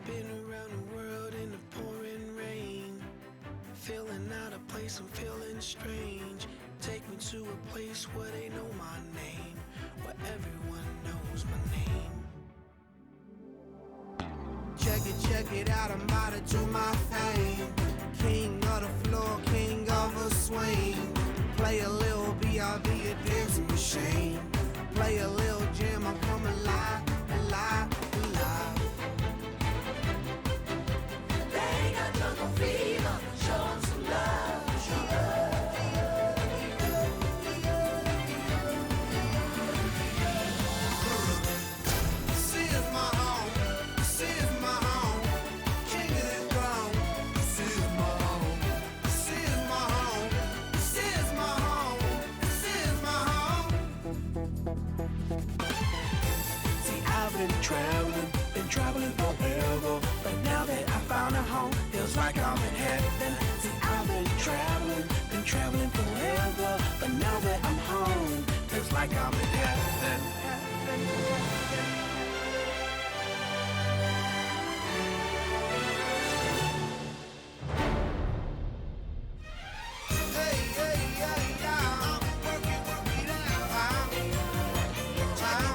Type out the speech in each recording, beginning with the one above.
Been around the world in the pouring rain. Feeling out of place, I'm feeling strange. Take me to a place where they know my name, where everyone knows my name. Check it out, I'm about to do my thing. King of the floor, king of a swing. Play a little B.I.B. a dancing machine. Play a little jam, I'm coming alive, alive, alive. They got jungle fever, show 'em some love. This is my home, this is my home. King of this throne, this is my home. This is my home, this is my home. This is my home. See, I've been traveling forever. But now that I found a home, feels like I'm in heaven. See, I've been traveling forever. But now that I'm home, feels like I'm in heaven. Hey, hey, hey, yeah. Work it out.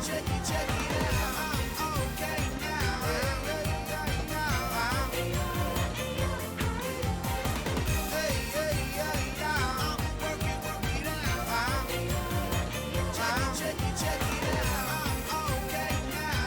Check it out. I'm okay now. Hey, hey, yeah. Work it out. Check it out. I'm okay now.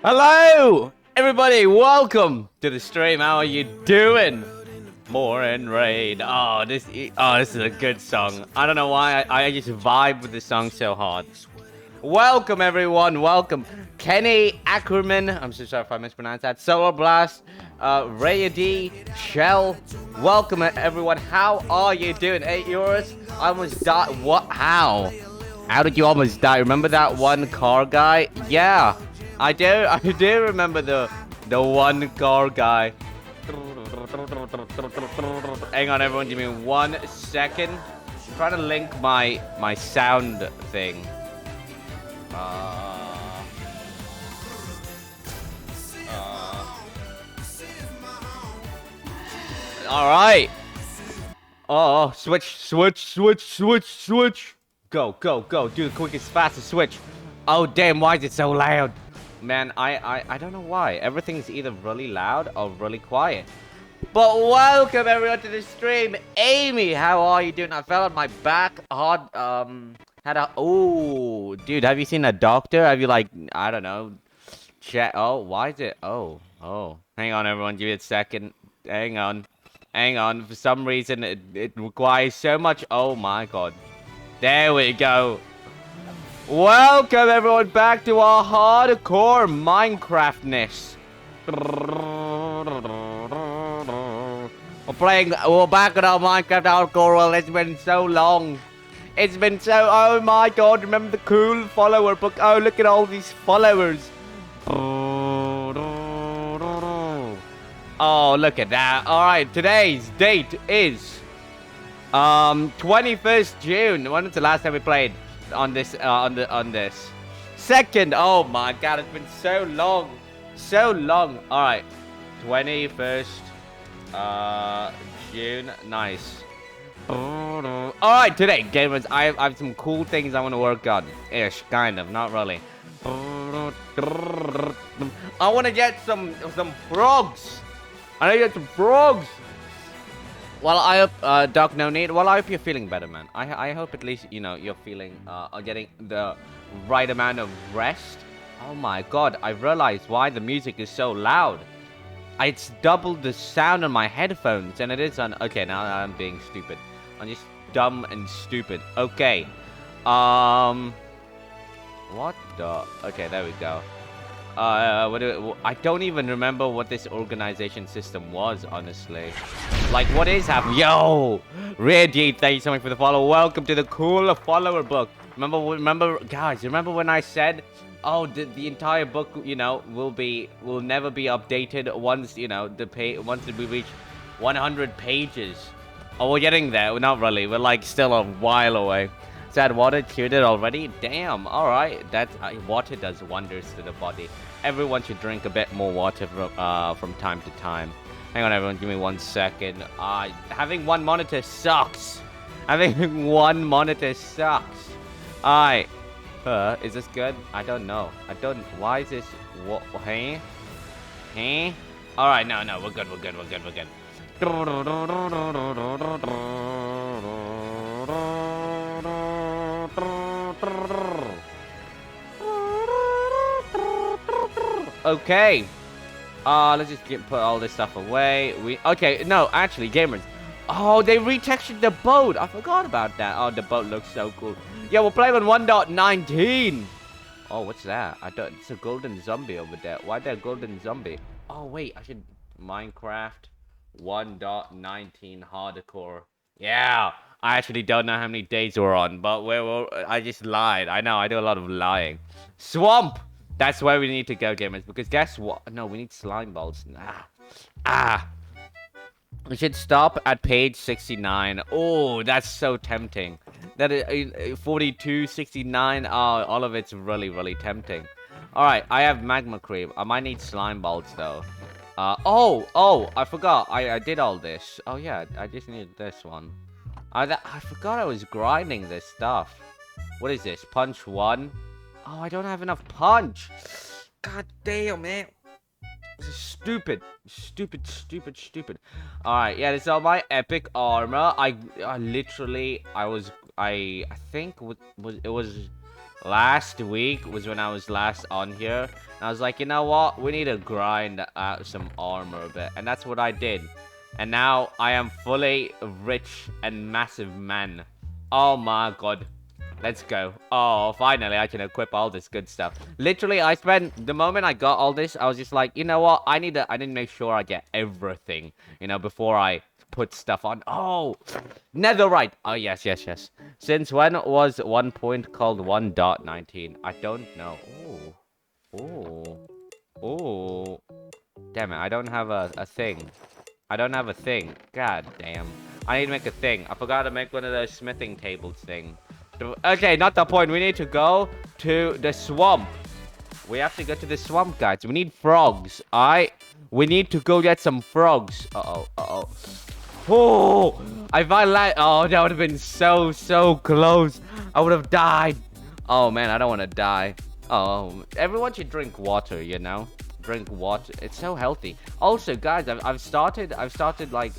Hello, everybody. Welcome to the stream. How are you doing? Morning Raid. This is a good song. I don't know why I just vibe with this song so hard. Welcome, everyone. Welcome, Kenny Ackerman. I'm so sorry if I mispronounced that. Solar Blast, Ray D, Shell. Welcome, everyone. How are you doing? 8 euros. I almost died. What? How? How did you almost die? Remember that one car guy? Yeah. I do remember the one car guy. Hang on, everyone, give me 1 second. I'm trying to link my sound thing. All right. Oh, switch. Go. Do the quickest, fastest switch. Oh, damn, why is it so loud? Man, I don't know why. Everything's either really loud or really quiet. But welcome everyone to the stream. Amy, how are you doing? I fell on my back hard. Oh, dude, have you seen a doctor? Have you, like, I don't know, oh, why is it? Oh. Hang on, everyone, give me a second. Hang on. For some reason, it requires so much. Oh my god. There we go. Welcome everyone back to our hardcore Minecraftness. We're back at our Minecraft hardcore world. It's been so long. Oh my god, remember the cool follower book? Oh, look at all these followers. Oh, look at that. Alright, today's date is 21st June. When was the last time we played on this on this? 2nd. Oh my god, it's been so long. Alright. 21st June. Nice. Alright, today, gamers, I have some cool things I want to work on. Ish, kind of, not really. I want to get some frogs. Well, I hope, Doc No Need. Well, I hope you're feeling better, man. I hope at least, you know, you're feeling, getting the right amount of rest. Oh my god, I realized why the music is so loud. It's doubled the sound on my headphones, and it is on. Okay, now I'm being stupid. I'm just dumb and stupid. Okay. What the? Okay, there we go. I don't even remember what this organization system was, honestly. Like, what is happening? Yo! Radiate, thank you so much for the follow. Welcome to the cool follower book. Remember, guys, remember when I said, oh, the entire book, you know, will never be updated once, you know, once we reach 100 pages. Oh, we're getting there. We're not really. We're like still a while away. Is that water cured already? Damn. All right. That water does wonders to the body. Everyone should drink a bit more water from time to time. Hang on, everyone. Give me 1 second. Having one monitor sucks. Having one monitor sucks. Alright. Is this good? I don't know. Why is this? What? Hey? Hey? Alright, no, we're good. Okay. Let's just put all this stuff away. Okay, no, actually, gamers. Oh, they retextured the boat. I forgot about that. Oh, the boat looks so cool. Yeah, we're playing on 1.19. Oh, what's that? It's a golden zombie over there. Why there golden zombie? Oh, wait, I should Minecraft 1.19 hardcore. Yeah, I actually don't know how many days we're on, but I just lied. I know, I do a lot of lying. Swamp! That's where we need to go, gamers, because guess what? No, we need slime balls. We should stop at page 69. Oh, that's so tempting. That is 42, 69. Oh, all of it's really, really tempting. All right, I have magma cream. I might need slime balls though. Oh, I forgot. I did all this. Oh yeah, I just needed this one. I forgot I was grinding this stuff. What is this? Punch 1. Oh, I don't have enough punch. God damn, man. This is stupid. Stupid. Alright, yeah, this is all my epic armor. I think it was last week was when I was last on here. And I was like, you know what? We need to grind out some armor a bit. And that's what I did. And now I am fully rich and massive man. Oh my god. Let's go. Oh, finally I can equip all this good stuff. Literally, the moment I got all this, I was just like, you know what? I need to make sure I get everything, you know, before I put stuff on. Oh, netherite. Oh, yes. Since when was one point called 1.19? I don't know. Oh. Damn it, I don't have a thing. God damn. I need to make a thing. I forgot to make one of those smithing tables thing. Okay, not the point. We need to go to the swamp. We have to go to the swamp, guys. We need frogs. We need to go get some frogs. Oh, if I like, oh, that would have been so close. I would have died. Oh man, I don't want to die. Oh, everyone should drink water, you know. Drink water. It's so healthy. Also, guys, I've started like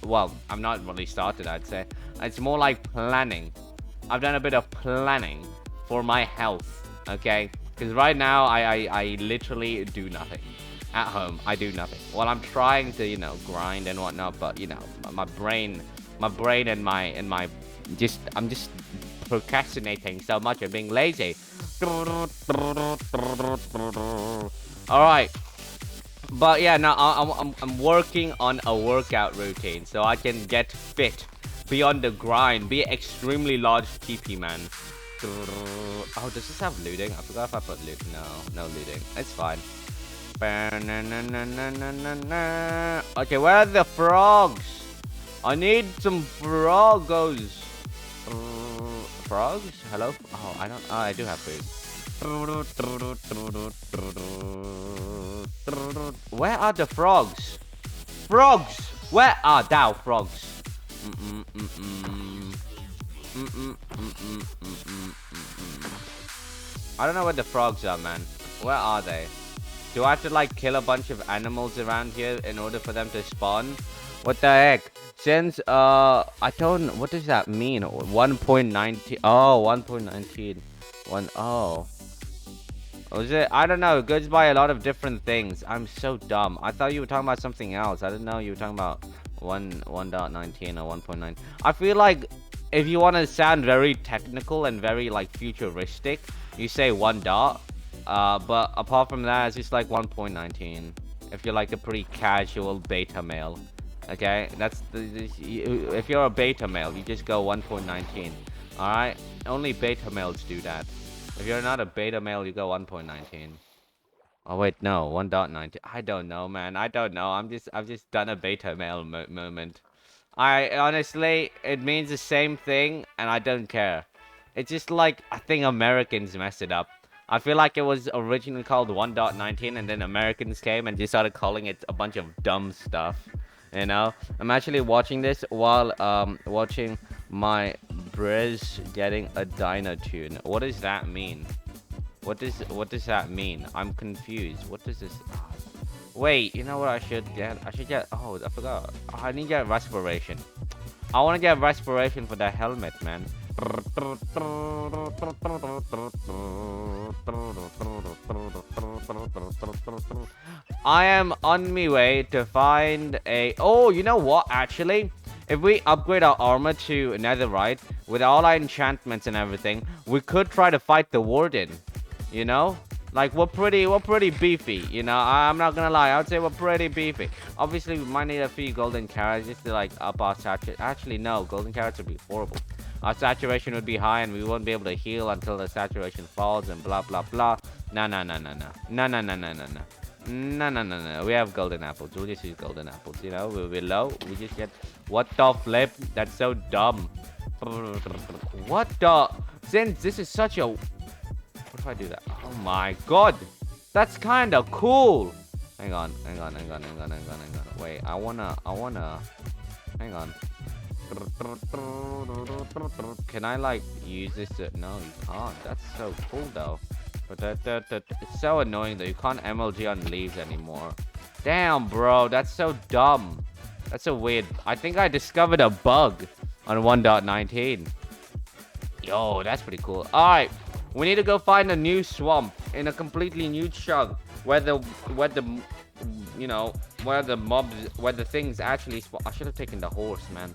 well, I'm not really started. I'd say it's more like planning. I've done a bit of planning for my health, okay? Because right now, I literally do nothing. At home, I do nothing. Well, I'm trying to, you know, grind and whatnot, but, you know, my brain and my I'm just procrastinating so much and being lazy. Alright. But, yeah, now I'm working on a workout routine so I can get fit. Be on the grind. Be extremely large TP, man. Oh, does this have looting? I forgot if I put loot. No looting. It's fine. Okay, where are the frogs? I need some frogos. Frogs? Hello? Oh, I do have food. Where are the frogs? Frogs! Where are thou frogs? I don't know where the frogs are, man. Where are they? Do I have to like kill a bunch of animals around here in order for them to spawn? What the heck? Since I don't, what does that mean? 1.19. Oh, 1.19. Oh. Was it? I don't know. It goes by a lot of different things. I'm so dumb. I thought you were talking about something else. I didn't know you were talking about 1.19 or 1.9. I feel like if you want to sound very technical and very like futuristic, you say 1 dot. But apart from that, it's just like 1.19. If you're like a pretty casual beta male, okay, if you're a beta male, you just go 1.19. All right, only beta males do that. If you're not a beta male, you go 1.19. Oh wait, no, 1.19. I don't know, man. I don't know. I've just done a beta mail moment. I honestly, it means the same thing, and I don't care. It's just like I think Americans messed it up. I feel like it was originally called 1.19, and then Americans came and just started calling it a bunch of dumb stuff. You know, I'm actually watching this while watching my Briz getting a Dino tune. What does that mean? What does that mean? I'm confused. What does this? Wait, you know what I should get? I should get. Oh, I forgot. I need to get respiration. I want to get respiration for the helmet, man. I am on my way to find a. Oh, you know what? Actually, if we upgrade our armor to netherite with all our enchantments and everything, we could try to fight the warden. You know, like we're pretty beefy. You know, I'm not gonna lie. I would say we're pretty beefy. Obviously, we might need a few golden carrots just to like up our saturation. Actually, no, golden carrots would be horrible. Our saturation would be high, and we won't be able to heal until the saturation falls, and blah blah blah. No, no, no, no, no, no, no, no, no, no, no. No, no, no, no. We have golden apples. We'll just use golden apples. You know, we're low. We just get. What the flip? That's so dumb. What the? Since this is such a. What if I do that? Oh my god! That's kinda cool! Hang on. Wait, I wanna. Hang on. Can I like use this to... No, you can't. That's so cool though. But it's so annoying that you can't MLG on leaves anymore. Damn, bro, that's so dumb. That's so weird. I think I discovered a bug on 1.19. Yo, that's pretty cool. Alright. We need to go find a new swamp in a completely new chunk where the you know, where the things actually spawn. I should have taken the horse, man.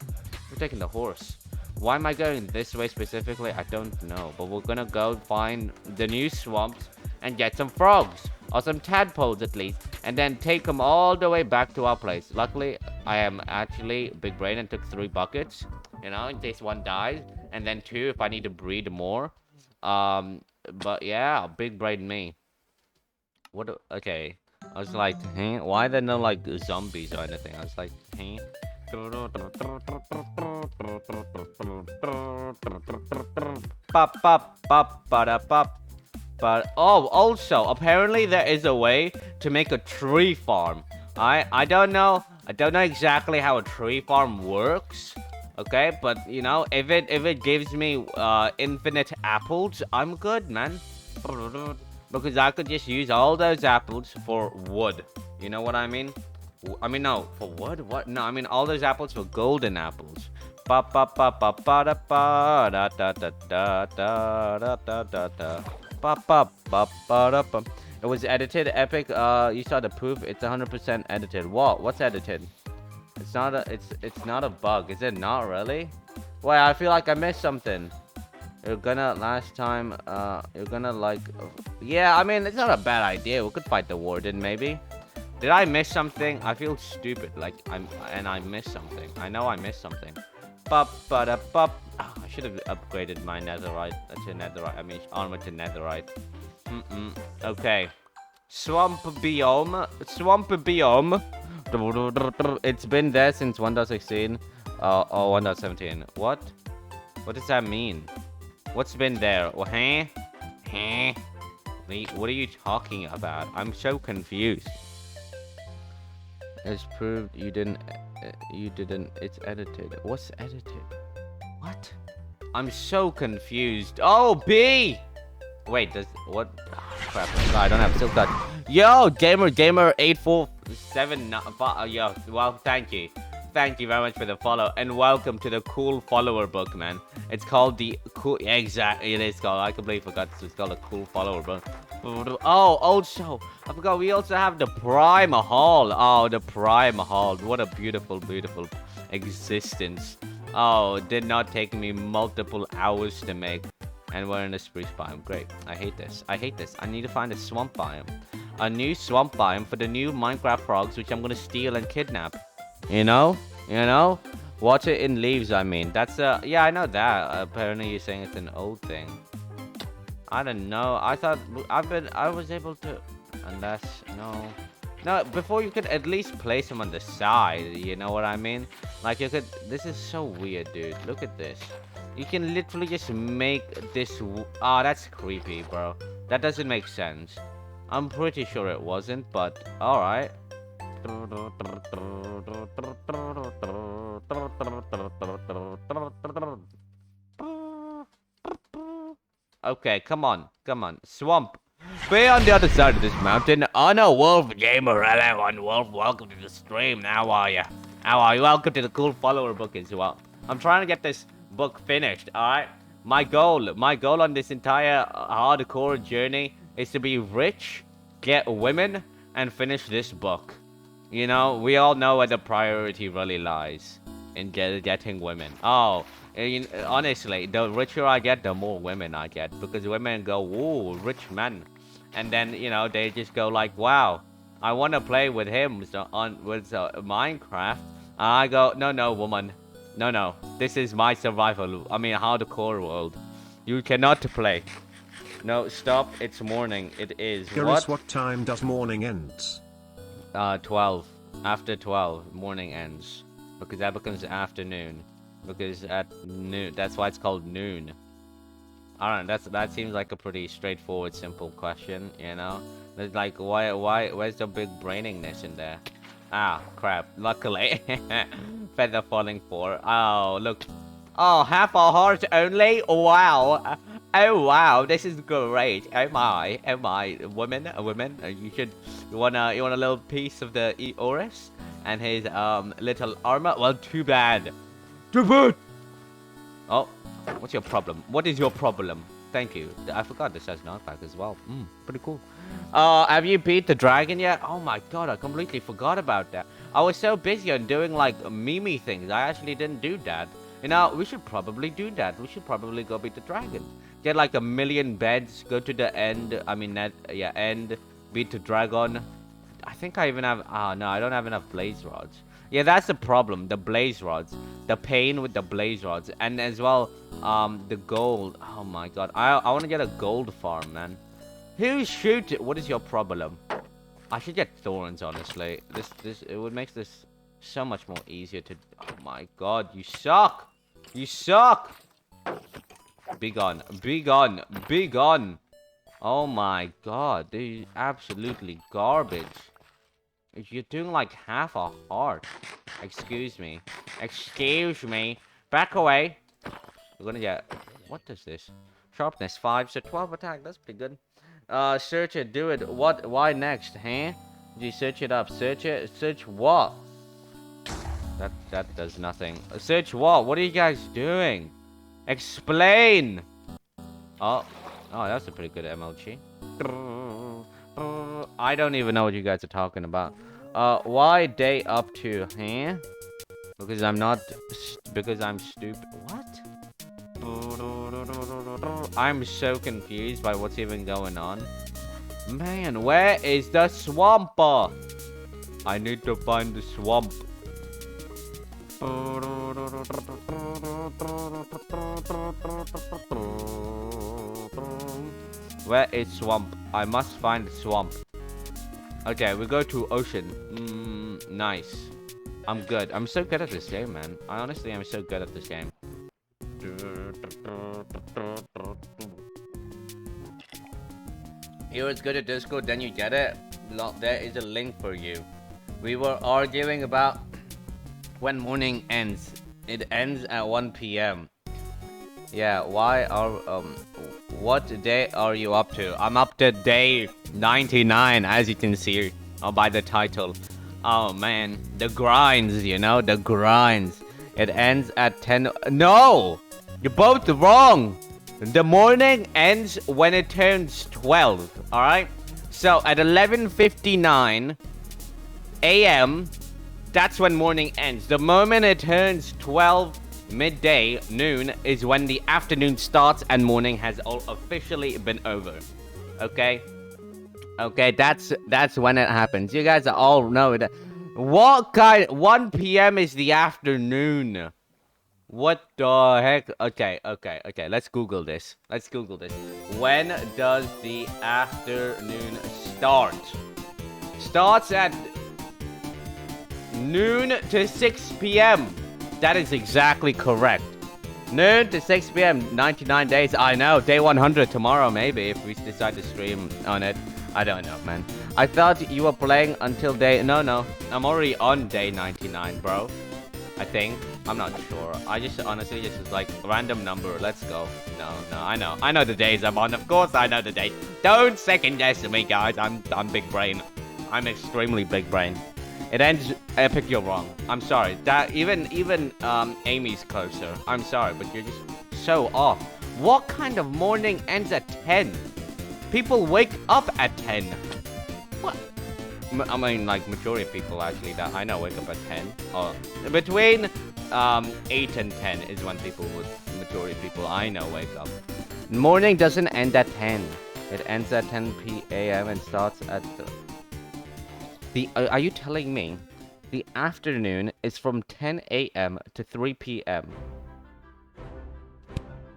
We're taking the horse. Why am I going this way specifically? I don't know. But we're gonna go find the new swamps and get some frogs or some tadpoles at least, and then take them all the way back to our place. Luckily, I am actually big brain and took 3 buckets, you know, in case one dies, and then 2 if I need to breed more. But yeah, big brain me. What? Okay, I was like, huh? Why are there no like zombies or anything? I was like, huh? Pop, pop, pop, ba pop. But oh, also apparently there is a way to make a tree farm. I don't know. I don't know exactly how a tree farm works. Okay, but you know, if it gives me infinite apples, I'm good, man. Because I could just use all those apples for wood. You know what I mean? I mean, no, for wood? What? No, I mean all those apples for golden apples. Ba ba ba ba ba da ba da da da da da da da da da. Ba ba ba ba da ba. It was edited, epic. You saw the proof. It's 100% edited. What? What's edited? It's not a bug, is it not really? Wait, I feel like I missed something. You're gonna last time. You're gonna like. Yeah, I mean it's not a bad idea. We could fight the warden maybe. Did I miss something? I feel stupid. Like I missed something. I know I missed something. Bup ba da bup. I should have upgraded my netherite to netherite. I mean armor to netherite. Okay. Swamp biome. Swamp biome. It's been there since 1.16 or 1.17. What? What does that mean? What's been there? Huh? Huh? What are you talking about? I'm so confused. It's proved you didn't. It's edited. What's edited? What? I'm so confused. Oh, B! Wait, does what? Oh, crap! I don't have silk touch. Yo, gamer 847. Yo, well, thank you very much for the follow, and welcome to the cool follower book, man. It's called the cool. Exactly, it is called. I completely forgot. It's called a cool follower book. Oh, also, I forgot. We also have the Prime Hall. Oh, the Prime Hall. What a beautiful, beautiful existence. Oh, it did not take me multiple hours to make. And we're in a spruce biome. Great. I hate this. I need to find a swamp biome. A new swamp biome for the new Minecraft frogs, which I'm gonna steal and kidnap. You know? Water in leaves, I mean. That's yeah, I know that. Apparently you're saying it's an old thing. I don't know. I thought I was able to. Unless, no. No, before you could at least place him on the side, you know what I mean? Like you could, this is so weird, dude. Look at this. You can literally just make this, ah, that's creepy, bro. That doesn't make sense. I'm pretty sure it wasn't, but alright. Okay, come on, come on. Swamp. Be on the other side of this mountain. Oh no, Wolf Gamer. Hello, Wolf. Welcome to the stream. How are you? How are you? Welcome to the cool follower book as well. I'm trying to get this book finished, alright? My goal on this entire hardcore journey is to be rich, get women, and finish this book. You know, we all know where the priority really lies. In getting women. Oh, honestly, the richer I get, the more women I get. Because women go, ooh, rich man. And then, you know, they just go like, wow, I want to play with him with Minecraft. And I go, no, woman. No. This is my survival. I mean, hardcore world. You cannot play. No, stop. It's morning. It is. Garrus, what time does morning ends? 12. After 12, morning ends. Because that becomes afternoon. Because at noon, that's why it's called noon. I don't know, that seems like a pretty straightforward, simple question, you know? It's like, where's the big brainingness in there? Ah, crap. Luckily. Feather falling 4. Oh, look. Oh, half a heart only? Wow. Oh, wow. This is great. Oh my. Women, you want a little piece of the Eoris? And his little armor? Well, too bad. Oh, what's your problem? What is your problem? Thank you. I forgot this has knockback as well. Pretty cool. Have you beat the dragon yet? Oh my god, I completely forgot about that. I was so busy on doing like meme things. I actually didn't do that. You know, we should probably do that. We should probably go beat the dragon. Get like 1,000,000 beds. Go to the end. I mean, end. Beat the dragon. I think I even have... Oh, no, I don't have enough blaze rods. Yeah, that's the problem. The blaze rods. The pain with the blaze rods. And as well, the gold. Oh, my God. I want to get a gold farm, man. Who shoot it? What is your problem? I should get thorns, honestly. It would make this so much more easier to... Oh, my God. You suck. You suck. Be gone. Be gone. Be gone. Oh, my God. They're absolutely garbage. You're doing like half a heart. Excuse me. Excuse me. Back away. We're gonna get... What is this? Sharpness 5, so 12 attack. That's pretty good. Search it. Do it. What? Why next, huh? You search it up. Search it. Search what? That does nothing. Search what? What are you guys doing? Explain! Oh, that's a pretty good MLG. I don't even know what you guys are talking about. Why day up to, huh? Because I'm not... Because I'm stupid. What? I'm so confused by what's even going on. Man, where is the swamp? I need to find the swamp. Where is swamp? I must find swamp. Okay, we go to ocean. Nice. I'm good. I'm so good at this game, man. I honestly am so good at this game. Here it's good at Discord, then you get it. There is a link for you. We were arguing about when morning ends. It ends at 1 p.m. Yeah, what day are you up to? I'm up to day 99, as you can see by the title. Oh man, the grinds, you know, the grinds. It ends at 10. No! You're both wrong! The morning ends when it turns 12, alright? So at 11:59 a.m., that's when morning ends. The moment it turns 12 midday, noon, is when the afternoon starts and morning has all officially been over. Okay? Okay, that's when it happens. You guys all know that. What kind... 1 p.m. is the afternoon. What the heck? Okay. Let's Google this. When does the afternoon starts at noon to 6 p.m. That is exactly correct. Noon to 6 p.m. 99 days. I know. Day 100 tomorrow, maybe, if we decide to stream on it. I don't know, man. I thought you were playing until day... No. I'm already on day 99, bro. I think. I'm not sure. I just honestly just was like, random number. Let's go. No. I know the days I'm on. Of course I know the days. Don't second guess me, guys. I'm big brain. I'm extremely big brain. It ends Epic, you're wrong. I'm sorry. That even Amy's closer. I'm sorry, but you're just so off. What kind of morning ends at 10? People wake up at 10. What? I mean, like, majority of people actually that I know wake up at 10. Or between 8 and 10 is when majority of people I know wake up. Morning doesn't end at 10. It ends at 10 p.m. and starts at are you telling me the afternoon is from 10 a.m. to 3 p.m.?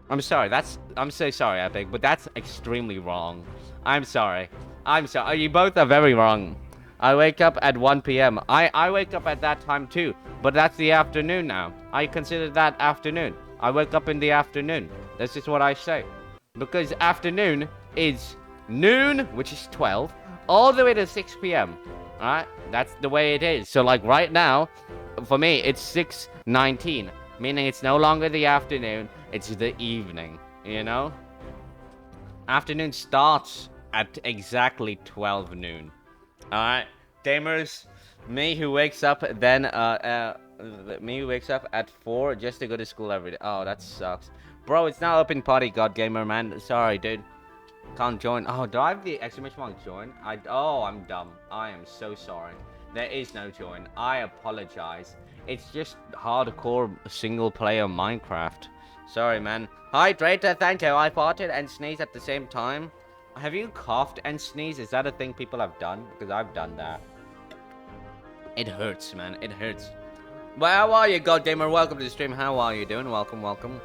I'm sorry, I'm so sorry, Epic, but that's extremely wrong. I'm sorry. You both are very wrong. I wake up at 1 p.m. I wake up at that time too, but that's the afternoon now. I consider that afternoon. I wake up in the afternoon. That's just what I say. Because afternoon is noon, which is 12, all the way to 6 p.m. Alright? That's the way it is. So, like, right now, for me, it's 6:19. Meaning it's no longer the afternoon, it's the evening. You know? Afternoon starts at exactly 12 noon. Alright? Gamers, me who wakes up then, me who wakes up at 4 just to go to school every day. Oh, that sucks. Bro, it's now open party, God Gamer, man. Sorry, dude. Can't join. Oh, do I have the exclamation mark join? Oh, I'm dumb. I am so sorry. There is no join. I apologize. It's just hardcore single player Minecraft. Sorry, man. Hydrator, thank you. I farted and sneezed at the same time. Have you coughed and sneezed? Is that a thing people have done? Because I've done that. It hurts, man. It hurts. Well, how are you, God Gamer? Welcome to the stream. How are you doing? Welcome.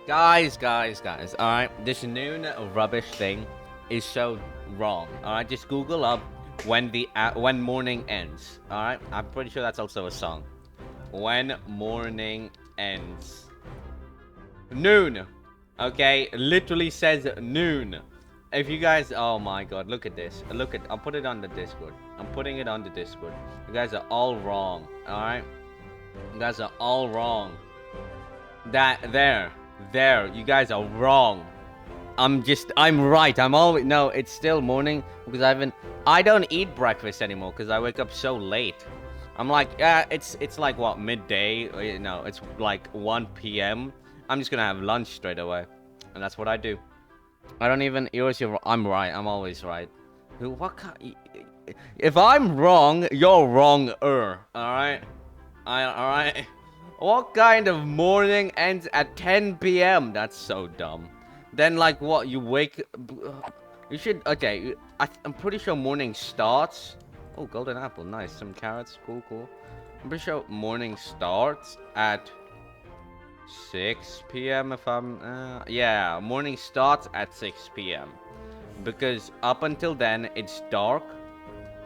Guys. Alright, this noon rubbish thing is so wrong. Alright, just Google up when morning ends. Alright, I'm pretty sure that's also a song. When morning ends. Noon. Okay, literally says noon. If you guys, oh my god, look at this. I'll put it on the Discord. I'm putting it on the Discord. You guys are all wrong. Alright? You guys are all wrong. There, you guys are wrong. I'm right. No, it's still morning because I don't eat breakfast anymore because I wake up so late. I'm like, it's like what, midday? No, it's like 1 p.m. I'm just gonna have lunch straight away. And that's what I do. I don't even, I'm right. I'm always right. If I'm wrong, you're wronger. Alright? Alright? What kind of morning ends at 10 p.m.? That's so dumb. Then, like, what? You wake... You should... Okay, I'm pretty sure morning starts... Oh, golden apple. Nice. Some carrots. Cool. I'm pretty sure morning starts at 6 p.m. if I'm... yeah, morning starts at 6 p.m. Because up until then, it's dark.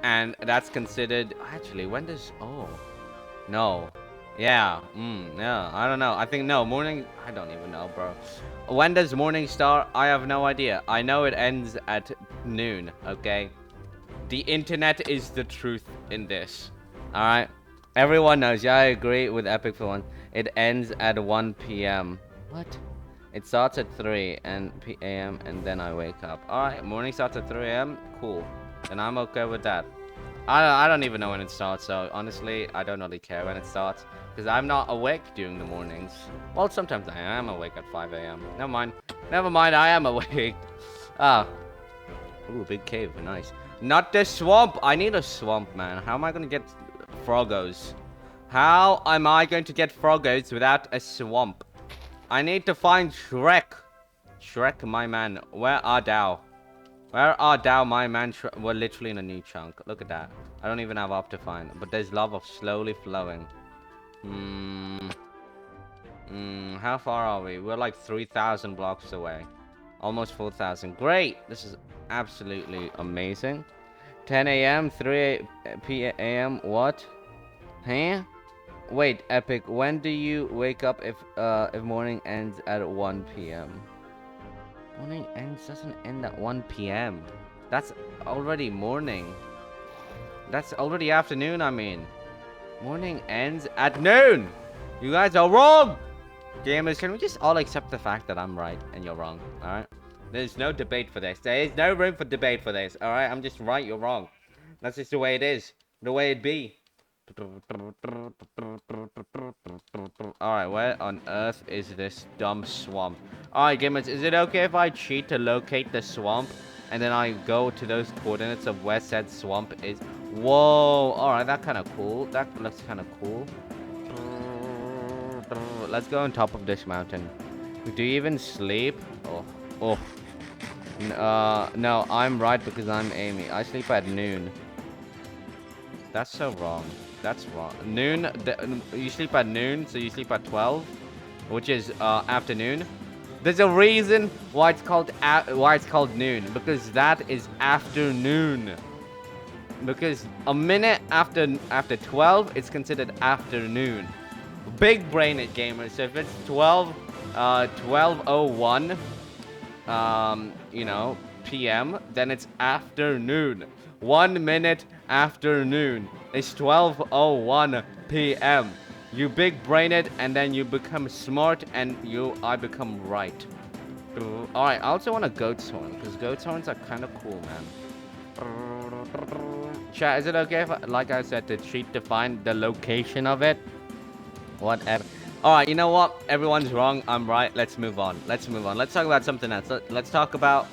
And that's considered... Actually, when does... Oh. No. Yeah, I don't know. I think, no, morning... I don't even know, bro. When does morning start? I have no idea. I know it ends at noon, okay? The internet is the truth in this. Alright? Everyone knows. Yeah, I agree with Epic for one. It ends at 1 p.m. What? It starts at 3 p.m. and then I wake up. Alright, morning starts at 3 a.m. Cool. Then I'm okay with that. I don't even know when it starts, so honestly, I don't really care when it starts. Because I'm not awake during the mornings. Well, sometimes I am awake at 5 a.m. Never mind, I am awake. Ooh, big cave, nice. Not the swamp! I need a swamp, man. How am I going to get froggos? How am I going to get froggos without a swamp? I need to find Shrek. Shrek, my man. Where are thou? Where are thou, my man? We're literally in a new chunk. Look at that. I don't even have Optifine. But there's lava slowly flowing. How far are we? We're like 3,000 blocks away. Almost 4,000. Great! This is... absolutely amazing. 10 a.m., 3 p.m. What? Huh? Wait, Epic. When do you wake up if morning ends at 1 p.m.? Morning doesn't end at 1 p.m. That's already morning. That's already afternoon, I mean. Morning ends at noon! You guys are wrong! Gamers, can we just all accept the fact that I'm right and you're wrong, alright? There's no debate for this. There is no room for debate for this, alright? I'm just right, you're wrong. That's just the way it is. The way it be. Alright, where on earth is this dumb swamp? Alright, gamers, is it okay if I cheat to locate the swamp? And then I go to those coordinates of where said swamp is? Whoa! Alright, that's kind of cool. That looks kind of cool. Let's go on top of this mountain. Do you even sleep? Oh. No, I'm right because I'm Amy. I sleep at noon. That's so wrong. That's wrong. Noon, you sleep at noon, so you sleep at 12, which is afternoon. There's a reason why it's called noon, because that is afternoon. Because a minute after 12, it's considered afternoon. Big brain it, gamers. So if it's 12:01 you know, p.m., then it's afternoon. 1 minute afternoon. It's 12:01 p.m. You big brain it, and then you become smart, and I become right. Alright, I also want a goat's horn, because goat's horns are kind of cool, man. Chat, is it okay if, like I said, to cheat to find the location of it? Whatever. Alright, you know what? Everyone's wrong. I'm right. Let's move on. Let's talk about something else. Let's talk about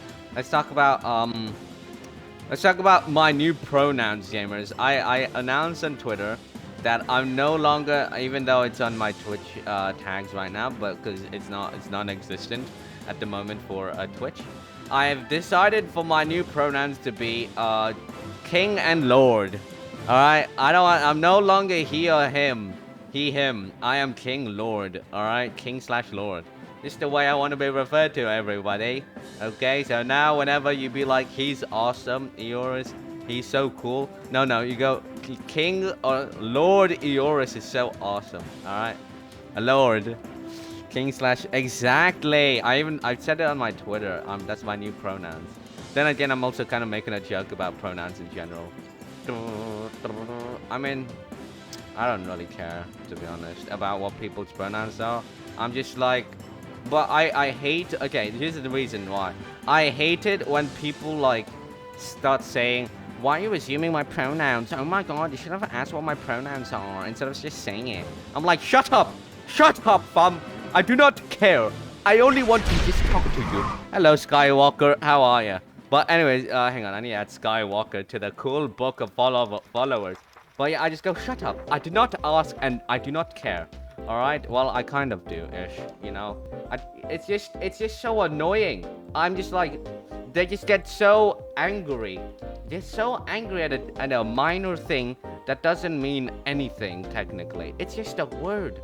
my new pronouns, gamers. I announced on Twitter that I'm no longer, even though it's on my Twitch tags right now, but because it's non-existent at the moment for Twitch. I have decided for my new pronouns to be King and Lord. Alright? I'm no longer he or him. He, him. I am King Lord. Alright? King/Lord. This is the way I want to be referred to, everybody. Okay? So now whenever you be like, he's awesome, Eoris, he's so cool. No, you go, King or Lord Eoris is so awesome. Alright? A Lord. King/, exactly. I said it on my Twitter. That's my new pronouns. Then again, I'm also kind of making a joke about pronouns in general. I mean, I don't really care, to be honest, about what people's pronouns are. I'm just like, but I hate, okay, here's the reason why. I hate it when people like start saying, why are you assuming my pronouns? Oh my god, you should have asked what my pronouns are instead of just saying it. I'm like, shut up, fam. I do not care. I only want to just talk to you. Hello, Skywalker. How are you? But anyways, hang on. I need to add Skywalker to the cool book of followers. But yeah, I just go, shut up. I do not ask and I do not care. Alright? Well, I kind of do-ish, you know? It's just so annoying. I'm just like, they just get so angry. They're so angry at a minor thing that doesn't mean anything, technically. It's just a word.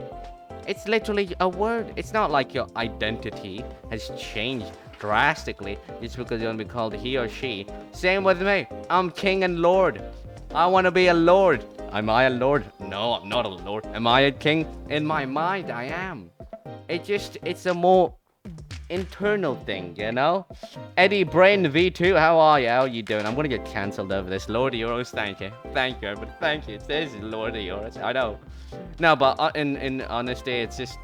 It's literally a word. It's not like your identity has changed drastically just because you want to be called he or she. Same with me. I'm King and Lord. I want to be a lord. Am I a lord? No, I'm not a lord. Am I a king? In my mind, I am. It's a more internal thing, you know? Eddie Brain V2, how are you? How are you doing? I'm gonna get cancelled over this. Lord Euros, thank you. Thank you, everybody. Thank you. It says Lord Euros. I know. No, but in honesty, it's just...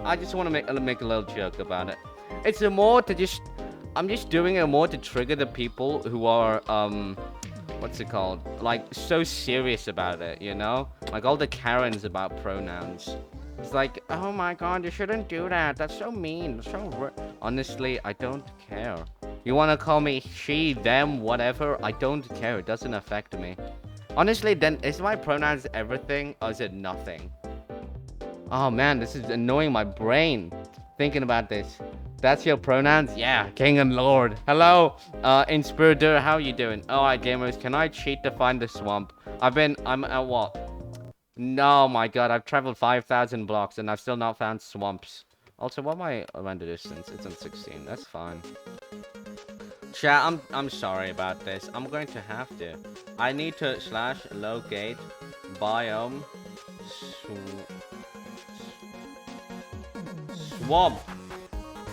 I just want to make a little joke about it. It's a more to just... I'm just doing it more to trigger the people who are, what's it called? Like, so serious about it, you know? Like, all the Karens about pronouns. It's like, oh my god, you shouldn't do that. That's so mean. So honestly, I don't care. You want to call me she, them, whatever? I don't care. It doesn't affect me. Honestly, then, is my pronouns everything or is it nothing? Oh man, this is annoying my brain. Thinking about this. That's your pronouns? Yeah, King and Lord. Hello, Inspirator, how you doing? Alright, gamers, can I cheat to find the swamp? I'm at what? No, my god, I've traveled 5,000 blocks and I've still not found swamps. Also, what am I render distance? It's on 16. That's fine. Chat, I'm sorry about this. I'm going to have to. I need to slash locate biome swamp.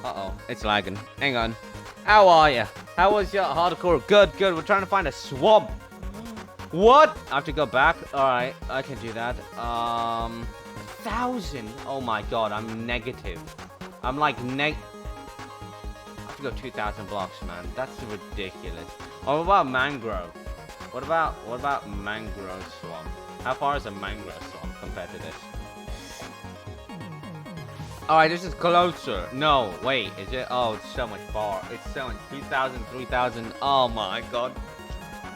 Uh-oh, it's lagging. Hang on. How are you? How was your hardcore? Good, good. We're trying to find a swamp. What? I have to go back? Alright, I can do that. 1,000. Oh my god, I'm negative. I'm like I have to go 2,000 blocks, man. That's ridiculous. Oh, what about mangrove? What about mangrove swamp? How far is a mangrove swamp compared to this? Alright, this is closer. No, wait, is it? Oh, it's so much far. It's so much. 2,000, 3,000. Oh my god.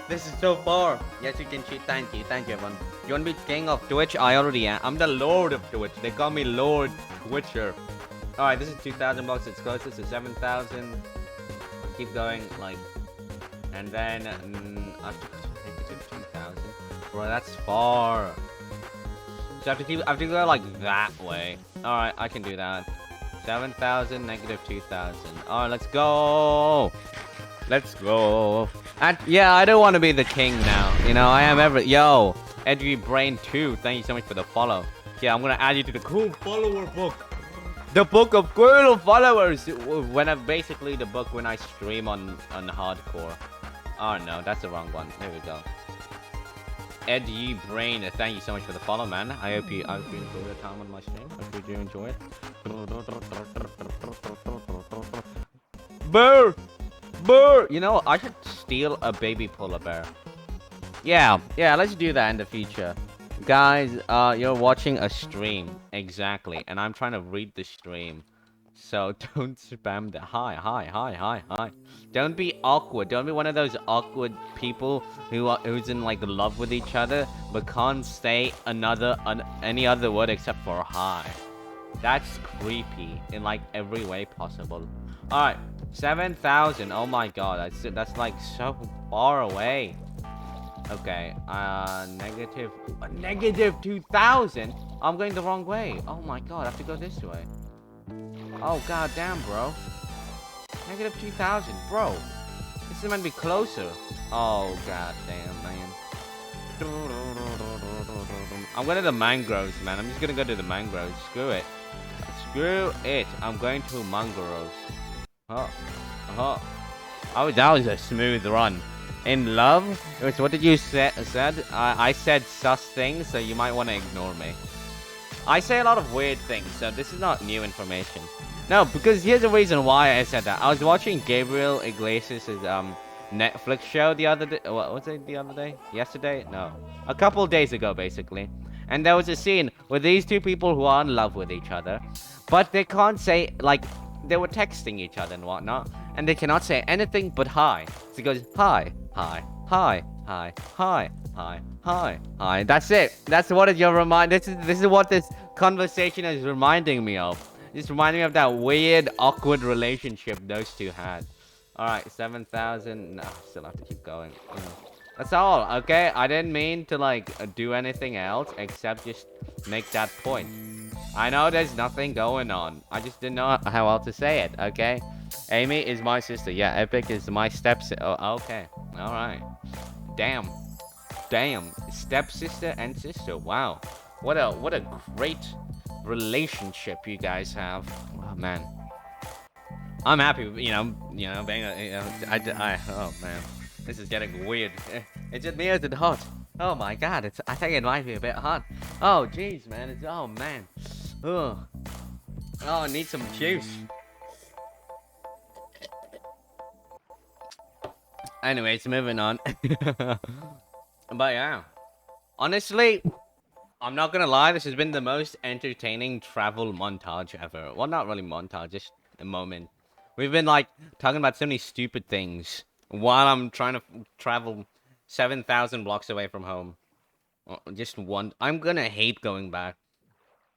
This is so far. Yes, you can cheat. Thank you, everyone. You want to be king of Twitch? I already am. I'm the Lord of Twitch. They call me Lord Twitcher. Alright, this is 2,000 bucks. It's closest to 7,000. Keep going, like, and then I have to take it to 2,000. Bro, that's far. So I have to go like that way. Alright, I can do that. 7,000, negative 2,000. Alright, let's go. Let's go. And yeah, I don't want to be the king now. You know, I am Yo, Edgy Brain 2, thank you so much for the follow. Yeah, I'm gonna add you to the cool follower book. The book of cool followers. When I basically the book when I stream on hardcore. Oh no, that's the wrong one. There we go. Edgy Brain, thank you so much for the follow, man. I hope you enjoy your time on my stream. I hope you do enjoy it. Bear! Bear! You know, I should steal a baby polar bear. Yeah, let's do that in the future. Guys, you're watching a stream. Exactly. And I'm trying to read the stream. So don't spam the hi. Don't be awkward. Don't be one of those awkward people who's in like love with each other but can't say any other word except for hi. That's creepy in like every way possible. All right, 7,000. Oh my god, that's like so far away. Okay, negative 2,000. I'm going the wrong way. Oh my god, I have to go this way. Oh god damn, bro. Negative 2,000, bro. This is meant to be closer. Oh god damn, man. I'm going to the mangroves, man. I'm just gonna go to the mangroves. Screw it. Screw it. I'm going to mangroves. Oh, that was a smooth run. In love? What did you said? I said sus things, so you might want to ignore me. I say a lot of weird things, so this is not new information. No, because here's the reason why I said that. I was watching Gabriel Iglesias' Netflix show the other day. What was it the other day? Yesterday? No. A couple of days ago, basically. And there was a scene with these two people who are in love with each other. But they can't say, like, they were texting each other and whatnot. And they cannot say anything but hi. So he goes, hi. Hi. That's it. That's what you're reminding. This is what this conversation is reminding me of. It's reminding me of that weird, awkward relationship those two had. Alright, 7,000. No, still have to keep going. That's all, okay? I didn't mean to, like, do anything else except just make that point. I know there's nothing going on. I just didn't know how else to say it, okay? Amy is my sister. Yeah, Epic is my stepsister. Oh, okay. Alright. Damn. Stepsister and sister. Wow. What a great relationship you guys have. Oh, man. I'm happy, you know, being oh man, this is getting weird. Is it me or is it hot? Oh my god, I think it might be a bit hot. Oh jeez, man, oh man. Oh, I need some juice. Anyways, moving on. But yeah, honestly, I'm not gonna lie, this has been the most entertaining travel montage ever. Well, not really montage, just a moment. We've been, like, talking about so many stupid things while I'm trying to travel 7,000 blocks away from home. Just one. I'm gonna hate going back.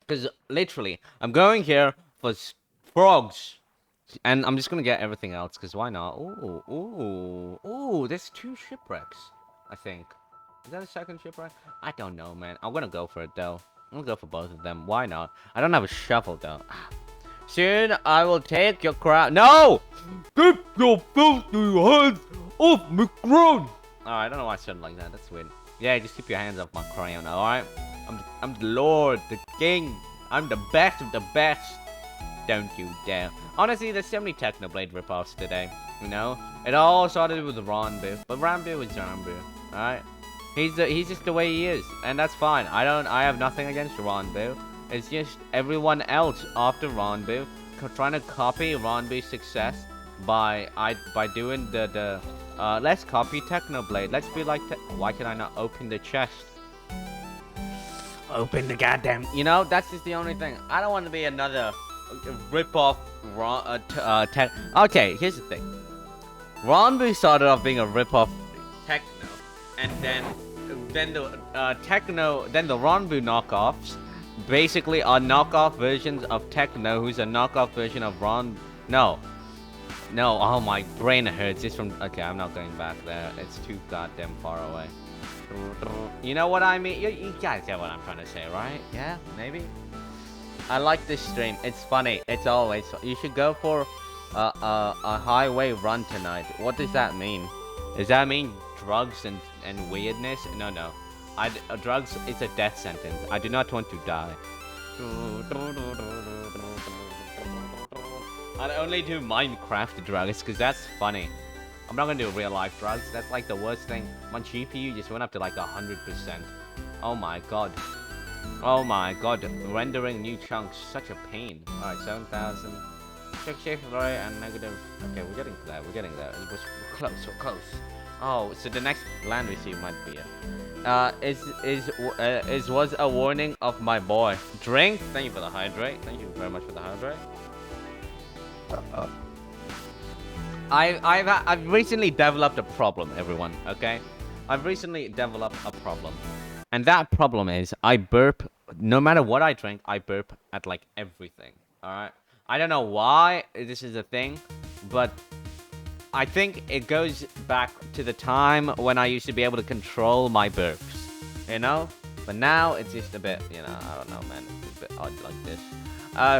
Because, literally, I'm going here for frogs. And I'm just gonna get everything else, because why not? Ooh, there's 2 shipwrecks, I think. Is that a second shipwreck? I don't know, man. I'm gonna go for it, though. I'm gonna go for both of them. Why not? I don't have a shovel, though. Soon I will take your crown. No! Keep your filthy hands off my crown! Alright, I don't know why I said it like that. That's weird. Yeah, just keep your hands off my crown, alright? I'm the Lord, the King. I'm the best of the best. Don't you dare. Honestly, there's so many Technoblade ripoffs today. You know? It all started with Ranbu. But Ranbu is Ranbu. Alright? He's just the way he is. And that's fine. I have nothing against Ranbu. It's just everyone else after Ranbu trying to copy Ranbu's success by doing the let's copy Technoblade. Let's be like why can I not open the chest? Open the goddamn. You know, that's just the only thing. I don't want to be another rip-off Okay, here's the thing. Ranbu started off being a rip-off Techno, and then the Ranbu knockoffs basically are knockoff versions of Techno, who's a knockoff version of No, oh my brain hurts just from. Okay, I'm not going back there. It's too goddamn far away. You know what I mean? You guys get what I'm trying to say, right? Yeah, maybe. I like this stream. It's funny. It's always. You should go for a highway run tonight. What does that mean? Does that mean drugs and weirdness? No. Drugs is a death sentence. I do not want to die. I'd only do Minecraft drugs because that's funny. I'm not gonna do real life drugs. That's like the worst thing. My GPU just went up to like 100%. Oh my god. Oh my god. Rendering new chunks. Such a pain. Alright, 7,000. Shift right and negative. Okay, we're getting there. We're getting there. We're close. We're close. Oh, so the next land receive might be it. Was a warning of my boy. Drink. Thank you for the hydrate. Thank you very much for the hydrate. I've recently developed a problem, everyone. Okay, I've recently developed a problem, and that problem is I burp. No matter what I drink, I burp at like everything. All right. I don't know why this is a thing, but I think it goes back to the time when I used to be able to control my burps. You know, but now it's just a bit. You know, I don't know, man. It's a bit odd like this.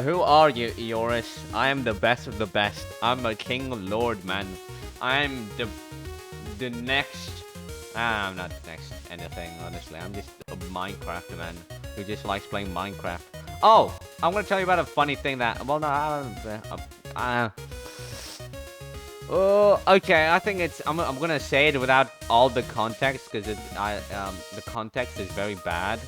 Who are you, Eoris? I am the best of the best. I'm a king lord, man. I'm the next... I'm not next anything, honestly. I'm just a Minecraft man who just likes playing Minecraft. Oh! I'm gonna tell you about a funny thing that... Well, no, oh, okay. I think it's... I'm gonna say it without all the context, because the context is very bad.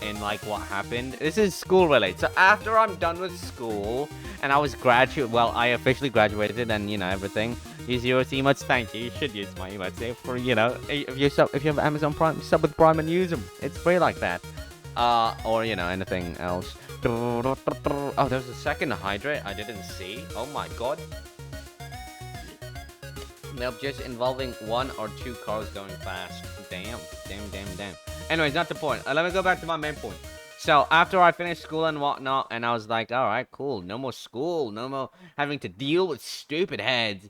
In like what happened. This is school related. So after I'm done with school and I was I officially graduated and you know everything. Use your emotes. Thank you. You should use my emotes for you know if you have Amazon Prime, sub with Prime and use them. It's free like that. Or you know anything else. Oh, there's a second hydrate I didn't see. Oh my god. Nope, just involving one or two cars going fast. Damn. Anyways, not the point. Let me go back to my main point. So, after I finished school and whatnot, and I was like, alright, cool. No more school. No more having to deal with stupid heads.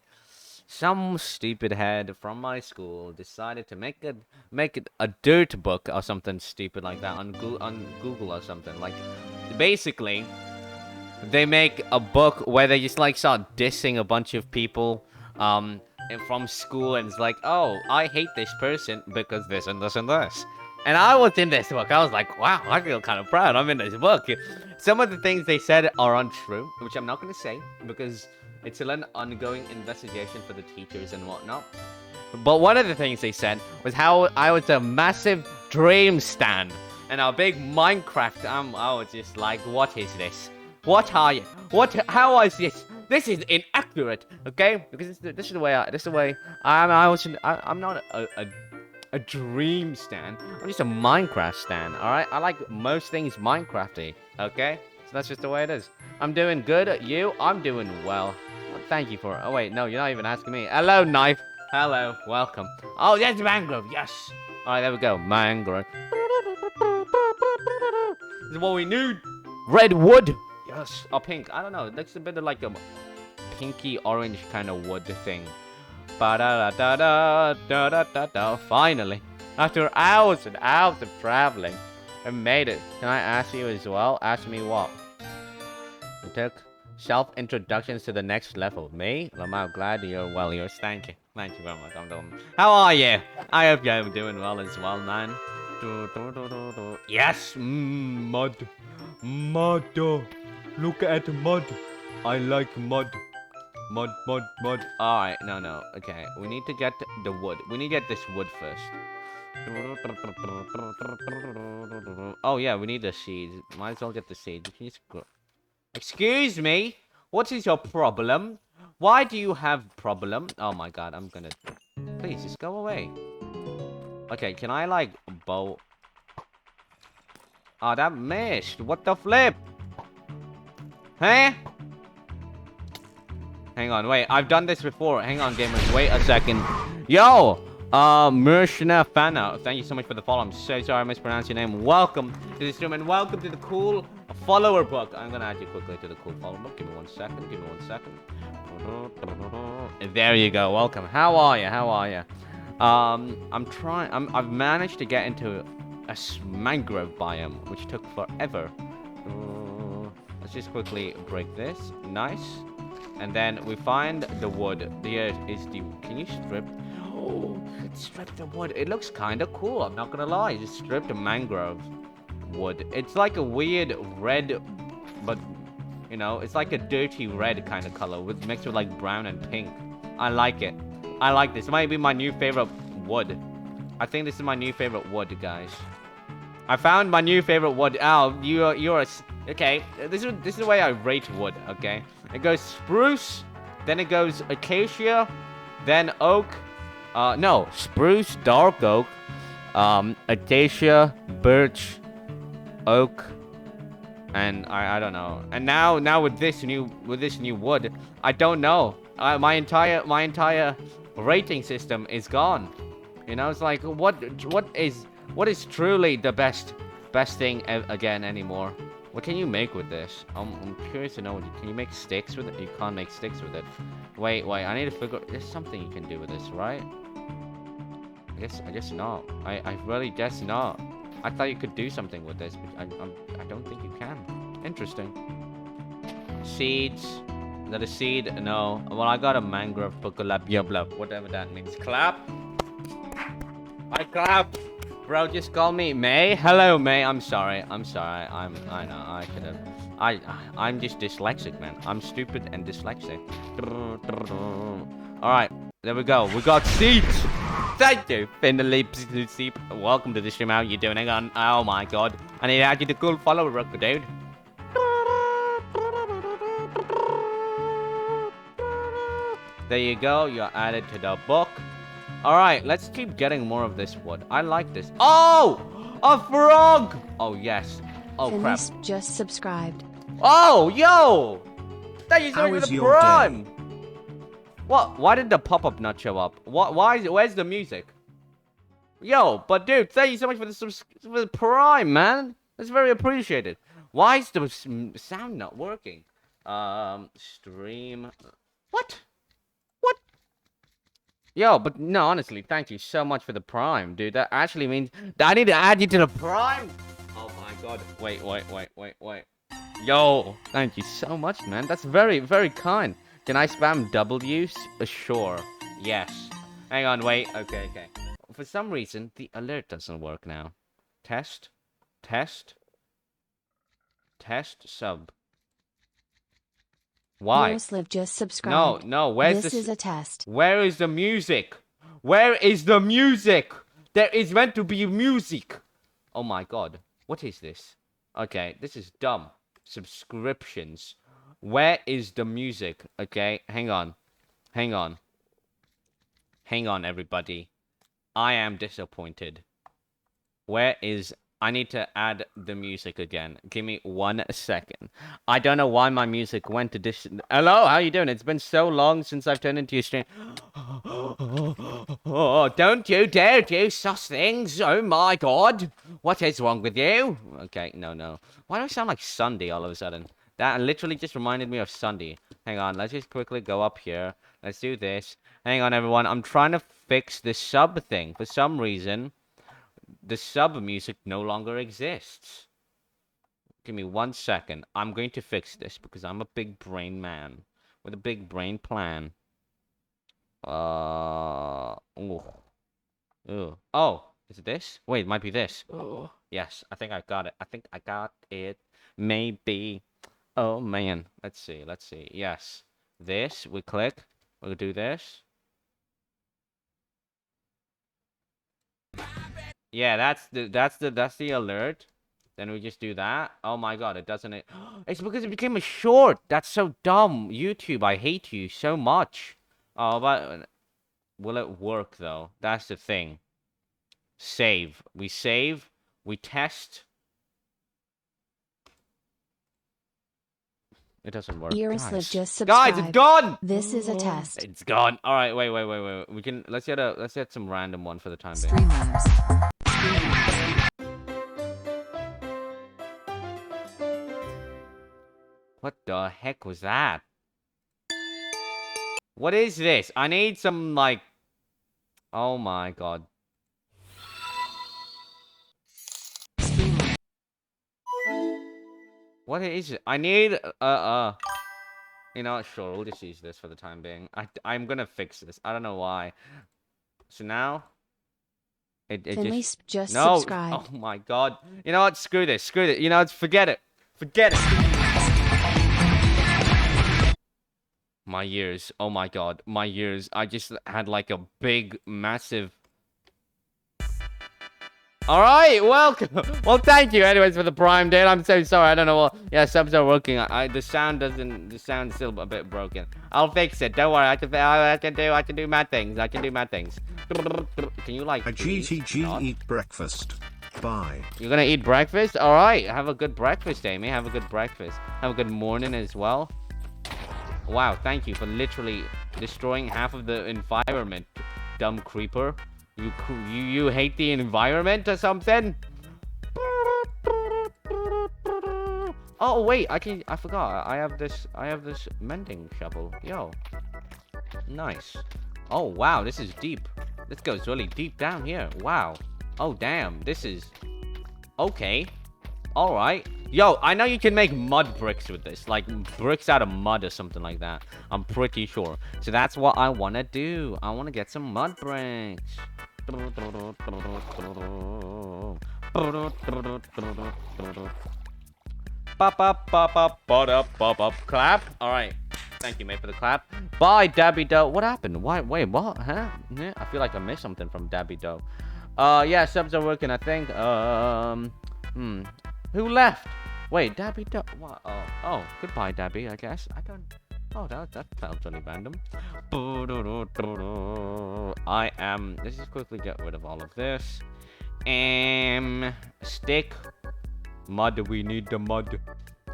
Some stupid head from my school decided to make it a dirt book or something stupid like that on Google or something. Like, basically, they make a book where they just, like, start dissing a bunch of people, from school, and it's like, oh, I hate this person because this and this and this. And I was in this book. I was like, wow, I feel kind of proud. I'm in this book. Some of the things they said are untrue, which I'm not going to say because it's still an ongoing investigation for the teachers and whatnot. But one of the things they said was how I was a massive Dream stan and a big Minecraft. I was just like, what is this? What are you? How is this? This is inaccurate, okay? Because this is the way I'm not a Dream stan. I'm just a Minecraft stan, alright? I like most things Minecrafty, okay? So that's just the way it is. I'm doing good. You? I'm doing well. Thank you for it. Oh, wait, no, you're not even asking me. Hello, Knife. Hello, welcome. Oh, there's Mangrove, yes. Alright, there we go, Mangrove. This is what we need. Red wood. Yes. Oh, pink. I don't know. It looks a bit of like a pinky orange kind of wood thing. Ba-da-da-da-da-da-da-da-da. Finally, after hours and hours of traveling, I made it. Can I ask you as well? Ask me what? It took self-introductions to the next level. Me? I'm glad you're well. Yours. Thank you. Thank you very much. I'm doing. How are you? I hope you're doing well as well, man. Yes, mud. Mud. Look at mud. I like mud. Mud. Alright, no. Okay, we need to get the wood. We need to get this wood first. Oh, yeah, we need the seeds. Might as well get the seeds. Excuse me? What is your problem? Why do you have problem? Oh my god, I'm gonna... Please, just go away. Okay, can I, like, bow... Oh, that missed. What the flip? Huh? Hang on, wait. I've done this before. Hang on, gamers. Wait a second. Yo! Mershna Fana. Thank you so much for the follow. I'm so sorry I mispronounced your name. Welcome to the stream and welcome to the cool follower book. I'm gonna add you quickly to the cool follower book. Give me 1 second. There you go. Welcome. How are you? I've managed to get into a mangrove biome, which took forever. Let's just quickly break this. Nice. And then we find the wood. The earth is the... Can you strip? Oh, strip the wood. It looks kind of cool. I'm not gonna lie. Just strip the mangrove wood. It's like a weird red, but you know, it's like a dirty red kind of color with mixed with like brown and pink. I like it. I like this. It might be my new favorite wood. I think this is my new favorite wood, guys. I found my new favorite wood. Oh, you're a... Okay, this is the way I rate wood, okay? It goes spruce, then it goes acacia, then oak. No, spruce, dark oak, acacia, birch, oak, and I don't know. And now with this new wood, I don't know. My entire rating system is gone. You know, it's like what is truly the best thing again anymore? What can you make with this? I'm curious to know. Can you make sticks with it? You can't make sticks with it. Wait. I need to figure. There's something you can do with this, right? I guess not. I really guess not. I thought you could do something with this, but I don't think you can. Interesting. Seeds. Is that a seed? No. Well, I got a mangrove blah, whatever that means. Clap. I clap. Bro, just call me May. Hello, May. I'm sorry. I know. I could have. I'm just dyslexic, man. I'm stupid and dyslexic. All right, there we go. We got seeds. Thank you, Finley. Welcome to the stream. How you doing? Hang on. Oh my god. I need to add you to cool follower record, dude. There you go. You're added to the book. Alright, let's keep getting more of this wood. I like this. Oh! A frog! Oh, yes. Oh, crap. Just subscribed. Oh, yo! Thank you so much for the prime! What? Why did the pop-up not show up? Why is it? Where's the music? Yo, but dude, thank you so much for the prime, man. That's very appreciated. Why is the sound not working? Stream... What? Yo, but no, honestly, thank you so much for the prime, dude. That actually means that I need to add you to the prime. Oh my god. Wait. Yo, thank you so much, man. That's very, very kind. Can I spam W's? Sure. Yes. Hang on, wait. Okay. For some reason, the alert doesn't work now. Test, sub. Why? Live just subscribed. No. Where's this? This is a test. Where is the music? Where is the music? There is meant to be music. Oh my god. What is this? Okay, this is dumb. Subscriptions. Where is the music? Okay, hang on, everybody. I am disappointed. Where is... I need to add the music again. Give me 1 second. I don't know why my music went to this... Hello, how you doing? It's been so long since I've turned into your stream. Oh, don't you dare do such things. Oh my god. What is wrong with you? Okay, no. Why do I sound like Sunday all of a sudden? That literally just reminded me of Sunday. Hang on, let's just quickly go up here. Let's do this. Hang on, everyone. I'm trying to fix the sub thing. For some reason... the sub music no longer exists. Give me 1 second. I'm going to fix this because I'm a big brain man with a big brain plan. Ooh. Ooh. Oh, is it this? Wait, it might be this. Oh, yes, I think I got it. I think I got it. Maybe. Oh man. Let's see. Let's see. Yes. This. We click. We'll do this. Yeah, that's the alert. Then we just do that. Oh my god, it doesn't. It's because it became a short. That's so dumb. YouTube, I hate you so much. Oh, but will it work though? That's the thing. Save. We save. We test. It doesn't work. Irisliv just subscribed. Guys, it's gone. This is a test. It's gone. All right, wait. We can let's get some random one for the time being. Streamers. What the heck was that? What is this? I need some like. Oh my god. What is it? I need you know what, sure, we'll just use this for the time being. I'm gonna fix this. I don't know why. So now it just no. subscribed. Oh my god. You know what? Screw this. Screw it. You know what? Forget it. Forget it. My ears. Oh my god. My ears. I just had like a big, massive. All right, welcome. Well, thank you, anyways, for the Prime, dude. I'm so sorry. I don't know what. Yeah, subs are working. The sound doesn't. The sound's still a bit broken. I'll fix it. Don't worry. I can do mad things. I can do mad things. Can you like? A GTG eat breakfast. Bye. You're gonna eat breakfast? All right. Have a good breakfast, Amy. Have a good breakfast. Have a good morning as well. Wow. Thank you for literally destroying half of the environment, dumb creeper. You hate the environment or something? Oh wait, I forgot. I have this mending shovel. Yo. Nice. Oh wow, this is deep. This goes really deep down here. Wow. Oh damn, this is okay. Alright. Yo, I know you can make mud bricks with this. Like bricks out of mud or something like that. I'm pretty sure. So that's what I wanna do. I wanna get some mud bricks. Clap. All right. Thank you, mate, for the clap. Bye, Dabby Doe. What happened? Why? Wait, what? Huh? Yeah, I feel like I missed something from Dabby Doe. Yeah, subs are working, I think. Who left? Wait, Dabby Doe. What? Oh, goodbye, Dabby. I guess. I don't. Oh, that felt really random. Let's just quickly get rid of all of this. Stick. Mud, we need the mud.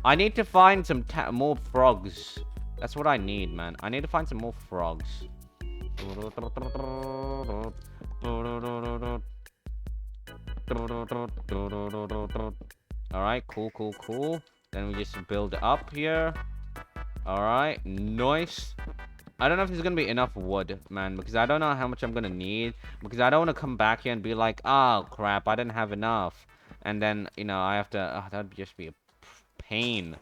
I need to find some more frogs. That's what I need, man. I need to find some more frogs. Alright, cool. Then we just build up here. Alright, nice. I don't know if there's gonna be enough wood, man, because I don't know how much I'm gonna need. Because I don't want to come back here and be like, oh crap, I didn't have enough. And then, you know, I have to, that would just be a pain.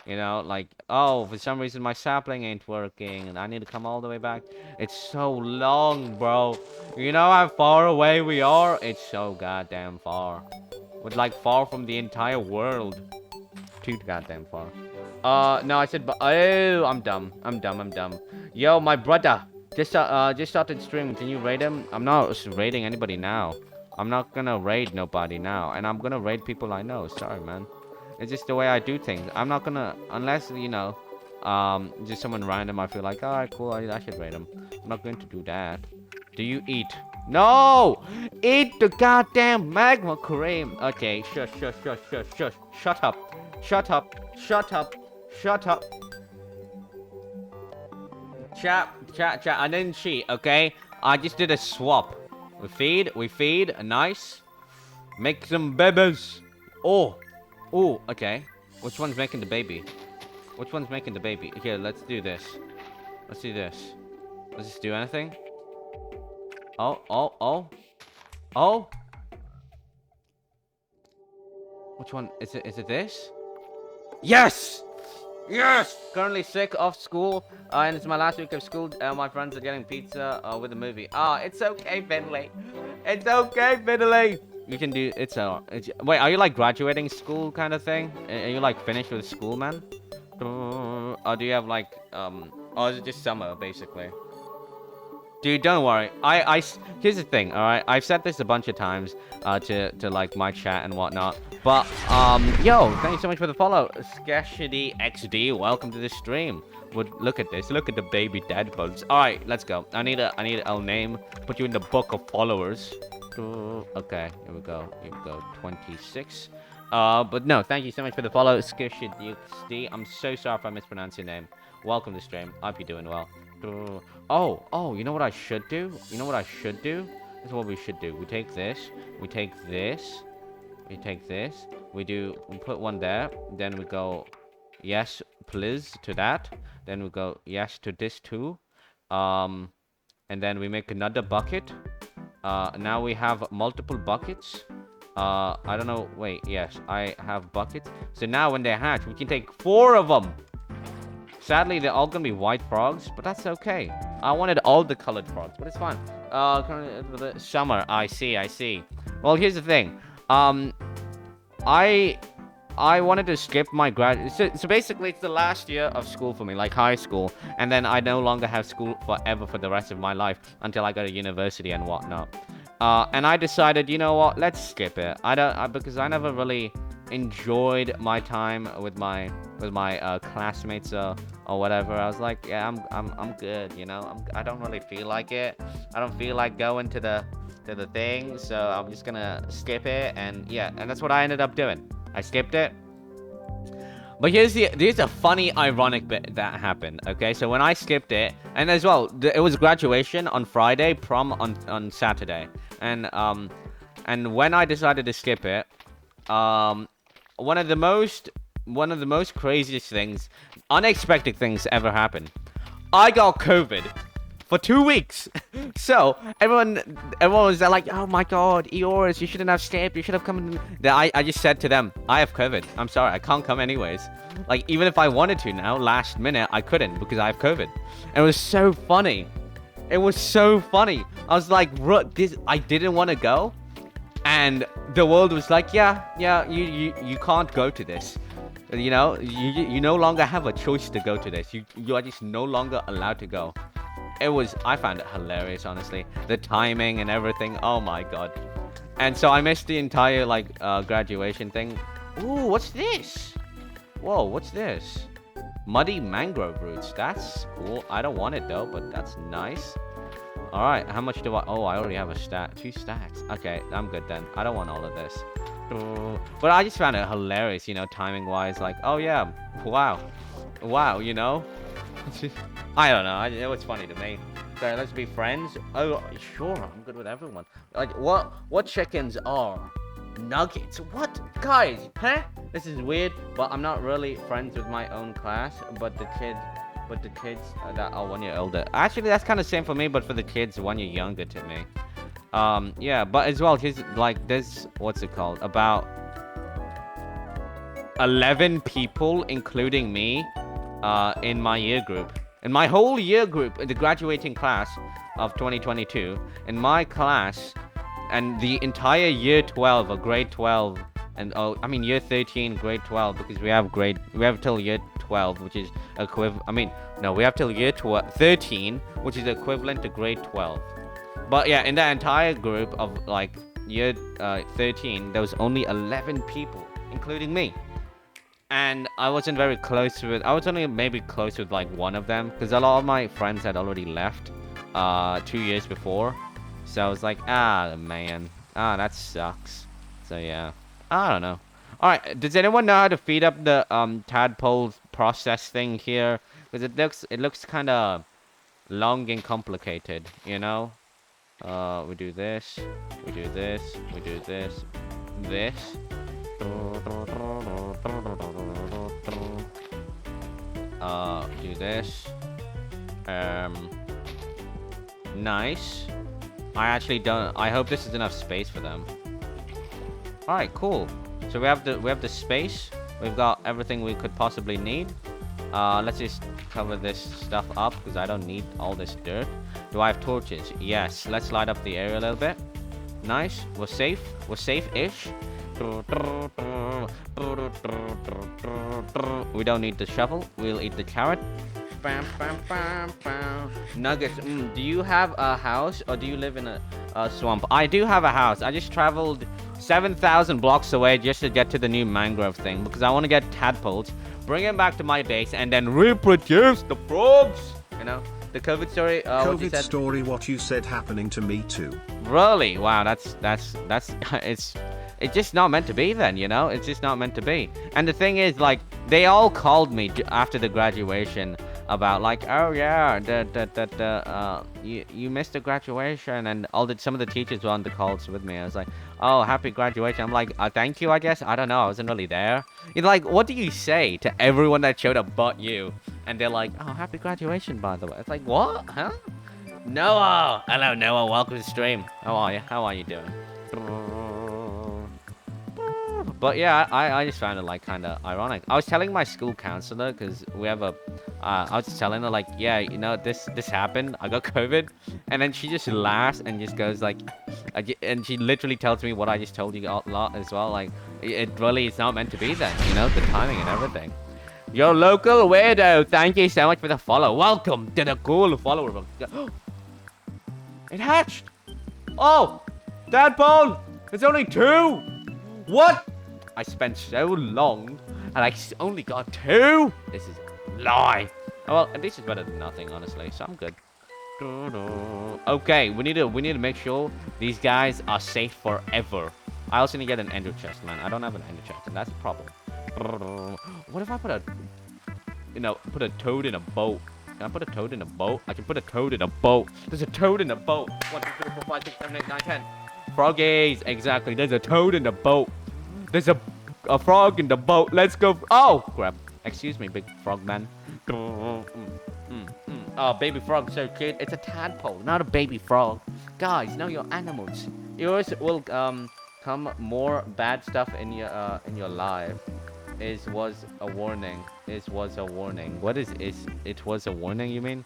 You know, like, oh, for some reason my sapling ain't working and I need to come all the way back. It's so long, bro. You know how far away we are? It's so goddamn far. We're like far from the entire world. Too goddamn far. No, I said, oh, I'm dumb. Yo, my brother just started streaming. Can you raid him? I'm not raiding anybody now. I'm not gonna raid nobody now, and I'm gonna raid people I know. Sorry, man. It's just the way I do things. I'm not gonna, unless, you know, just someone random. I feel like, alright, cool. I should raid him. I'm not going to do that. Do you eat? No! Eat the goddamn magma cream. Okay, shush. Shut up. Chat. I didn't cheat, okay? I just did a swap. We feed. Nice. Make some babies. Oh, okay. Which one's making the baby? Okay, let's do this. Let's just do anything. Oh. Which one? Is it this? Yes! Yes! Currently sick of school, and it's my last week of school. My friends are getting pizza with a movie. It's okay, Finley. It's okay, Finley. You can do wait, are you like graduating school kind of thing? Are you like finished with school, man? Or do you have like or is it just summer basically? Dude, don't worry. Here's the thing, all right. I've said this a bunch of times to like my chat and whatnot. But yo, thank you so much for the follow, Skashity XD. Welcome to the stream. Look at this. Look at the baby tadpoles. All right, let's go. I need a name. Put you in the book of followers. Okay, here we go. 26. But no, thank you so much for the follow, Skashity XD. I'm so sorry if I mispronounced your name. Welcome to the stream. I hope you're doing well. Oh, you know what I should do? This is what we should do. We take this, we put one there, then we go, yes, please, to that, then we go, yes, to this too, and then we make another bucket. Now we have multiple buckets. I don't know, wait, yes, I have buckets. So now when they hatch, we can take 4 of them. Sadly, they're all gonna be white frogs, but that's okay. I wanted all the colored frogs, but it's fine. Summer, I see. Well, here's the thing. I wanted to skip my grad. So basically, it's the last year of school for me, like high school, and then I no longer have school forever for the rest of my life until I go to university and whatnot. And I decided, you know what? Let's skip it. Because I never really enjoyed my time with my classmates or whatever. I was like, yeah, I'm good, you know. I don't really feel like it. I don't feel like going to the thing, so I'm just gonna skip it. And yeah, and that's what I ended up doing. I skipped it. But here's a funny, ironic bit that happened. Okay, so when I skipped it, and as well, it was graduation on Friday, prom on Saturday, and when I decided to skip it, one of the most craziest things, unexpected things ever happened. I got COVID for 2 weeks. So everyone was like, oh my god, Eoris, you shouldn't have skipped, you should have come. I just said to them, I have COVID, I'm sorry, I can't come anyways. Like, even if I wanted to now, last minute, I couldn't because I have COVID. And it was so funny. I was like, I didn't want to go. And the world was like, yeah, you can't go to this. You know, you no longer have a choice to go to this. You are just no longer allowed to go. I found it hilarious, honestly. The timing and everything, oh my god. And so I missed the entire, like, graduation thing. Ooh, what's this? Whoa, what's this? Muddy mangrove roots, that's cool. I don't want it though, but that's nice. Alright, how much do I... Oh, I already have a stack. 2 stacks. Okay, I'm good then. I don't want all of this. But I just found it hilarious, you know, timing-wise. Like, oh yeah, wow, you know? I don't know. It was funny to me. So let's be friends. Oh, sure, I'm good with everyone. Like, what chickens are nuggets? What? Guys, huh? This is weird, but I'm not really friends with my own class, but the kids that are 1 year older. Actually, that's kind of same for me, but for the kids 1 year younger to me. Yeah, but as well, here's like this, what's it called? About 11 people, including me, in my year group. In my whole year group, in the graduating class of 2022, in my class, and the entire year 12 or grade 12, and year 13, grade 12, because we have till year 12, which is we have till year 13, which is equivalent to grade 12. But yeah, in that entire group of like year 13, there was only 11 people, including me. And I wasn't very close with... I was only maybe close with like one of them, because a lot of my friends had already left 2 years before. So I was like, man, that sucks. So yeah, I don't know. Alright, does anyone know how to feed up the tadpole process thing here? Because it looks kind of long and complicated, you know? We do this, we do this, we do this, this. Do this. Nice. I hope this is enough space for them. Alright, cool. So we have the space. We've got everything we could possibly need. Let's just cover this stuff up because I don't need all this dirt. Do I have torches? Yes. Let's light up the area a little bit. Nice. We're safe. We're safe-ish. We don't need the shovel. We'll eat the carrot. Nuggets. Do you have a house or do you live in a swamp? I do have a house. I just traveled 7,000 blocks away just to get to the new mangrove thing because I want to get tadpoles, bring them back to my base, and then reproduce the frogs. You know, the COVID story. COVID story. What you said happening to me too. Really? Wow, that's it's just not meant to be then, you know? It's just not meant to be. And the thing is, like, they all called me after the graduation about like, oh yeah, you missed the graduation, and some of the teachers were on the calls with me. I was like, oh, happy graduation. I'm like, thank you, I guess. I don't know, I wasn't really there. You know, like, what do you say to everyone that showed up but you? And they're like, oh, happy graduation, by the way. It's like, what? Huh? Noah! Hello, Noah. Welcome to the stream. How are you? How are you doing? But yeah, I just found it like kind of ironic. I was telling my school counselor because we have I was just telling her like, yeah, you know, this happened. I got COVID, and then she just laughs and just goes like, and she literally tells me what I just told you a lot as well. Like, it really is not meant to be then, you know, the timing and everything. Your local weirdo, thank you so much for the follow. Welcome to the cool follower. It hatched. Oh, tadpole. It's only 2. What? I spent so long and I only got 2. This is a lie. Oh, well, this is better than nothing, honestly. So I'm good. Okay, we need to make sure these guys are safe forever. I also need to get an ender chest, man. I don't have an ender chest, and that's a problem. What if I put a toad in a boat? Can I put a toad in a boat? I can put a toad in a boat. There's a toad in a boat. 1, 2, 3, 4, 5, 6, 7, 8, 9, 10. Froggies, exactly. There's a toad in the boat. There's a frog in the boat. Let's go. Oh, crap. Excuse me, big frog man. Oh, baby frog, so cute. It's a tadpole, not a baby frog. Guys, know your animals. Yours will come more bad stuff in your life. Was a warning. Was a warning. What is it was a warning, you mean?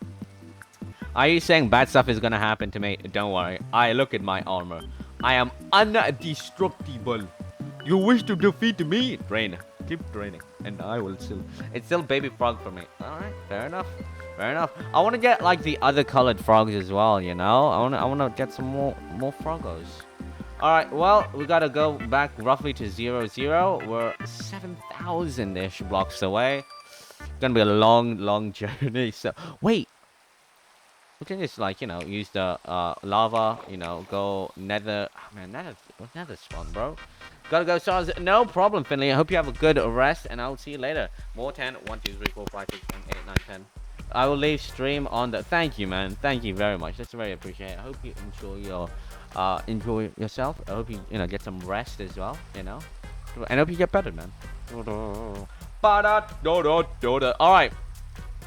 Are you saying bad stuff is gonna happen to me? Don't worry. I look at my armor. I am indestructible. You wish to defeat me? Drain. Keep draining. And I will still... It's still baby frog for me. Alright, fair enough. Fair enough. I want to get, like, the other colored frogs as well, you know? I want to get some more froggos. Alright, well, we gotta go back roughly to 0, 0. We're 7,000-ish blocks away. It's gonna be a long journey, so... Wait! We can just, like, you know, use the lava, you know, go nether... Oh, man, nether spawn, bro. Gotta go, stars. No problem, Finley. I hope you have a good rest, and I'll see you later. More 10. 1, 2, 3, 4, 5, 6, 7, 8, 9, 10. I will leave stream on the... Thank you, man. Thank you very much. That's very appreciated. I hope you enjoy yourself. I hope you get some rest as well, you know. And I hope you get better, man. Alright.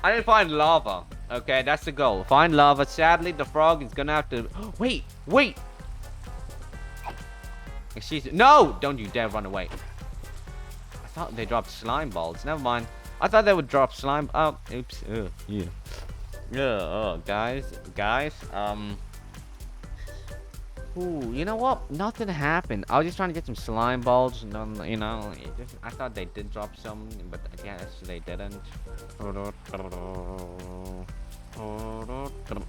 I need to find lava. Okay, that's the goal. Find lava. Sadly, the frog is gonna have to... Wait! Excuse me. No! Don't you dare run away. I thought they dropped slime balls. Never mind. I thought they would drop slime... Oh, oops. Yeah. Oh, guys. Ooh, you know what? Nothing happened. I was just trying to get some slime balls. And, you know, I thought they did drop some, but I guess they didn't.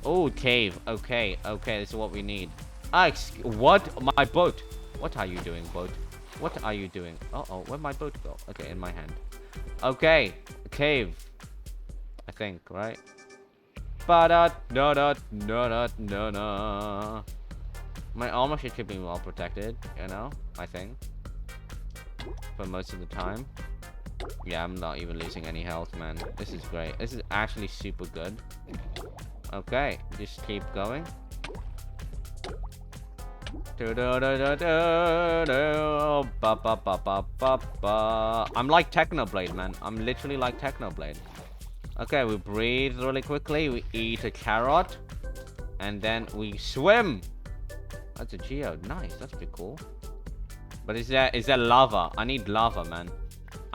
Oh, cave. Okay, this is what we need. What? My boat. What are you doing, boat? What are you doing? Uh-oh, where'd my boat go? Okay, in my hand. Okay, cave. I think, right? No. My armor should keep me well protected, you know? I think. For most of the time. Yeah, I'm not even losing any health, man. This is great. This is actually super good. Okay, just keep going. I'm like Technoblade, man. I'm literally like Technoblade. Okay, we breathe really quickly. We eat a carrot. And then we swim. That's a geode. Nice. That's pretty cool. But is there lava? I need lava, man.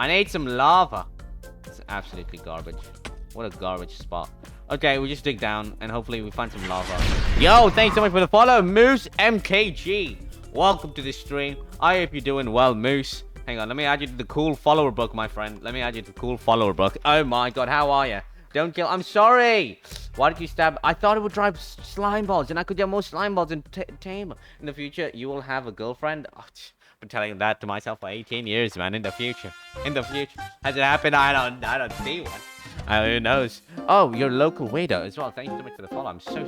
I need some lava. It's absolutely garbage. What a garbage spot. Okay, we just dig down and hopefully we find some lava. Yo, thanks so much for the follow, Moose MKG. Welcome to the stream. I hope you're doing well, Moose. Hang on, let me add you to the cool follower book, my friend. Let me add you to the cool follower book. Oh my god, how are you? Don't kill. I'm sorry. Why did you stab? I thought it would drive slime balls and I could get more slime balls and tame. In the future, you will have a girlfriend. Oh, I've been telling that to myself for 18 years, man. In the future. In the future. Has it happened? I don't see one. Who knows? Oh, your local waiter as well. Thank you so much for the follow. I'm so...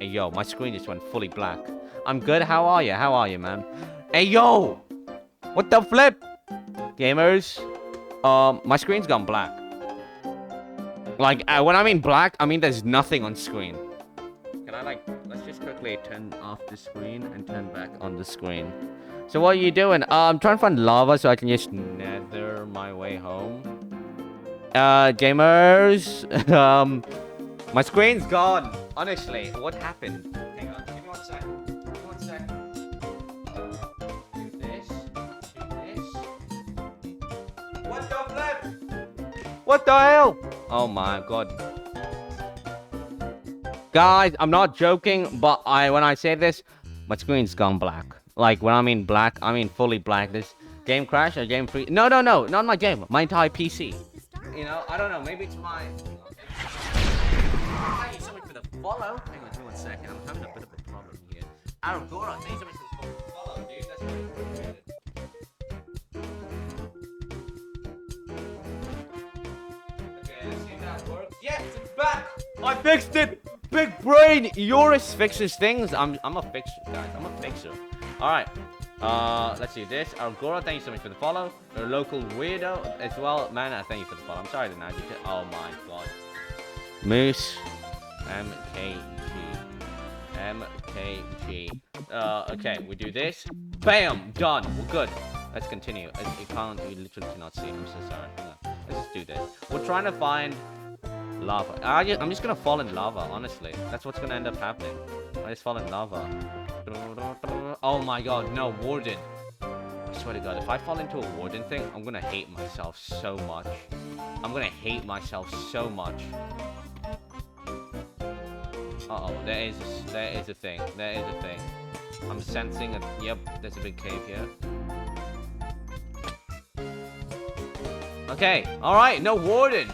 Hey, yo, my screen just went fully black. I'm good. How are you? How are you, man? Hey, yo! What the flip? Gamers? My screen's gone black. Like, when I mean black, I mean there's nothing on screen. Can I, like... Let's just quickly turn off the screen and turn back on the screen. So what are you doing? I'm trying to find lava so I can just nether my way home. Gamers, my screen's gone. Honestly, what happened? Hang on, give me 1 second. Give me 1 second. Do this. Do this. What the flip? What the hell? Oh my god. Guys, I'm not joking, but when I say this, my screen's gone black. Like, when I mean black, I mean fully black. This game crash or game free? No, not my game. My entire PC. You know, I don't know. Maybe it's my... Thank you so much for the follow. Hang on, give me 1 second. I'm having a bit of a problem here. Aragora, thank you so much for the follow, dude. That's really appreciated. Okay, let's see if that works. Yes, it's back! I fixed it! Big brain! Yoris fixes things. I'm a fixer, guys. I'm a fixer. Alright. Let's see this. Argora, thank you so much for the follow. Your local weirdo as well. Man, thank you for the follow. I'm sorry to not you. Oh my god. Moose. MKG. Okay, we do this. Bam! Done. We're good. Let's continue. You literally cannot see. I'm so sorry. Hang on. Let's just do this. We're trying to find lava. I'm just gonna fall in lava, honestly. That's what's gonna end up happening. I just fall in lava. Oh my god, no, warden. I swear to god, if I fall into a warden thing, I'm gonna hate myself so much. I'm gonna hate myself so much. Uh-oh, there is a thing. There is a thing. I'm sensing a... Yep, there's a big cave here. Okay, alright, no warden.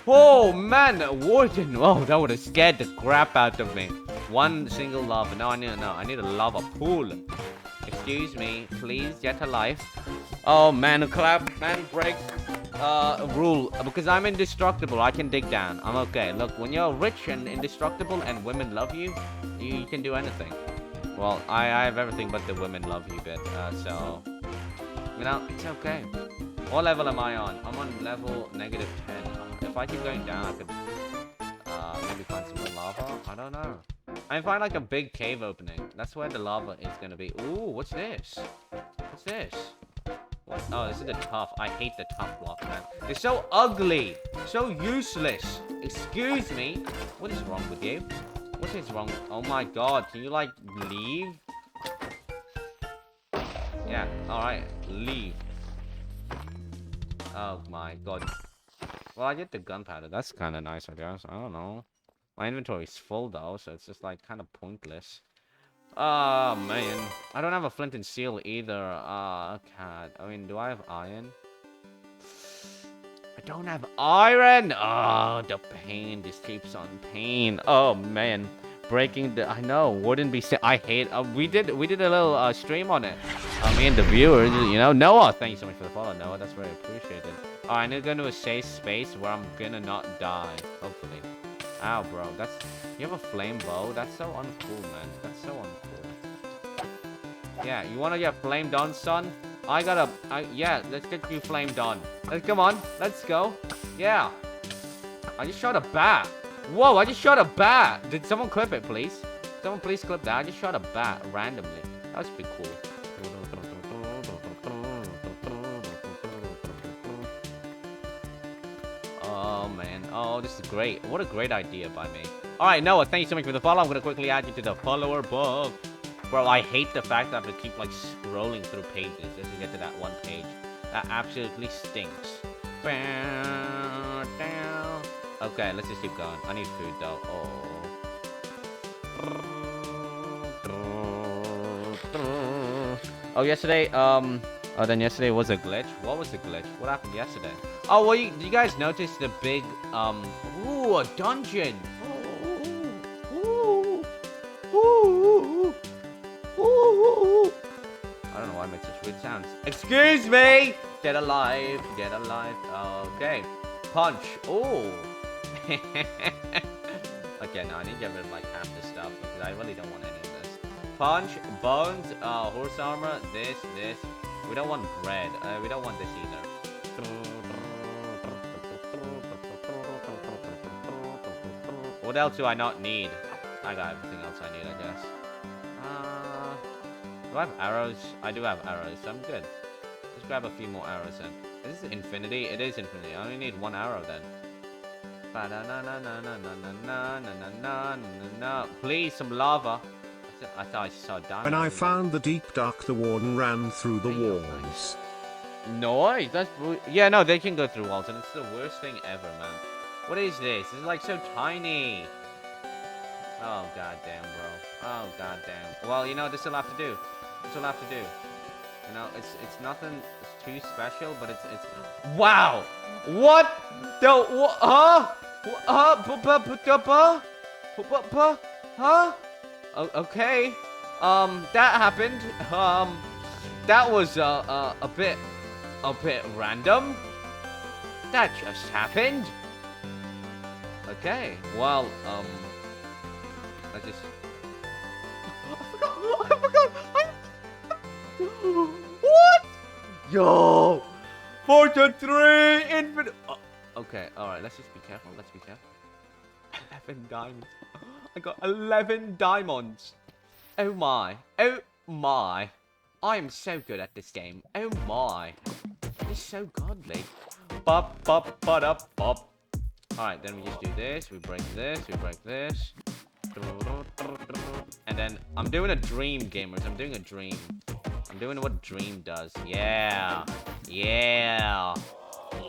Oh man, warden. Oh, that would have scared the crap out of me. One single lava. No, I need a lava pool. Excuse me, please get a life. Oh man, clap, man, break rule. Because I'm indestructible, I can dig down. I'm okay. Look, when you're rich and indestructible and women love you, you can do anything. Well, I have everything but the women love you bit. So, you know, it's okay. What level am I on? I'm on level -10. If I keep going down, I could maybe find some more lava. I don't know. I find like a big cave opening. That's where the lava is gonna be. Ooh, what's this? What's this? What? Oh, this is the tough. I hate the tough block, man. They're so ugly, so useless. Excuse me. What is wrong with you? What is wrong? Oh my god, can you like leave? Yeah. All right, leave. Oh my god. Well, I get the gunpowder. That's kind of nice, I guess. I don't know. My inventory is full though, so it's just like kind of pointless. Oh man, I don't have a flint and steel either. God. I mean, do I have iron? I don't have iron. Oh, the pain just keeps on pain. Oh man, breaking the. I know wouldn't be. I hate. We did a little stream on it. Me and the viewers, you know. Noah, thank you so much for the follow, Noah. That's very appreciated. Alright, I need to go into a safe space where I'm gonna not die. Hopefully. Ow, bro. That's... You have a flame bow? That's so uncool, man. That's so uncool. Yeah, you wanna get flamed on, son? Yeah, let's get you flamed on. Come on. Let's go. Yeah. I just shot a bat. Whoa, I just shot a bat. Did someone clip it, please? Someone please clip that. I just shot a bat randomly. That was pretty cool. Oh man, oh this is great. What a great idea by me. Alright, Noah, thank you so much for the follow. I'm gonna quickly add you to the follower book. Bro, I hate the fact that I have to keep like scrolling through pages just to get to that one page. That absolutely stinks. Okay, let's just keep going. I need food though. Oh, yesterday, then yesterday was a glitch. What was the glitch? What happened yesterday? Oh, well, you guys noticed the big, ooh, a dungeon. I don't know why I make such weird sounds. Excuse me! Get alive, get alive. Okay. Punch. Oh. Okay, now I need to get rid of like half this stuff because I really don't want any of this. Punch, bones, horse armor, this. We don't want bread. We don't want this either. What else do I not need? I got everything else I need, I guess. Do I have arrows? I do have arrows, so I'm good. Let's grab a few more arrows then. Is this infinity? It is infinity. I only need one arrow then. Please, some lava. I thought I saw diamonds. When I found the deep dark, the warden ran through the walls. Noise. That's yeah. No, they can go through walls, and it's the worst thing ever, man. What is this? It's like so tiny. Oh goddamn, bro. Oh goddamn. Well, you know, this will have to do. This will have to do. You know, it's nothing too special, but it's wow. What the huh? Huh? Okay. That happened. That was a bit random. That just happened. Okay. Well, I just I forgot. What? Yo! Fortune 3 infinite. Oh, okay, alright, let's just be careful. Let's be careful. 11 diamonds. I got 11 diamonds. Oh my. Oh my. I am so good at this game. Oh my. It's so godly. Bop, bop, bop, up, bop. Alright, then we just do this. We break this. We break this. And then I'm doing a dream, gamers. I'm doing a dream. I'm doing what dream does. Yeah. Yeah.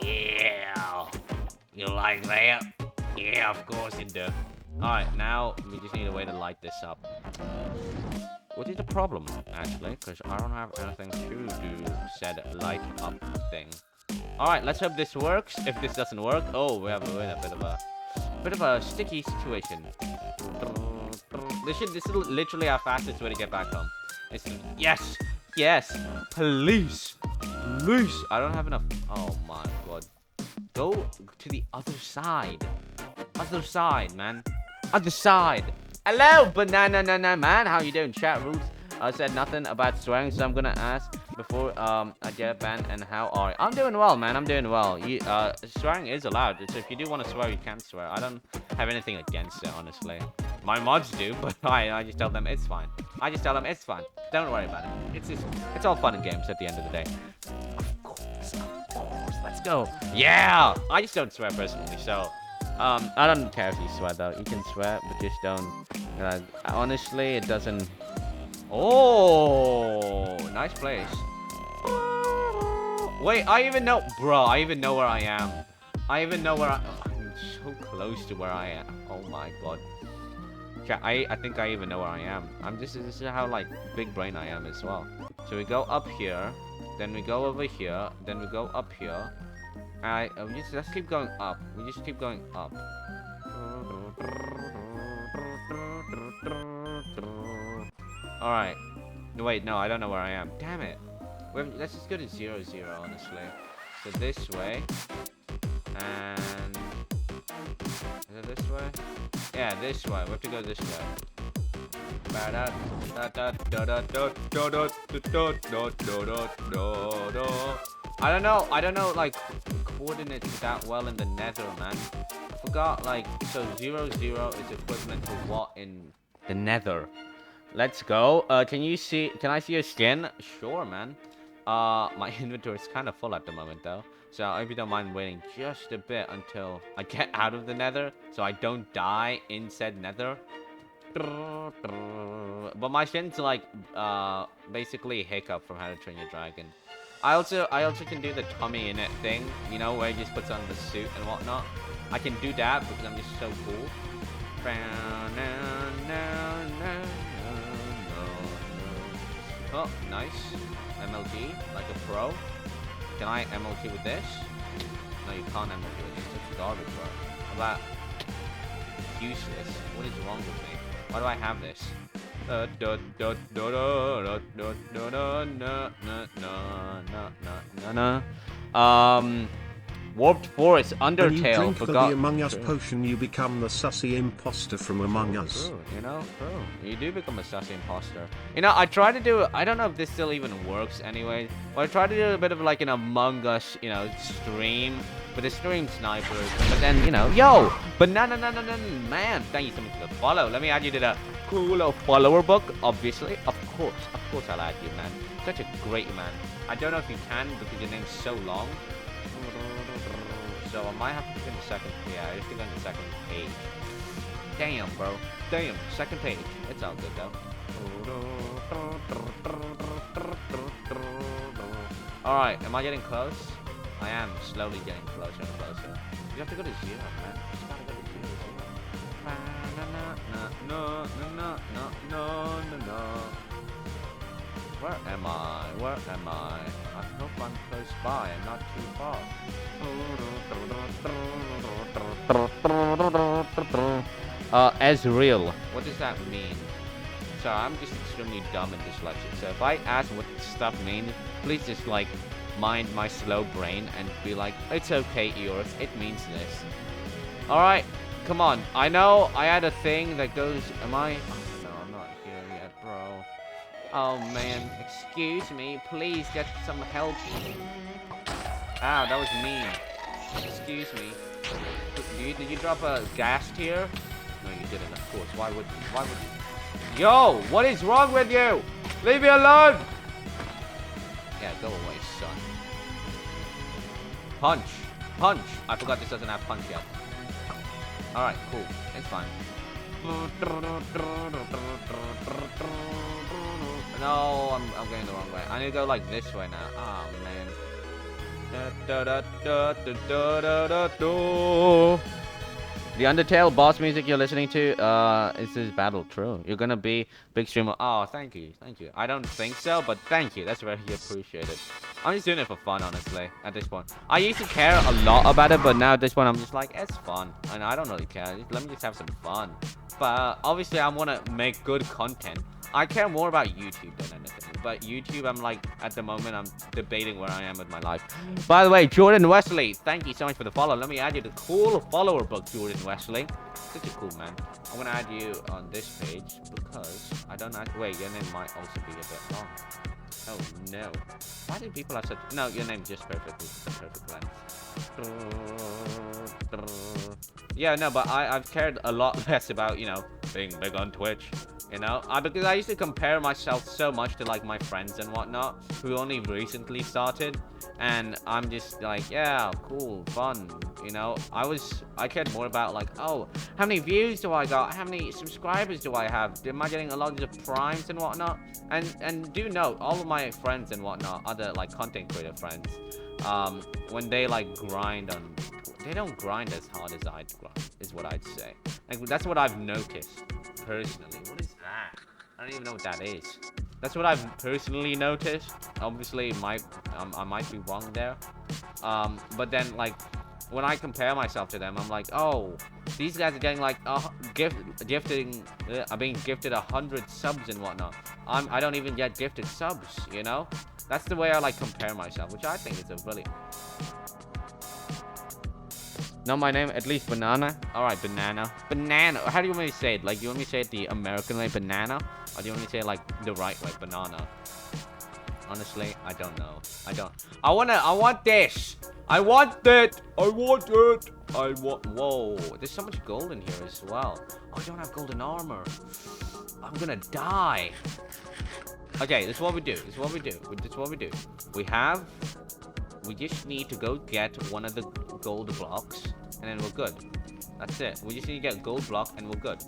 Yeah. You like that? Yeah, of course you do. Alright, now we just need a way to light this up. What is the problem, actually? Because I don't have anything to do said light up thing. Alright, let's hope this works. If this doesn't work, oh, we're in a bit of a sticky situation. This is literally our fastest way to get back home. Yes! Yes! Police! Police! I don't have enough. Oh my god. Go to the other side. Other side, man. Other side. Hello, banana man. How you doing? Chat rules. I said nothing about swearing, so I'm gonna ask before I get banned. And how are you? I'm doing well, man. I'm doing well. Swearing is allowed. So if you do want to swear, you can swear. I don't have anything against it, honestly. My mods do, but I just tell them it's fine. I just tell them it's fine. Don't worry about it. It's all fun and games at the end of the day. Of course. Let's go. Yeah. I just don't swear personally, so I don't care if you swear though. You can swear, but just don't. Honestly, it doesn't. Oh, nice place. Wait, I even know, bro. I even know where I am. I even know where I'm so close to where I am. Oh my god. I think I even know where I am. This is how like big brain I am as well. So we go up here, then we go over here, then we go up here. Let's keep going up. We just keep going up. All right. No, wait, no, I don't know where I am. Damn it. Let's just go to 0, 0, honestly. So this way, and is it this way? Yeah, this way. We have to go this way. I don't know like coordinates that well in the nether, man. I forgot, like, so 0, 0 is equivalent to what in the nether? Let's go. Can I see your skin? Sure, man. My inventory is kind of full at the moment though. So I hope you don't mind waiting just a bit until I get out of the nether, so I don't die in said nether. But my skin's like basically Hiccup from How to Train Your Dragon. I also can do the Tommy in it thing, you know, where he just puts on the suit and whatnot. I can do that because I'm just so cool. Oh, nice. MLG, like a pro. Can I MLG with this? No, you can't MLG with this. It's garbage, bro. How about useless? What is wrong with me? Why do I have this? Warped Forest, When you Undertale, drink the forgot. Among Us potion, you become the sussy imposter from Among Us. True, you know, true. You do become a sussy imposter. You know, I try to do, I don't know if this still even works anyway, but I try to do a bit of like an Among Us, you know, stream, with the stream snipers, but then, you know, yo, banana, man, thank you so much for the follow. Let me add you to the cool follower book, obviously. Of course I'll add you, man. Such a great man. I don't know if you can because your name's so long. So I might have to click on the second. Yeah, I just click on the second page. Damn, bro. Damn, second page. It's all good though. All right, am I getting close? I am slowly getting closer and closer. You have to go to 0, man. You just gotta go to 0. No. Where am I? Where am I? I hope I'm close by and not too far. Ezreal. What does that mean? So I'm just extremely dumb and dyslexic. So if I ask what stuff means, please just like mind my slow brain and be like, it's okay, Eorth, it means this. Alright, come on. I know I had a thing that goes, am I? Oh, no, I'm not here yet, bro. Oh man, excuse me, please get some help. Ow, that was mean. Excuse me. Did you drop a gas tier? No, you didn't, of course. Why would you? Yo, what is wrong with you? Leave me alone! Yeah, go away, son. Punch. Punch. I forgot this doesn't have punch yet. Alright, cool. It's fine. No, I'm going the wrong way. I need to go like this way now. Oh man. The Undertale boss music you're listening to is this battle true? You're gonna be big streamer. Oh, thank you. I don't think so, but thank you. That's very appreciated. I'm just doing it for fun, honestly, at this point. I used to care a lot about it, but now at this point I'm just like, it's fun. And I don't really care. Let me just have some fun. But obviously I want to make good content. I care more about YouTube than anything. But YouTube, I'm like, at the moment, I'm debating where I am with my life. By the way, Jordan Wesley, thank you so much for the follow. Let me add you to the cool follower book, Jordan Wesley. Such a cool man. I'm going to add you on this page because I don't know. Wait, your name might also be a bit long. Oh, no. Why do people have such... No, your name just perfect length. Yeah, no, but I've cared a lot less about, you know, being big on Twitch. You know, because I used to compare myself so much to like my friends and whatnot who only recently started, and I'm just like, yeah, cool, fun. You know, I cared more about like, oh, how many views do I got? How many subscribers do I have? Am I getting a lot of primes and whatnot? And do note, all of my friends and whatnot, other like content creator friends, when they like grind on, they don't grind as hard as I'd grind, is what I'd say. Like that's what I've noticed personally. What is that? I don't even know what that is. That's what I've personally noticed. Obviously, I might be wrong there. But then like when I compare myself to them, I'm like, oh, these guys are getting like being gifted 100 subs and whatnot. I don't even get gifted subs, you know? That's the way I like compare myself, which I think is a really... No, my name, at least Banana. Alright, Banana. Banana. How do you want me to say it? Like, do you want me to say it the American way, Banana? Or do you want me to say it like the right way, Banana? Honestly, I don't know. I want this! I want it! Whoa. There's so much gold in here as well. Oh, I don't have golden armor. I'm gonna die. Okay, this is what we do. We just need to go get one of the gold blocks, and then we're good. That's it. We just need to get gold block, and we're good.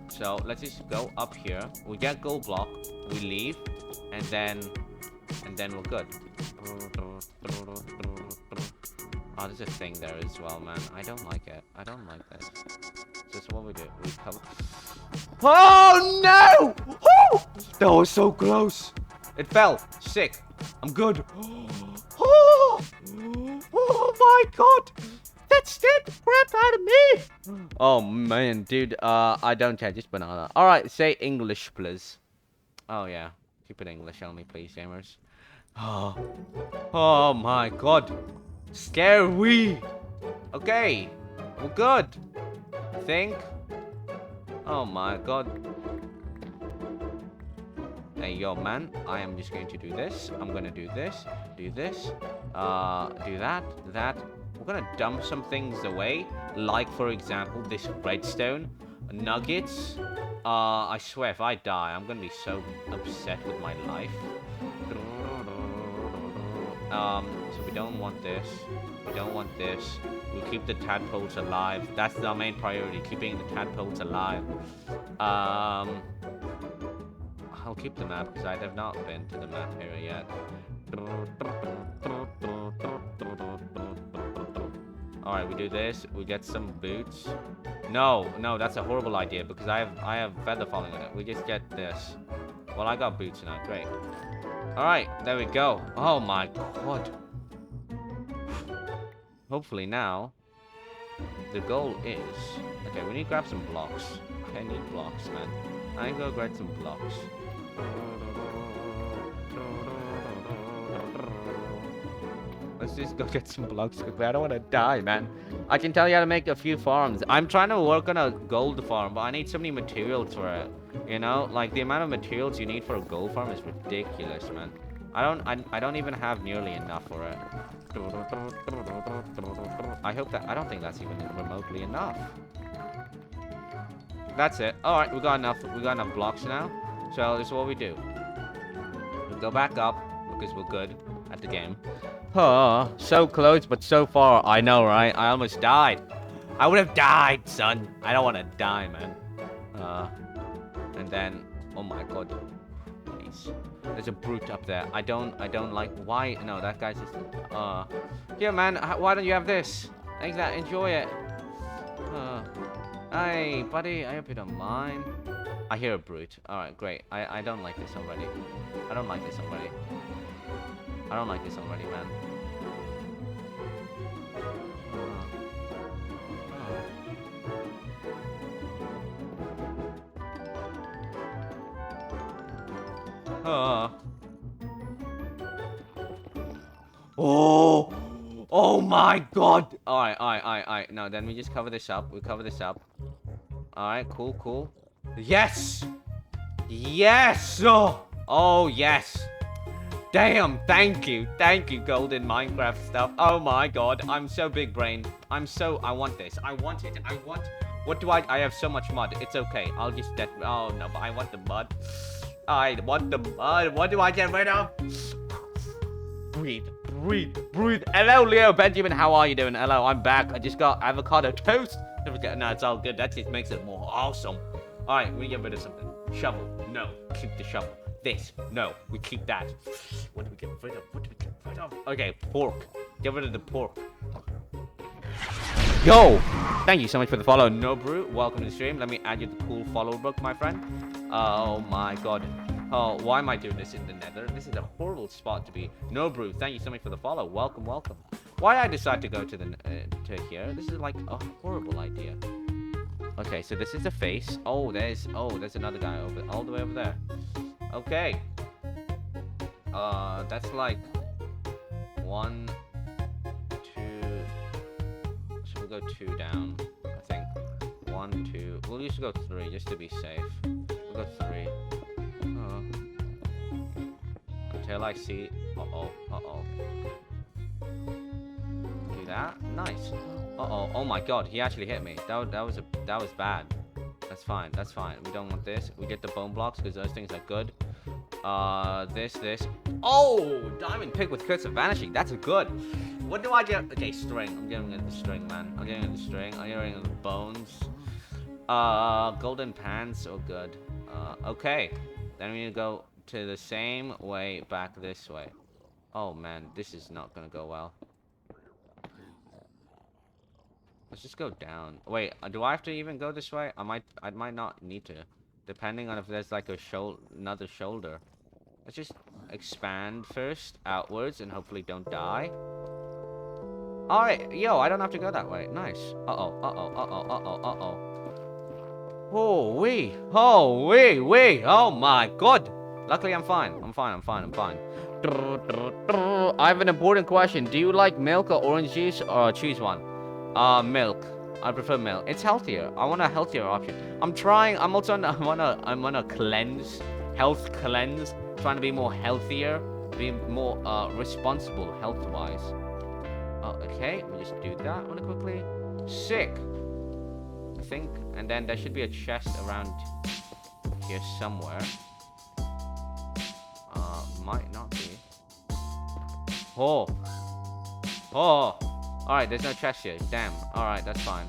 So let's just go up here. We get gold block, we leave, and then we're good. Oh, there's a thing there as well, man. I don't like it. I don't like this. This is what we do. We cover. Oh no! Woo! That was so close. It fell. Sick. I'm good. Oh, oh my god! That scared the crap out of me! Oh man, dude. I don't care. Just banana. All right, say English, please. Oh yeah, keep it English only, please, gamers. Oh, oh my god. Scary. Okay, we're good. I think. Oh my god. Hey, yo, man. I am just going to do this. I'm gonna do this. Do this. Do that. That. We're gonna dump some things away. Like, for example, this redstone. Nuggets. I swear, if I die, I'm gonna be so upset with my life. So we don't want this. We don't want this. We'll keep the tadpoles alive. That's our main priority, keeping the tadpoles alive. I'll keep the map because I have not been to the map area yet. Alright, we do this. We get some boots. No, that's a horrible idea because I have feather falling on it. We just get this. Well, I got boots now. Great. Alright, there we go. Oh my god. Hopefully now, the goal is... Okay, we need to grab some blocks. I need blocks, man. I need to go grab some blocks. Let's just go get some blocks quickly. I don't want to die, man. I can tell you how to make a few farms. I'm trying to work on a gold farm, but I need so many materials for it. You know, like the amount of materials you need for a gold farm is ridiculous, man. I don't even have nearly enough for it. I don't think that's even remotely enough. That's it. All right, we got enough blocks now. So this is what we do. We go back up because we're good at the game. Oh, so close, but so far. I know, right? I almost died. I would have died, son. I don't want to die, man. And then, oh my god. Please. There's a brute up there. I don't like, why? No, that guy's just, here, man, why don't you have this? Take that, enjoy it. Hey, buddy, I hope you don't mind. I hear a brute. Alright, great. I don't like this already. I don't like this already. I don't like this already, man. Oh! Oh my god! Alright. No, then we just cover this up. We cover this up. Alright, cool. Yes! Yes! Oh, yes! Damn, thank you, golden Minecraft stuff. Oh my god, I'm so big brain. I want this. I want it. What do I have so much mud. It's okay. I'll just oh no, but I want the mud. I want the mud. What do I get rid of? Breathe. Hello, Leo Benjamin. How are you doing? Hello, I'm back. I just got avocado toast. No, it's all good. That just makes it more awesome. All right, we get rid of something. Shovel. No, keep the shovel. This. No, we keep that. What do we get rid of? Okay, pork. Get rid of the pork. Yo! Thank you so much for the follow, Nobru. Welcome to the stream. Let me add you the cool follow book, my friend. Oh my god. Oh, why am I doing this in the nether? This is a horrible spot to be. Nobru, thank you so much for the follow. Welcome. Why I decide to go to the to here? This is like a horrible idea. Okay, so this is the face. Oh, there's another guy all the way over there. Okay. That's like 1, 2. So we'll go 2 down, I think. 1, 2. We'll just go 3 just to be safe. We'll go 3. Until I see. Uh-oh. Do that. Nice. Uh-oh. Oh my god, he actually hit me. That was bad. That's fine. We don't want this. We get the bone blocks because those things are good. This. Oh! Diamond pick with Curse of Vanishing. That's good. What do I get? Okay, string. I'm getting the string, man. I'm getting the bones. Golden pants. Oh, good. Okay. Then we need to go to the same way back this way. Oh, man. This is not gonna go well. Let's just go down. Wait, do I have to even go this way? I might not need to, depending on if there's like a another shoulder. Let's just expand first, outwards, and hopefully don't die. Alright, yo, I don't have to go that way. Nice. Uh-oh, uh-oh, uh-oh, uh-oh, uh-oh. Oh, wee. Oh, wee. Oh, my God. Luckily, I'm fine. I'm fine. I have an important question. Do you like milk or orange juice, or choose one? Milk. I prefer milk. It's healthier. I want a healthier option. I'm also on a cleanse. Health cleanse. Trying to be more healthier. Be more, responsible health-wise. Okay, let me just do that really quickly. Sick. I think, and then there should be a chest around here somewhere. Might not be. Oh. Alright, there's no chest here. Damn. Alright, that's fine.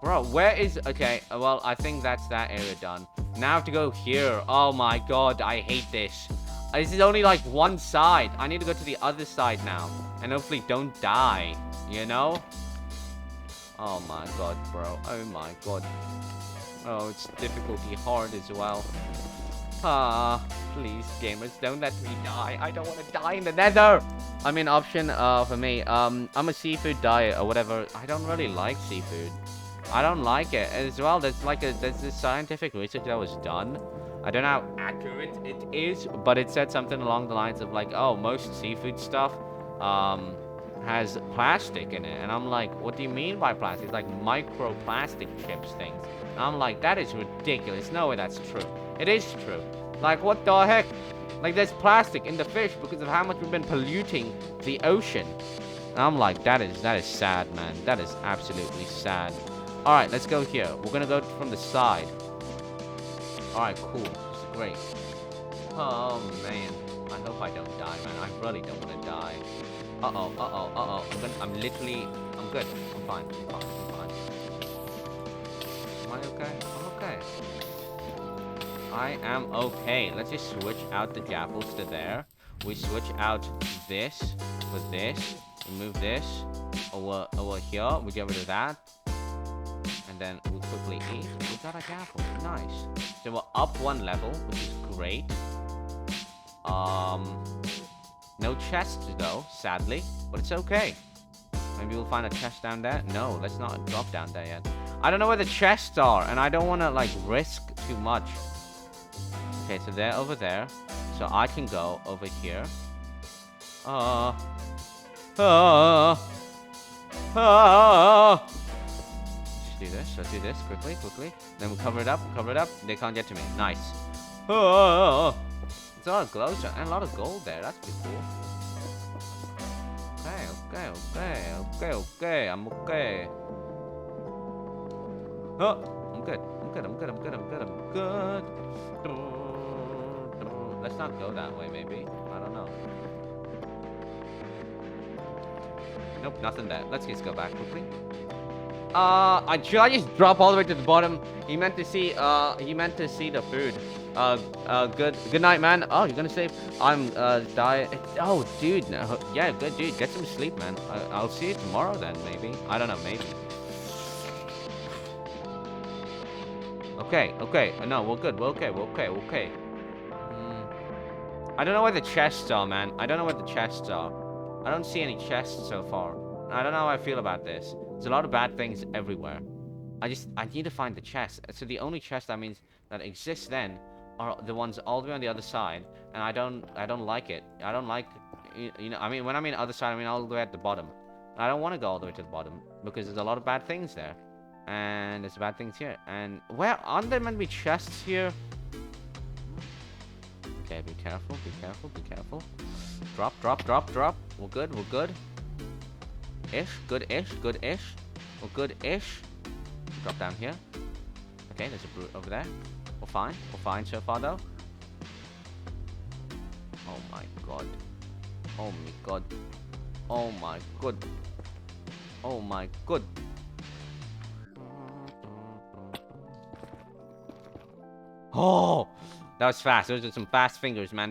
Bro, where is... Okay, well, I think that's that area done. Now I have to go here. Oh my God, I hate this. This is only like one side. I need to go to the other side now. And hopefully don't die. You know? Oh my God, bro. Oh my God. Oh, it's difficulty hard as well. Please, gamers, don't let me die. I don't want to die in the nether. I mean, option, for me, I'm a seafood diet or whatever. I don't really like seafood. I don't like it. As well, there's this scientific research that was done. I don't know how accurate it is, but it said something along the lines of like, oh, most seafood stuff, has plastic in it. And I'm like, what do you mean by plastic? It's like microplastic chips things. And I'm like, that is ridiculous. No way that's true. It is true. Like, what the heck? Like, there's plastic in the fish because of how much we've been polluting the ocean. And I'm like, that is sad, man. That is absolutely sad. Alright, let's go here. We're gonna go from the side. Alright, cool. This is great. Oh, man. I hope I don't die, man. I really don't want to die. Uh-oh. I'm good. I'm fine. Am I okay? I'm okay. I am okay. Let's just switch out the jackals to there. We switch out this with this. We move this over here. We get rid of that. And then we quickly eat. We got a jackal. Nice. So we're up one level, which is great. No chests though, sadly, but it's okay. Maybe we'll find a chest down there. No, let's not drop down there yet. I don't know where the chests are, and I don't want to like risk too much. Okay, so they're over there, so I can go over here. Let's do this quickly. Then we cover it up. They can't get to me. Nice. It's a lot of glowstone and a lot of gold there. That's pretty cool. Okay. I'm okay. Oh, I'm good. Let's not go that way, maybe. I don't know. Nope, nothing there. Let's just go back quickly. Should I just drop all the way to the bottom? He meant to see the food. Good night, man. Oh, you're gonna sleep? I'm, oh, dude, no. Yeah, good, dude. Get some sleep, man. I'll see you tomorrow then, maybe. I don't know, maybe. Okay. No, we're good. We're okay. I don't know where the chests are, man. I don't don't see any chests so far. I don't know how I feel about this. There's a lot of bad things everywhere. I need to find the chest. So the only chest that exists then are the ones all the way on the other side, and I don't like it. I don't like, you know, I mean, when I mean other side, I mean all the way at the bottom. I don't want to go all the way to the bottom because there's a lot of bad things there, and there's bad things here. And where aren't there meant to be chests here? Okay, be careful. Drop. We're good. Good-ish. We're good-ish. Drop down here. Okay, there's a brute over there. We're fine so far, though. Oh my god. Oh! That was fast. Those are some fast fingers, man.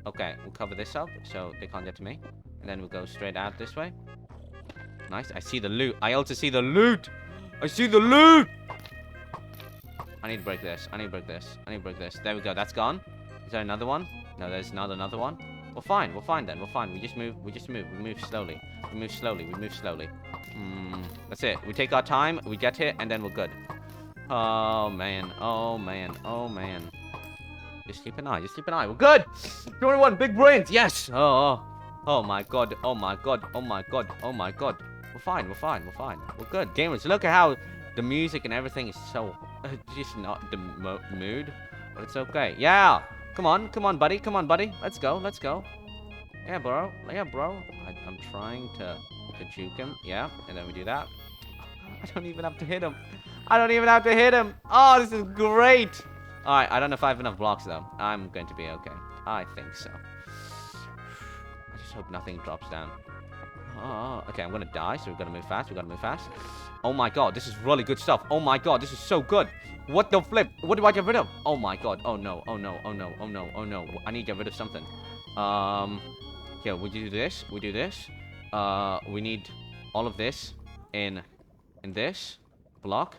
Okay, we'll cover this up so they can't get to me. And then we'll go straight out this way. Nice. I see the loot. I also see the loot. I see the loot. I need to break this. I need to break this. I need to break this. There we go. That's gone. Is there another one? No, there's not another one. We're fine. We're fine then. We're fine. We just move. We just move. We move slowly. We move slowly. We move slowly. That's it. We take our time. We get here, and then we're good. Oh, man. Oh, man. Oh, man. Just keep an eye. Just keep an eye. We're good. 21. Big brains. Yes. Oh, my God. Oh, my God. Oh, my God. Oh, my God. We're fine. We're fine. We're fine. We're good. Gamers, look at how the music and everything is so... just not the mood. But it's okay. Yeah. Come on. Come on, buddy. Come on, buddy. Let's go. Let's go. Yeah, bro. Yeah, bro. I'm trying to juke him. Yeah. And then we do that. I don't even have to hit him. I don't even have to hit him. Oh, this is great. All right. I don't know if I have enough blocks, though. I'm going to be okay. I think so. I just hope nothing drops down. Oh, okay. I'm going to die, so we've got to move fast. We've got to move fast. Oh, my God. This is really good stuff. Oh, my God. This is so good. What the flip? What do I get rid of? Oh, my God. Oh, no. Oh, no. Oh, no. Oh, no. Oh, no. I need to get rid of something. Yeah, we do this. We do this. We need all of this in this block.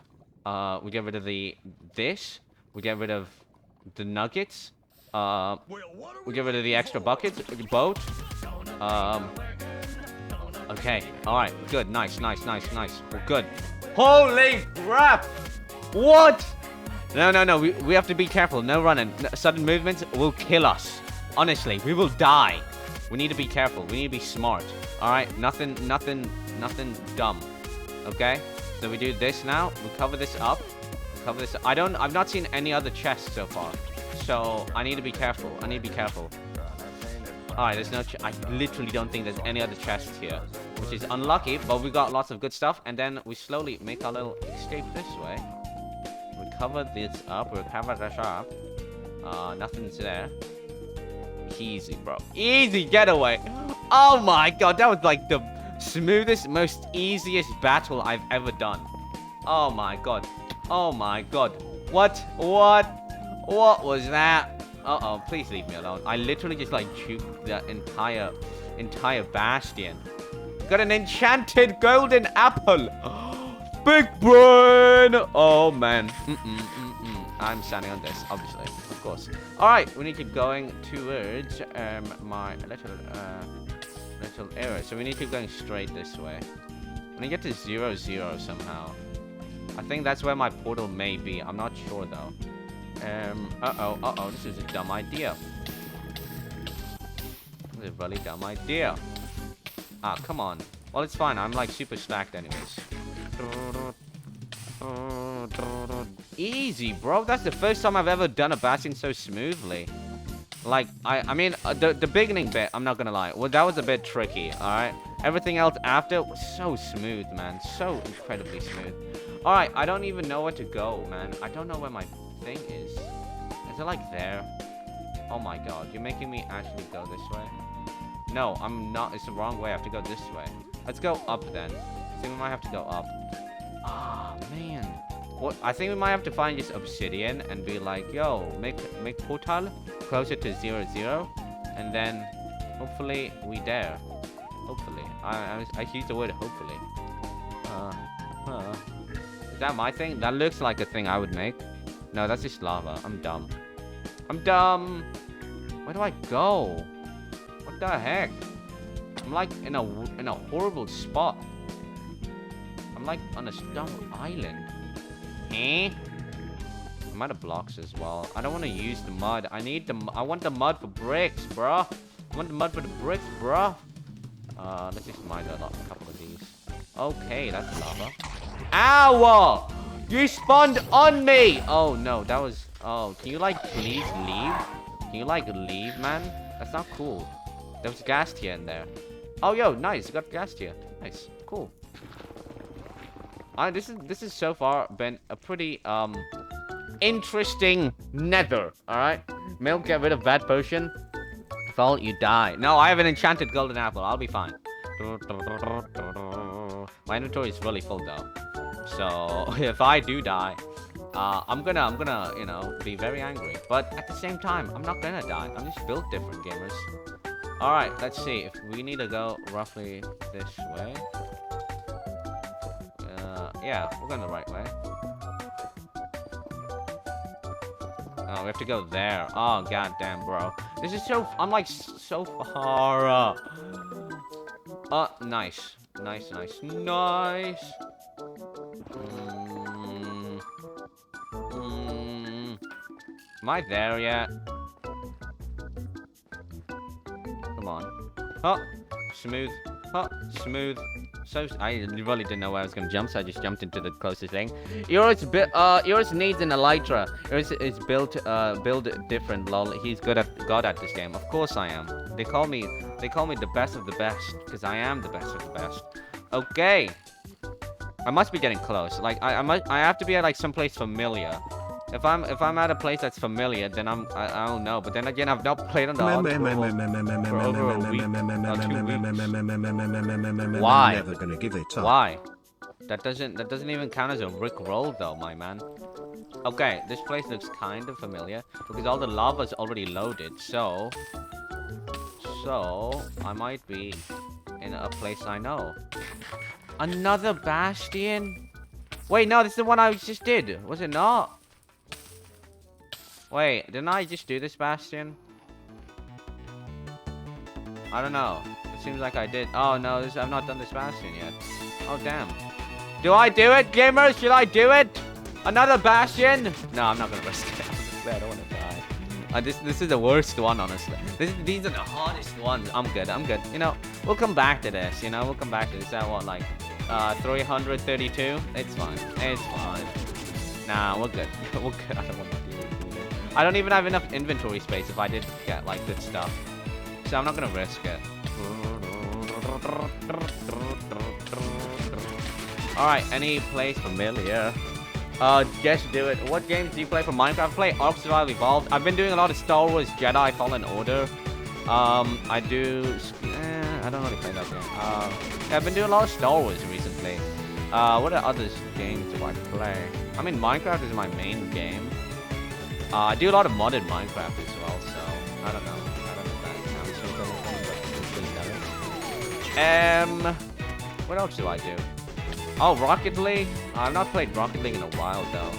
We get rid of this. We get rid of the nuggets. We get rid of the extra buckets. Boat. Okay. All right. Good. Nice. Nice. Nice. Nice. We're good. Holy crap! What? No, no, no. We have to be careful. No running. Sudden movements will kill us. Honestly, we will die. We need to be careful. We need to be smart. All right. Nothing dumb. Okay. So we do this now. We cover this up. We cover this. I've not seen any other chests so far. So I need to be careful. I need to be careful. Alright, there's no... I literally don't think there's any other chests here. Which is unlucky, but we got lots of good stuff. And then we slowly make our little escape this way. We cover this up. We cover this up. Nothing's there. Easy, bro. Easy getaway. Oh my God, that was like the smoothest, most easiest battle I've ever done. Oh my God. Oh my God. What was that? Uh-oh, please leave me alone. I literally just like juked the entire bastion. Got an enchanted golden apple. Big brain. Oh man. I'm standing on this, obviously, of course. All right, we need to keep going towards my little area. So we need to keep going straight this way. When I get to 0, 0 somehow. I think that's where my portal may be. I'm not sure though. Uh-oh, this is a dumb idea. This is a really dumb idea. Ah, come on. Well, it's fine. I'm like super stacked anyways. Easy, bro. That's the first time I've ever done a bastion so smoothly. Like, I mean, the beginning bit, I'm not gonna lie. Well, that was a bit tricky, alright? Everything else after was so smooth, man. So incredibly smooth. Alright, I don't even know where to go, man. I don't know where my thing is. Is it like there? Oh my God, you're making me actually go this way. No, I'm not. It's the wrong way. I have to go this way. Let's go up then. I think we might have to go up. Ah, man. What? I think we might have to find just obsidian and be like, yo, make portal closer to 0, 0, and then hopefully we dare. Hopefully. I use the word hopefully. Is that my thing? That looks like a thing I would make. No, that's just lava. I'm dumb. I'm dumb. Where do I go? What the heck? I'm like in a horrible spot. I'm like on a dumb island. Eh? I'm out of blocks as well. I don't want to use the mud. I want the mud for bricks, bro. I want the mud for the bricks, bro. Let's just mine a couple of these. Okay, that's lava. Ow! You spawned on me! Oh no, that was... Oh, can you like please leave? Can you like leave, man? That's not cool. There was gas tier in there. Oh, yo, nice. You got gas tier. Nice. Cool. This is so far been a pretty interesting nether. Alright? Milk, get rid of bad potion. Fall, you die. No, I have an enchanted golden apple. I'll be fine. My inventory is really full though. So if I do die, I'm gonna, you know, be very angry. But at the same time, I'm not gonna die. I'm just built different, gamers. All right, let's see if we need to go roughly this way. Yeah, we're going the right way. Oh, we have to go there. Oh, goddamn, bro. This is so... I'm, like, so far. Nice. Nice, nice, nice. Am I there yet? Come on. Oh, smooth. Oh, smooth. So I really didn't know where I was gonna jump, so I just jumped into the closest thing. Yours needs an elytra. Yours is built different. Lol. He's god at this game. Of course I am. They call me the best of the best because I am the best of the best. Okay. I must be getting close. Like I have to be at like someplace familiar. If I'm at a place that's familiar, then I don't know. But then again, I've not played on the Ark for over a week or 2 weeks. Why? Never gonna give it up. Why? That doesn't even count as a Rick roll though, my man. Okay, this place looks kind of familiar because all the lava's already loaded. So I might be in a place I know. Another bastion? Wait, no, this is the one I just did. Was it not? Wait, didn't I just do this bastion? I don't know. It seems like I did. Oh, no, I've not done this bastion yet. Oh, damn. Do I do it, gamers? Should I do it? Another bastion? No, I'm not gonna risk it. I don't want to die. This is the worst one, honestly. These are the hardest ones. I'm good. You know, we'll come back to this. You know, we'll come back to this. At what, like, 332? It's fine. It's fine. Nah, we're good. We're good. I don't want to do it. I don't even have enough inventory space if I did get, like, good stuff. So I'm not gonna risk it. Alright, any place familiar? Just do it. What games do you play for Minecraft? Play Ark Survival Evolved. I've been doing a lot of Star Wars Jedi Fallen Order. I do... I don't really play that game. Yeah, I've been doing a lot of Star Wars recently. What other games do I play? I mean, Minecraft is my main game. I do a lot of modded Minecraft as well, so I don't know. I don't know if that counts or doesn't. What else do I do? Oh, Rocket League? I've not played Rocket League in a while though.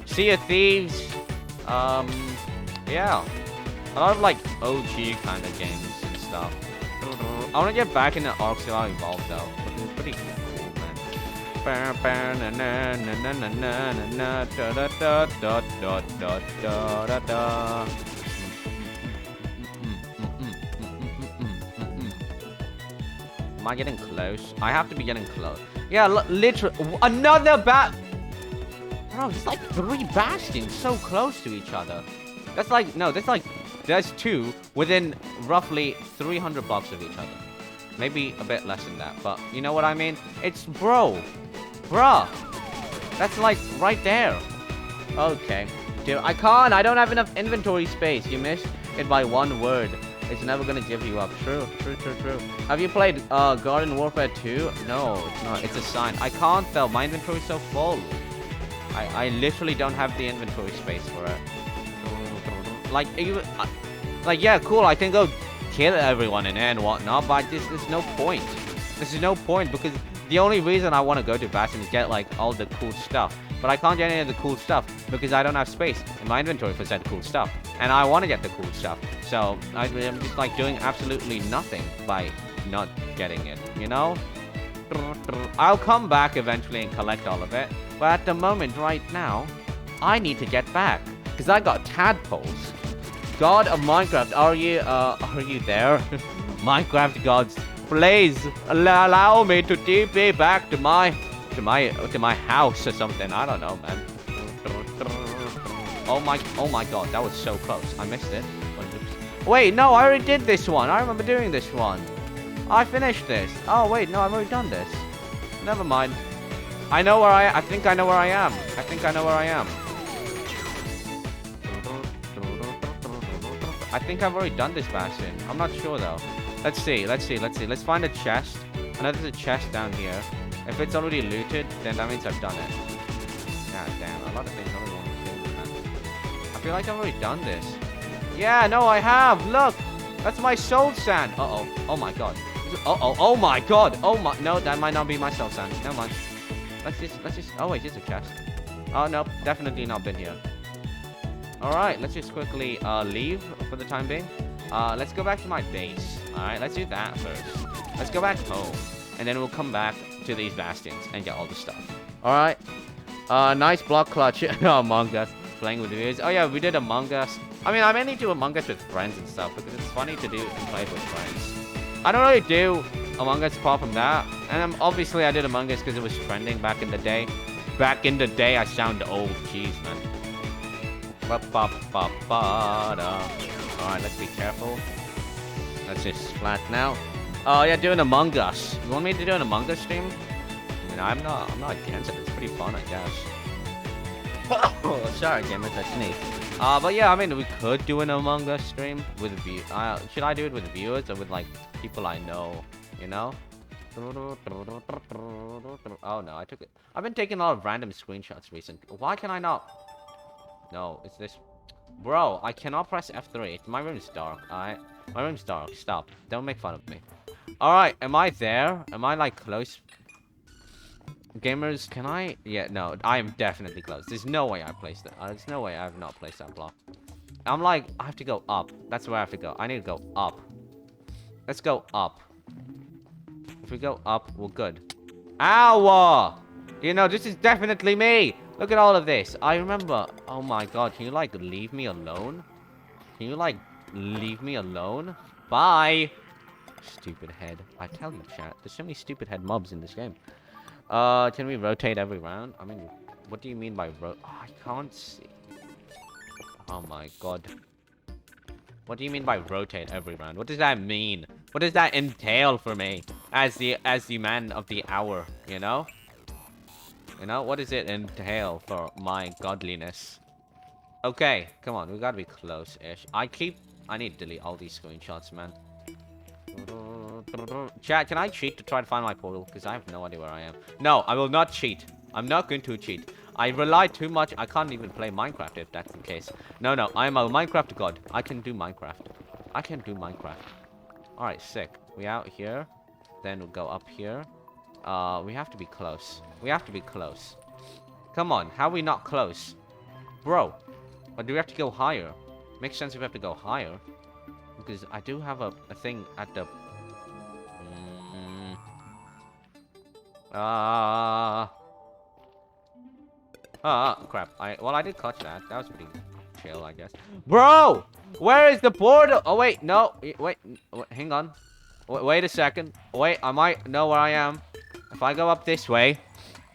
Sea of Thieves. Yeah. A lot of like OG kind of games and stuff. I want to get back into Ark Survival Evolved though. It's pretty cool. Am I getting close? I have to be getting close. Yeah, literally another Bro, it's like 3 bastions so close to each other. That's like there's 2 within roughly 300 blocks of each other. Maybe a bit less than that, but you know what I mean? It's bruh. That's like right there. Okay. Dude, I don't have enough inventory space. You missed it by 1 word. It's never gonna give you up. True. Have you played Garden Warfare 2? No, it's not. It's a sign. I can't though. My inventory's so full. I literally don't have the inventory space for it. Like, yeah, cool. I can go kill everyone in there and whatnot, but there's no point. There's no point because the only reason I want to go to Bastion is get like all the cool stuff. But I can't get any of the cool stuff because I don't have space in my inventory for said cool stuff. And I want to get the cool stuff. So I'm just like doing absolutely nothing by not getting it, you know? I'll come back eventually and collect all of it. But at the moment right now, I need to get back because I got tadpoles. God of Minecraft, are you there? Minecraft gods, please allow me to TP back to my house or something. I don't know, man. Oh my god, that was so close. I missed it. Wait, no, I already did this one. I remember doing this one. I finished this. Oh wait, no, I've already done this. Never mind. I think I know where I am. I think I've already done this bastion. I'm not sure though. Let's see. Let's find a chest. I know there's a chest down here. If it's already looted, then that means I've done it. God damn, a lot of things I don't want to do, man. I feel like I've already done this. Yeah, no, I have. Look, that's my soul sand. Uh-oh. Oh, my God. Uh-oh. Oh, my God. Oh, my. No, that might not be my soul sand. Never mind. Let's just. Oh, wait, here's a chest. Oh, no, definitely not been here. All right, let's just quickly leave for the time being. Let's go back to my base. All right, let's do that first. Let's go back home, and then we'll come back to these bastions and get all the stuff. All right. Nice block clutch. Among Us. Playing with viewers. Oh, yeah, we did Among Us. I mean, I mainly do Among Us with friends and stuff because it's funny to do and play with friends. I don't really do Among Us apart from that. And obviously, I did Among Us because it was trending back in the day. Back in the day, I sound old. Jeez, man. Alright, let's be careful. Let's just splat now. Oh, yeah, doing Among Us. You want me to do an Among Us stream? I mean, I'm not against it. It's pretty fun, I guess. Oh, sorry, gamers, I sneezed. But yeah, I mean, we could do an Among Us stream with should I do it with viewers or with, like, people I know? You know? Oh, no, I took it. I've been taking a lot of random screenshots recently. Why can I not? No, it's this. Bro, I cannot press F3. My room is dark, alright? My room's dark. Stop. Don't make fun of me. Alright, am I there? Am I, like, close? Gamers, can I? Yeah, no, I am definitely close. There's no way I placed it. There's no way I have not placed that block. I'm like, I have to go up. That's where I have to go. I need to go up. Let's go up. If we go up, we're good. Ow! You know, this is definitely me. Look at all of this. I remember. Oh my God, can you, like, leave me alone? Can you, like, leave me alone? Bye! Stupid head. I tell you, chat. There's so many stupid head mobs in this game. Can we rotate every round? I mean, what do you mean by Oh, I can't see. Oh my God. What do you mean by rotate every round? What does that mean? What does that entail for me as the man of the hour, you know? You know, what does it entail for my godliness? Okay, come on, we gotta be close-ish. I need to delete all these screenshots, man. Chat, can I cheat to try to find my portal? Because I have no idea where I am. No, I will not cheat. I'm not going to cheat. I rely too much. I can't even play Minecraft if that's the case. No, I am a Minecraft god. I can do Minecraft. I can do Minecraft. Alright, sick. We out here. Then we'll go up here. We have to be close. We have to be close. Come on, how are we not close? Bro, or do we have to go higher? Makes sense if we have to go higher. Because I do have a thing at the... crap. Well, I did clutch that. That was pretty chill, I guess. Bro! Where is the portal? Oh, wait. No. Wait. Hang on. Wait a second. Wait, I might know where I am. If I go up this way.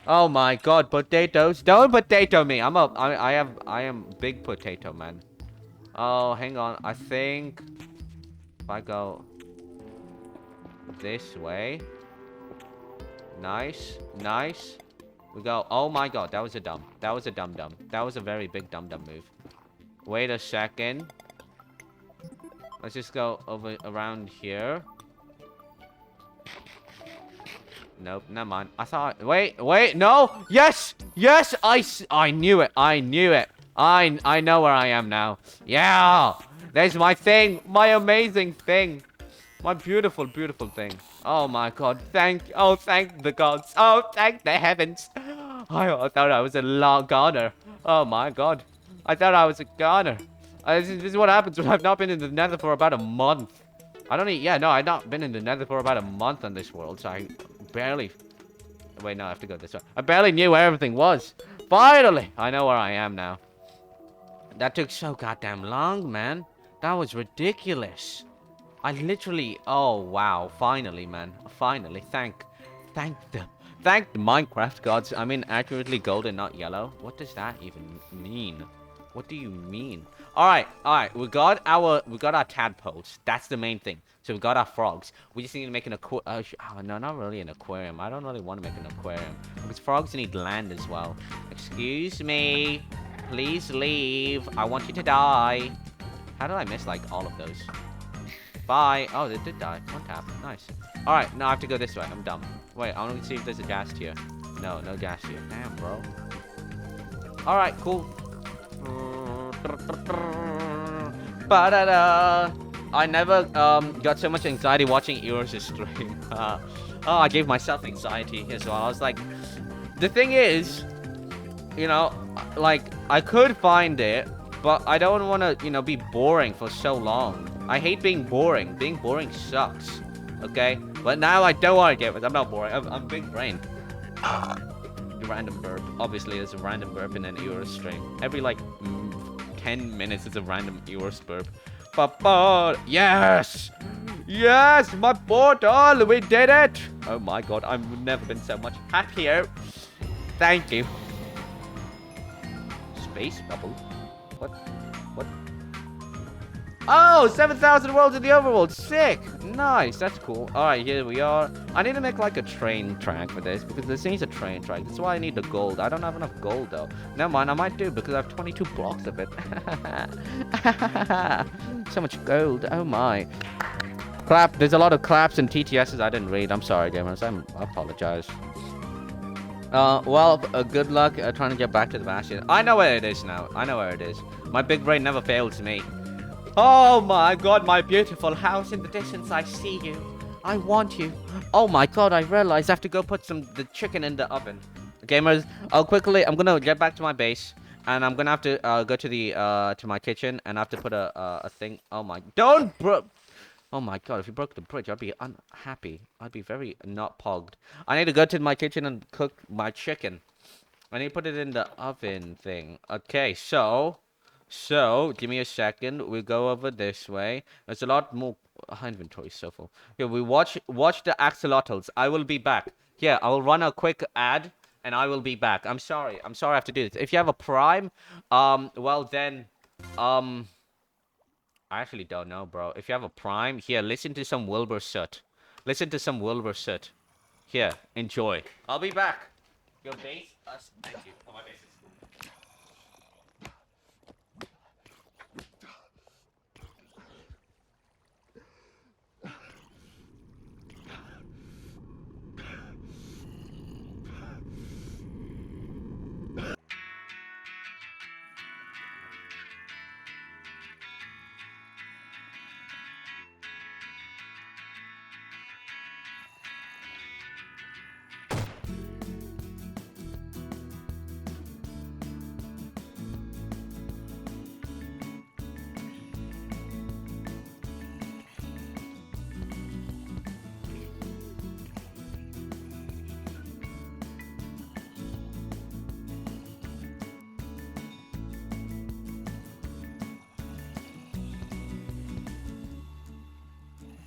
Oh my God, potatoes. Don't potato me. I am big potato, man. Oh, hang on. I think if I go this way. Nice. We go. Oh my God, that was a dumb. That was a dumb. That was a very big dumb move. Wait a second. Let's just go around here. Nope, never mind. I thought. Wait, no. Yes, I knew it. I know where I am now. Yeah, there's my thing, my amazing thing, my beautiful thing. Oh my God, thank the gods. Oh, thank the heavens. I thought I was a goner. Oh my God, I thought I was a goner. This is what happens when I've not been in the Nether for about a month. I've not been in the Nether for about a month on this world, so I barely... Wait, no, I have to go this way. I barely knew where everything was. Finally! I know where I am now. That took so goddamn long, man. That was ridiculous. I literally... Oh, wow. Finally, man. Finally. Thank the Minecraft gods. I mean, accurately golden, not yellow. What does that even mean? What do you mean? Alright. We got our tadpoles. That's the main thing. So we got our frogs. We just need to make an aquarium. Oh, no, not really an aquarium. I don't really want to make an aquarium. Because frogs need land as well. Excuse me. Please leave. I want you to die. How did I miss, like, all of those? Bye. Oh, they did die. One tap. Nice. Alright, now I have to go this way. I'm dumb. Wait, I want to see if there's a ghast here. No ghast here. Damn, bro. All right, cool. Ba-da-da. I never got so much anxiety watching Eros' stream. I gave myself anxiety as well. I was like, the thing is, you know, like I could find it, but I don't want to, you know, be boring for so long. I hate being boring. Being boring sucks. Okay, but now I don't want to get it. I'm not boring. I'm big brain. Random burp. Obviously, there's a random burp in an Eros stream. Every like 10 minutes, it's a random Eros burp. Yes! Yes! My portal! We did it! Oh my god, I've never been so much happier. Thank you. Space bubble? What? What? Oh! 7,000 worlds in the overworld! Sick! Nice, that's cool. Alright, here we are. I need to make like a train track for this because this needs a train track. That's why I need the gold. I don't have enough gold though. Never mind, I might do because I have 22 blocks of it. So much gold. Oh my. Clap. There's a lot of claps and TTSs I didn't read. I'm sorry, gamers. I apologize. Well, good luck trying to get back to the Bastion. I know where it is now. I know where it is. My big brain never fails me. Oh my god, my beautiful house in the distance. I see you. I want you. Oh my god, I realized I have to go put the chicken in the oven. Gamers, I'm gonna get back to my base. And I'm gonna have to go to the to my kitchen and I have to put a thing. Oh my, oh my god, if you broke the bridge, I'd be unhappy. I'd be very not pogged. I need to go to my kitchen and cook my chicken. I need to put it in the oven thing. Okay, so give me a second. We'll go over this way. There's a lot more inventory so full. Yeah, we watch the axolotls. I will be back. Yeah, I will run a quick ad and I will be back. I'm sorry I have to do this. If you have a Prime, well then, I actually don't know, bro. If you have a Prime, here, listen to some Wilbur Soot. Listen to some Wilbur Soot. Here, enjoy. I'll be back. Your base? Thank you. Oh, my base is cool.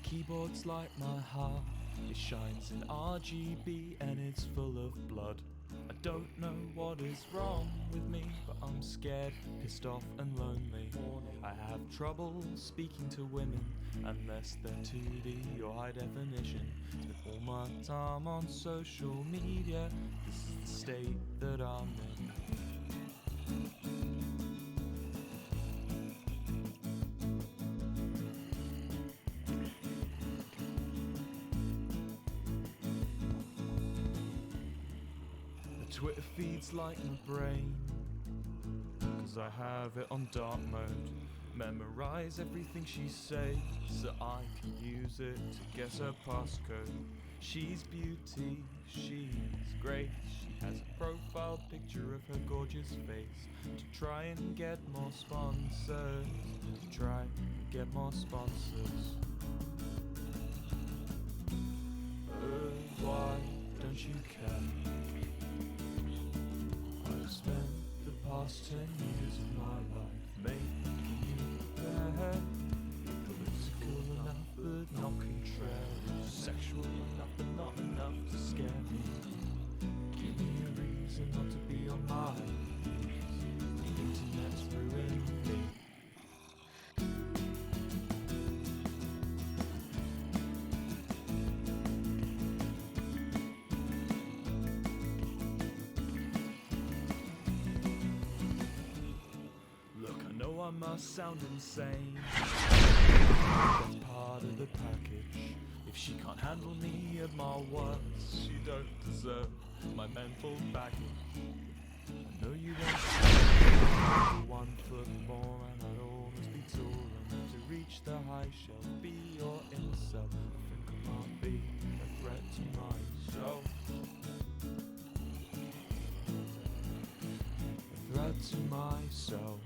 Keyboard's like my heart, it shines in RGB and it's full of blood. I don't know what is wrong with me, but I'm scared, pissed off and lonely. I have trouble speaking to women unless they're 2D or high definition. Spend all my time on social media, this is the state that I'm in. Twitter feeds like my brain, cause I have it on dark mode. Memorize everything she says so I can use it to guess her passcode. She's beauty, she's great. She has a profile picture of her gorgeous face. To try and get more sponsors, to try and get more sponsors. Why don't you care? I've spent the past 10 years of my life making you bad. Political enough but not contrary. Sexual enough but not enough to scare me. Give me a reason not to be on my knees. The internet's ruining me. I must sound insane. That's part of the package. If she can't handle me at my worst, she don't deserve my mental baggage. I know you won't see 1 foot more, and I'd almost be tall enough to reach the high shelf. Be your incel. I think I might be a threat to myself. A threat to myself.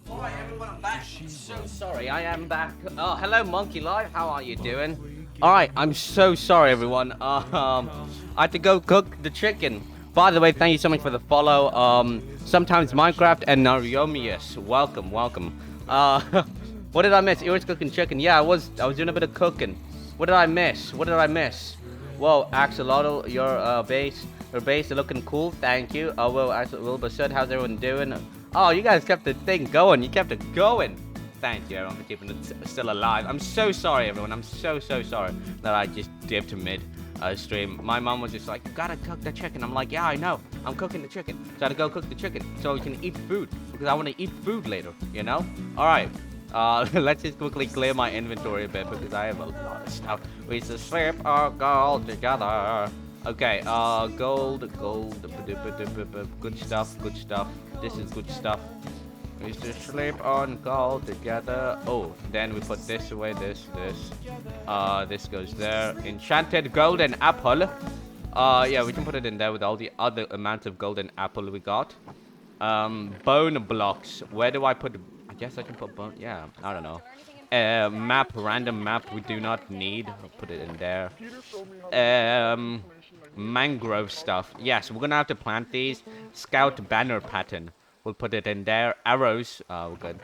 Alright everyone, I'm back. So sorry, I am back. Oh, hello Monkey Live, how are you doing? Alright, I'm so sorry everyone. I had to go cook the chicken. By the way, thank you so much for the follow. Sometimes Minecraft and Nariomius. Welcome, welcome. What did I miss? You was cooking chicken. Yeah, I was doing a bit of cooking. What did I miss? What did I miss? Whoa, Axolotl, your base is looking cool. Thank you. Oh, well, Wilbur said, how's everyone doing? Oh, you guys kept the thing going. You kept it going. Thank you, everyone, for keeping it still alive. I'm so sorry, everyone. I'm so sorry that I just dipped mid stream. My mom was just like, you gotta cook the chicken. I'm like, yeah, I know. I'm cooking the chicken. So I had to go cook the chicken so we can eat food. Because I want to eat food later, you know? Alright. Let's just quickly clear my inventory a bit because I have a lot of stuff. We used to sleep all together. Okay, gold, good stuff. This is good stuff. We used to sleep on gold together. Oh, then we put this away, this goes there. Enchanted golden apple. Yeah, we can put it in there with all the other amounts of golden apple we got. Bone blocks. Where do I put? I guess I can put bone. Yeah, I don't know. Map, random map. We do not need. I'll put it in there. Mangrove stuff. Yes, we're gonna have to plant these. Scout banner pattern. We'll put it in there. Arrows. We're good.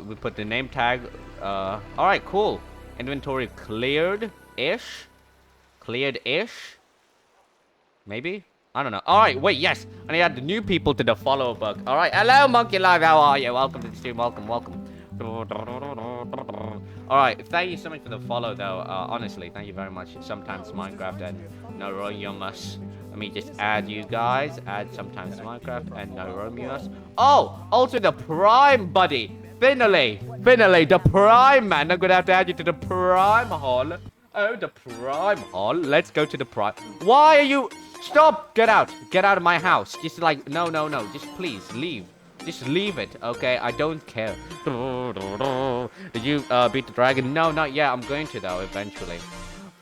We put the name tag. All right, cool. Inventory cleared-ish. Maybe. I don't know. All right, wait, yes. And I add the new people to the follow book. All right, hello, Monkey Live. How are you? Welcome to the stream. Welcome. All right, thank you so much for the follow, though. Honestly, thank you very much. Sometimes Minecraft and Neuromus. Let me just add you guys. Add sometimes Minecraft and Neuromus. Oh, also the Prime buddy. Finally, the Prime man. I'm gonna have to add you to the Prime Hall. Oh, the Prime Hall. Let's go to the Prime. Why are you? Stop! Get out! Get out of my house! Just like no. Just please leave. Just leave it, okay? I don't care. Did you beat the dragon? No, not yet. I'm going to though eventually.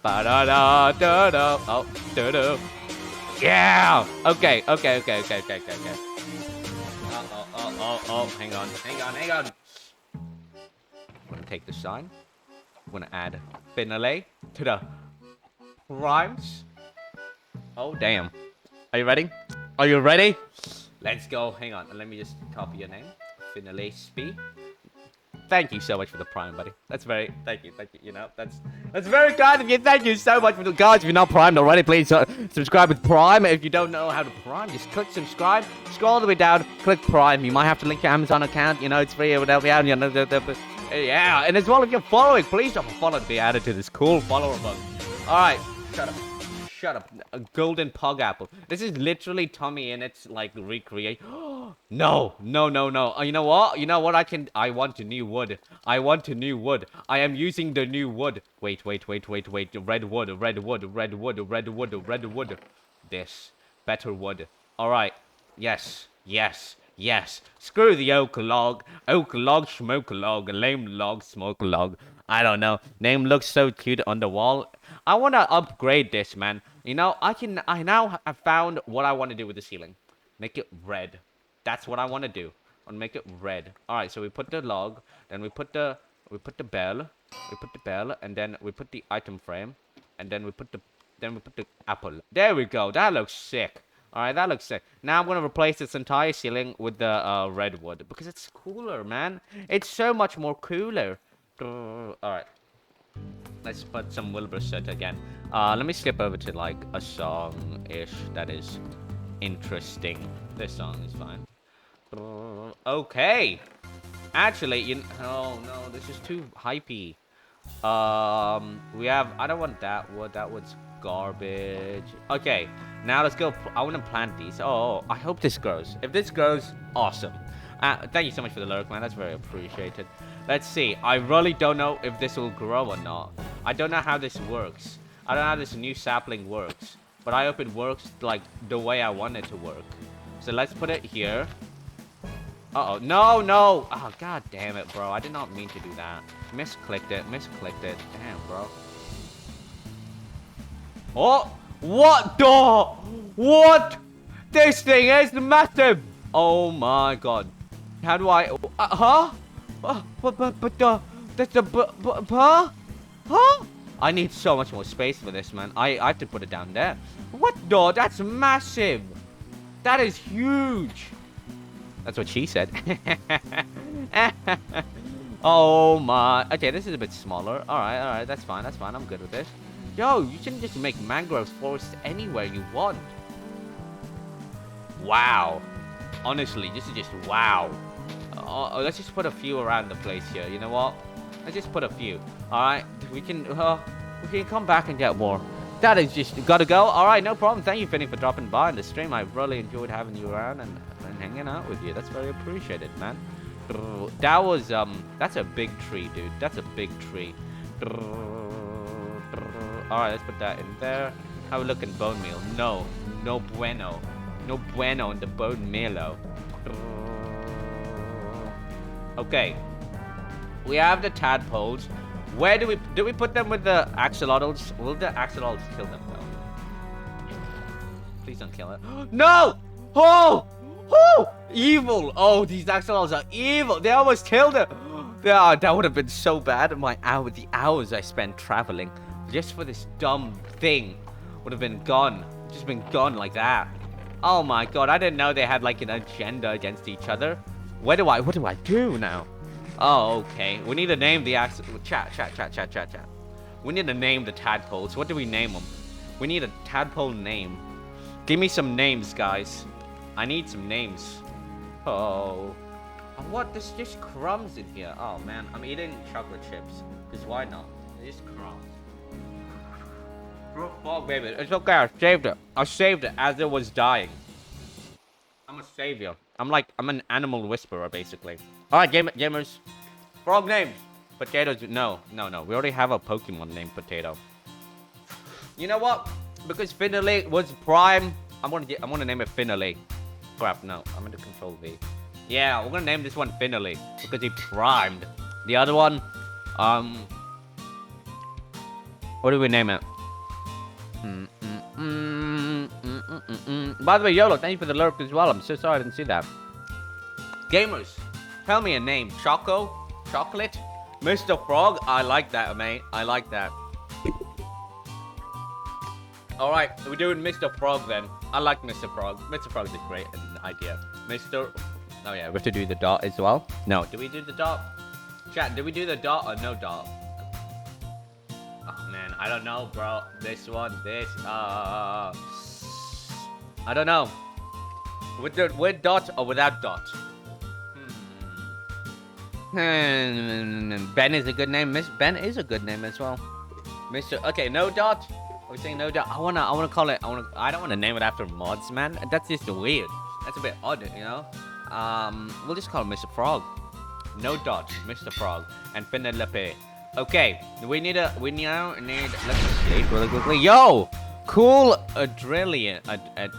Ba-da-da-da-da. Oh, da-da. Yeah! Okay. Oh, hang on. I'm gonna take the sign. I'm gonna add finale to the rhymes. Oh, damn. Are you ready? Let's go. Hang on. Let me just copy your name. Finale Spee. Thank you so much for the Prime, buddy. That's very... Thank you. You know, that's very kind of you. Thank you so much for the... Guys, if you're not primed already, please subscribe with Prime. If you don't know how to Prime, just click subscribe. Scroll all the way down. Click Prime. You might have to link your Amazon account. You know, it's free. It would help you out. You know, yeah. And as well, if you're following, please don't follow to be added to this cool follower book. All right. Shut up. A golden pog apple. This is literally Tommy and it's like recreate. No. You know what? I want a new wood. I am using the new wood. Wait. Red wood. This. Better wood. Alright. Yes. Screw the oak log. Smoke log. Lame log. Smoke log. I don't know. Name looks so cute on the wall. I want to upgrade this, man. You know, I now have found what I want to do with the ceiling. Make it red. That's what I want to do. And make it red. All right, so we put the log, then we put the bell, and then we put the item frame, and then we put the apple. There we go. That looks sick. All right, that looks sick. Now I'm gonna replace this entire ceiling with the redwood because it's cooler, man. It's so much more cooler. All right. Let's put some Wilbur set again. Let me skip over to like a song-ish that is interesting. This song is fine. Okay. Actually, oh no, this is too hypey. We have, I don't want that wood. That wood's garbage. Okay, now let's go. I want to plant these. Oh, I hope this grows. If this grows, awesome. Thank you so much for the lurk, man. That's very appreciated. Let's see. I really don't know if this will grow or not. I don't know how this works. I don't know how this new sapling works. But I hope it works like the way I want it to work. So let's put it here. Uh-oh. No, no. Oh, god damn it, bro. I did not mean to do that. Misclicked it. Misclicked it. Damn, bro. Oh! What the? What? This thing is massive! Oh my god. How do I... huh? That's a... huh? Huh? I need so much more space for this, man. I have to put it down there. What the? That's massive. That is huge. That's what she said. Oh my. Okay, this is a bit smaller. Alright, that's fine. That's fine. I'm good with this. Yo, you shouldn't just make mangrove forests anywhere you want. Wow. Honestly, this is just wow. Let's just put a few around the place here. You know what? Let's just put a few. Alright, we can come back and get more. That is just gotta go. Alright, no problem. Thank you, Finny, for dropping by on the stream. I really enjoyed having you around and hanging out with you. That's very appreciated, man. That was that's a big tree, dude. That's a big tree. Alright, let's put that in there. How we looking, bone meal? No. No bueno. No bueno in the bone meal. Okay. We have the tadpoles. Where do we put them with the axolotls? Will the axolotls kill them though? Please don't kill it. No! Oh! Oh! Evil! Oh, these axolotls are evil. They almost killed it. That would have been so bad. The hours I spent traveling just for this dumb thing would have been gone. Just been gone like that. Oh my god, I didn't know they had like an agenda against each other. What do I do now? Oh, okay. We need to name the chat. We need to name the tadpoles. What do we name them? We need a tadpole name. Give me some names, guys. I need some names. Oh. What? There's just crumbs in here. Oh, man. I'm eating chocolate chips. Because why not? It's just crumbs. Oh, baby. It's okay. I saved it. I saved it as it was dying. I'm a savior. I'm an animal whisperer, basically. Alright, gamers. Frog names. Potatoes. No. We already have a Pokemon named Potato. You know what? Because Finale was prime, I'm gonna name it Finale. Crap, no. I'm gonna control V. Yeah, we're gonna name this one Finale because he primed. The other one, what do we name it? By the way, YOLO, thank you for the lurk as well. I'm so sorry I didn't see that. Gamers, tell me a name. Choco? Chocolate? Mr. Frog? I like that, mate. I like that. Alright, we're doing Mr. Frog then. I like Mr. Frog. Mr. Frog's a great idea. Oh yeah, we have to do the dot as well. No, do we do the dot? Chat, do we do the dot or no dot? Oh man, I don't know, bro. This. I don't know. With dot or without dot? Ben is a good name. Miss Ben is a good name as well. Mr. Okay, no dot. Are we saying no dot? I wanna call it. I don't wanna name it after mods, man. That's just weird. That's a bit odd, you know. We'll just call him Mr. Frog. No dot, Mr. Frog, and Penelope. Okay, we now need. Let's escape really quickly. Yo, cool Adrian.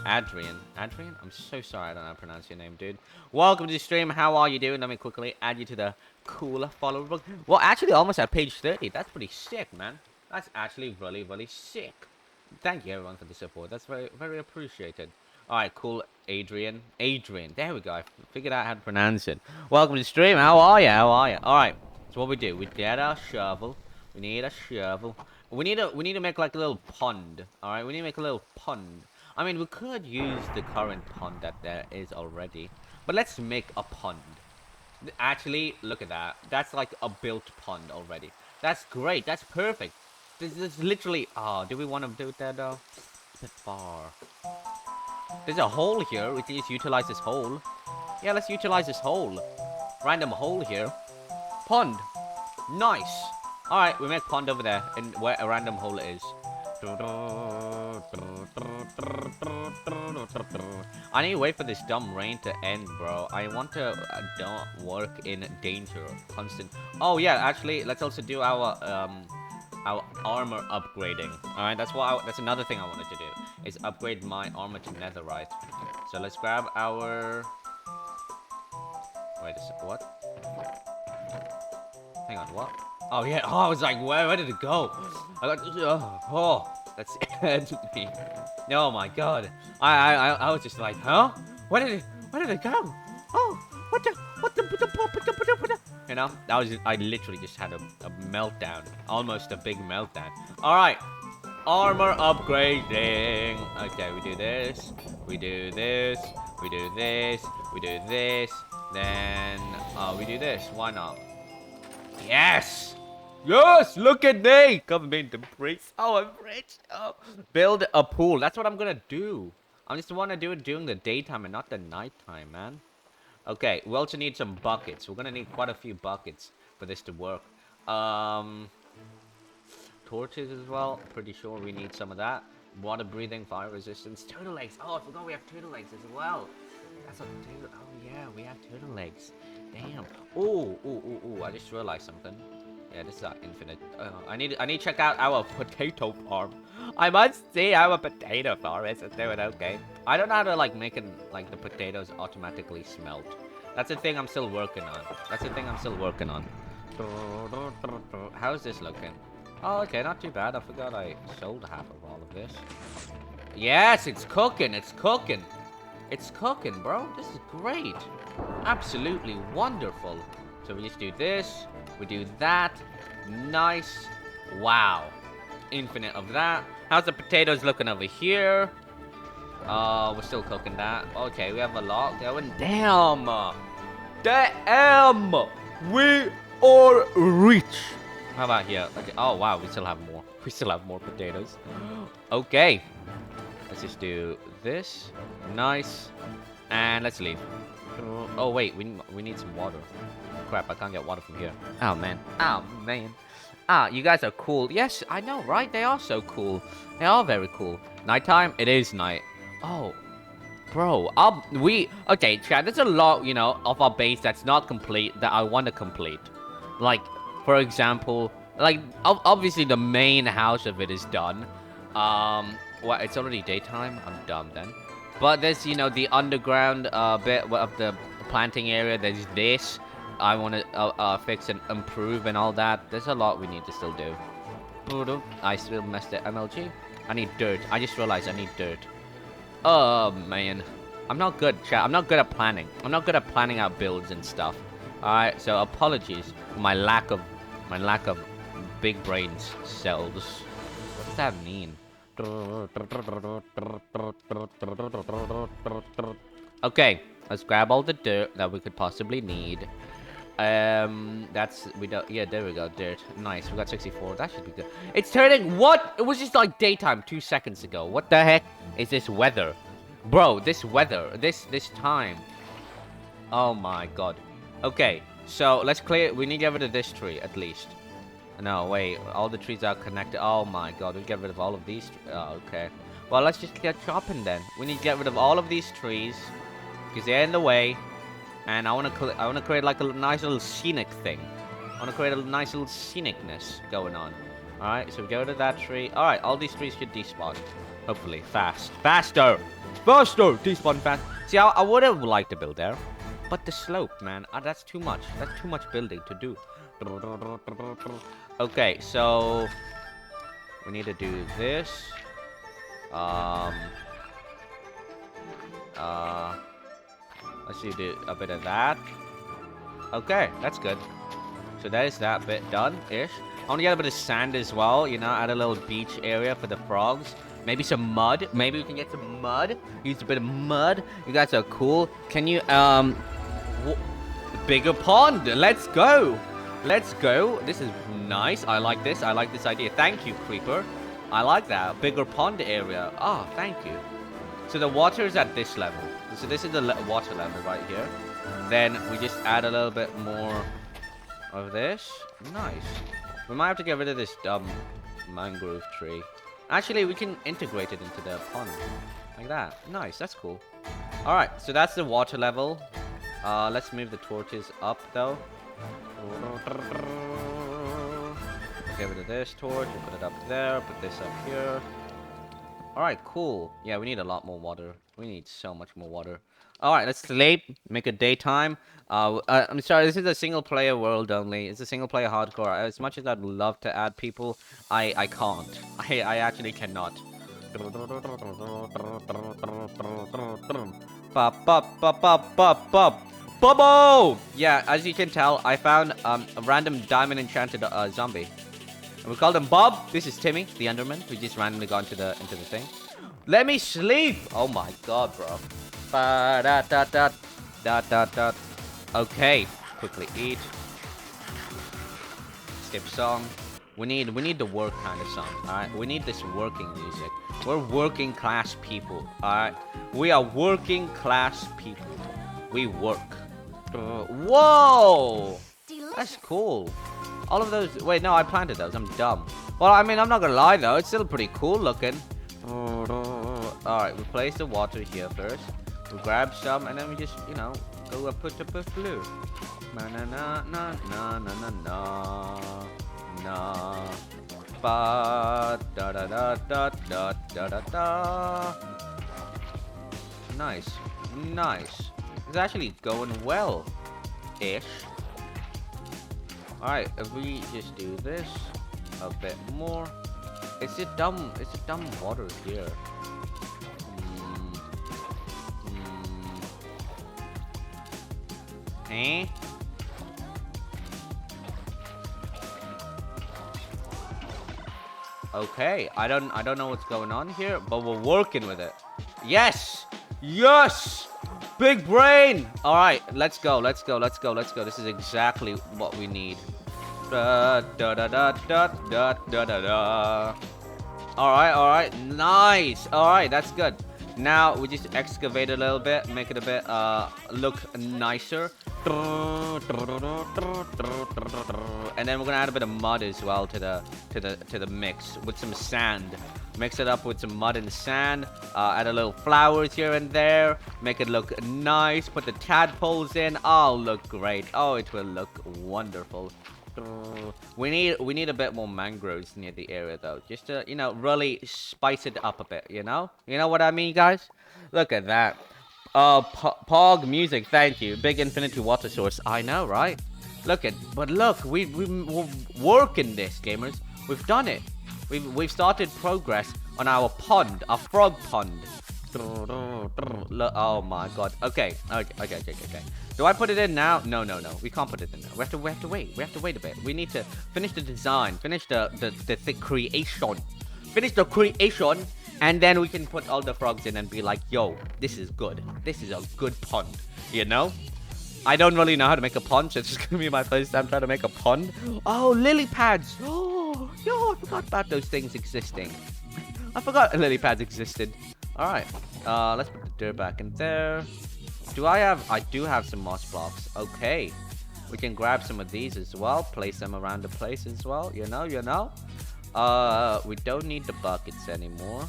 Adrian. I'm so sorry I don't know how to pronounce your name, dude. Welcome to the stream. How are you doing? Let me quickly add you to the cool follower book. Well, actually, almost at page 30. That's pretty sick, man. That's actually really, really sick. Thank you, everyone, for the support. That's very, very appreciated. All right, cool, Adrian. There we go. I figured out how to pronounce it. Welcome to the stream. How are you? All right. So what we do? We get our shovel. We need a shovel. We need to make like a little pond. All right. We need to make a little pond. I mean, we could use the current pond that there is already, but let's make a pond. Actually, look at that. That's like a built pond already. That's great. That's perfect. This is literally... Oh, do we want to do that though? It's a bit far. There's a hole here. We can just utilize this hole. Yeah, let's utilize this hole. Random hole here. Pond. Nice. Alright, we make pond over there. In where a random hole is. I need to wait for this dumb rain to end, bro. I want to don't work in danger. Constant. Oh yeah, actually, let's also do our armor upgrading. All right, that's another thing I wanted to do is upgrade my armor to netherite. So let's grab our. Wait a sec. What? Hang on. What? Oh yeah. Oh, I was like, where did it go? I got. That's me. Oh my god. I was just like, huh? Where did it go? Oh, what the? You know, I literally just had a meltdown, almost a big meltdown. All right, armor upgrading. Okay, we do this, we do this, we do this, we do this, then we do this. Why not? Yes. Yes, look at me! Come in the priest. Oh, I'm rich. Oh. Build a pool. That's what I'm gonna do. I just want to do it during the daytime and not the nighttime, man. Okay, we also need some buckets. We're gonna need quite a few buckets for this to work. Torches as well. Pretty sure we need some of that. Water breathing, fire resistance, turtle legs. Oh, I forgot we have turtle legs as well. That's what turtle. Oh yeah, we have turtle legs. Damn. Oh, I just realized something. Yeah, this is infinite. I need to check out our potato farm. I must see our potato farm is doing okay. I don't know how to like make it like the potatoes automatically smelt. That's the thing I'm still working on. How's this looking? Oh, okay, not too bad. I forgot I sold half of all of this. Yes, it's cooking. It's cooking. It's cooking, bro. This is great. Absolutely wonderful. So we just do this. We do that. Nice. Wow. Infinite of that. How's the potatoes looking over here? We're still cooking that. Okay, we have a lot going. Damn. Damn. We are rich. How about here? Okay. Oh, wow. We still have more. We still have more potatoes. Okay. Let's just do this. Nice. And let's leave. Oh, wait. We need some water. Crap, I can't get water from here. Oh, man. Oh, man. Ah, you guys are cool. Yes, I know, right? They are so cool. They are very cool. Nighttime? It is night. Oh. Bro, okay, Chad, there's a lot, you know, of our base that's not complete that I want to complete. Like, for example, like, obviously the main house of it is done. What, it's already daytime? I'm dumb then. But there's, you know, the underground bit of the planting area. There's this. I want to fix and improve and all that. There's a lot we need to still do. I still messed it. MLG. I need dirt. I just realized I need dirt. Oh, man. I'm not good, chat. I'm not good at planning. I'm not good at planning out builds and stuff. Alright, so apologies for my lack of big brains cells. What does that mean? Okay, let's grab all the dirt that we could possibly need. Yeah, there we go, dirt. Nice, we got 64. That should be good. It's turning. What? It was just like daytime 2 seconds ago. What the heck is this weather, bro? This weather, this time. Oh my god. Okay, so let's clear. We need to get rid of this tree at least. No, wait. All the trees are connected. Oh my god, we get rid of all of these. Oh, okay. Well, let's just get chopping then. We need to get rid of all of these trees because they're in the way. And I want to create like a nice little scenic thing. I want to create a nice little scenicness going on. All right, so we go to that tree. All right, all these trees should despawn. Hopefully, faster, despawn fast. See, I would have liked to build there, but the slope, man, that's too much. That's too much building to do. Okay, so we need to do this. Let's do a bit of that. Okay, that's good. So that is that bit done-ish. I want to get a bit of sand as well, you know, add a little beach area for the frogs. Maybe some mud. Maybe we can get some mud. Use a bit of mud. You guys are cool. Can you, bigger pond. Let's go. Let's go. This is nice. I like this. I like this idea. Thank you, Creeper. I like that. Bigger pond area. Ah, oh, thank you. So the water is at this level. So this is the water level right here. Then we just add a little bit more of this. Nice. We might have to get rid of this dumb mangrove tree. Actually, we can integrate it into the pond. Like that. Nice, that's cool. Alright, so that's the water level. Let's move the torches up though. Get rid of this torch, we'll put it up there, put this up here. Alright, cool. Yeah, we need a lot more water. We need so much more water. Alright, let's sleep. Make it daytime. I'm sorry, this is a single player world only. It's a single player hardcore. As much as I'd love to add people, I can't. I actually cannot. Bubble! Yeah, as you can tell, I found a random diamond enchanted zombie. And we called him Bob. This is Timmy, the Enderman, who just randomly got into the thing. Let me sleep! Oh my god, bro. Okay, quickly eat. Skip song. We need the work kind of song, alright? We need this working music. We're working class people, alright? We are working class people. We work. Whoa! That's cool. All of those... Wait, no, I planted those. I'm dumb. Well, I mean, I'm not gonna lie, though. It's still pretty cool looking. Alright, we place the water here first. We grab some, and then we just, you know, go up put up a blue. Na na na na na na na na. Ba da da da da da da da da. Nice. Nice. It's actually going well-ish. Alright, if we just do this a bit more. It's a dumb water here. Eh? Okay, I don't know what's going on here, but we're working with it. Yes! Yes! Big brain! Alright, let's go. This is exactly what we need. Da da da da da da da da da. Alright, nice! Alright, that's good. Now we just excavate a little bit, make it a bit look nicer. And then we're gonna add a bit of mud as well to the mix with some sand. Mix it up with some mud and sand. Add a little flowers here and there. Make it look nice. Put the tadpoles in. Oh, look great. Oh, it will look wonderful. We need a bit more mangroves near the area though, just to, you know, really spice it up a bit. You know what I mean, guys? Look at that. Pog music, thank you. Big infinity water source. I know, right? Look, we're working this, gamers. We've done it. We've started progress on our pond, our frog pond. Oh my god. Okay. Do I put it in now? No. We can't put it in now. We have to wait. We have to wait a bit. We need to finish the design, finish the creation. Finish the creation, and then we can put all the frogs in and be like, yo, this is good. This is a good pond. You know? I don't really know how to make a pond, so it's just gonna be my first time trying to make a pond. Oh, lily pads. Oh, yo, I forgot about those things existing. I forgot lily pads existed. Alright, let's put the dirt back in there. I do have some moss blocks. Okay. We can grab some of these as well. Place them around the place as well. You know. We don't need the buckets anymore.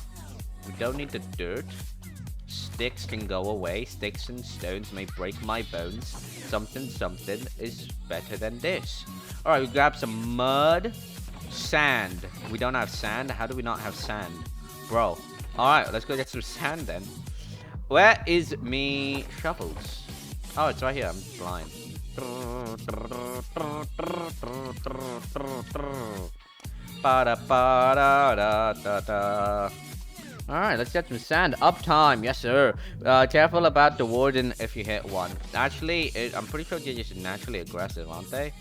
We don't need the dirt. Sticks can go away. Sticks and stones may break my bones. Something is better than this. Alright, we grab some mud. Sand. We don't have sand. How do we not have sand? Bro. Alright, let's go get some sand then. Where is me shovels? Oh, it's right here. I'm blind. Alright, let's get some sand. Uptime, yes sir. Careful about the warden if you hit one. Actually, I'm pretty sure they're just naturally aggressive, aren't they?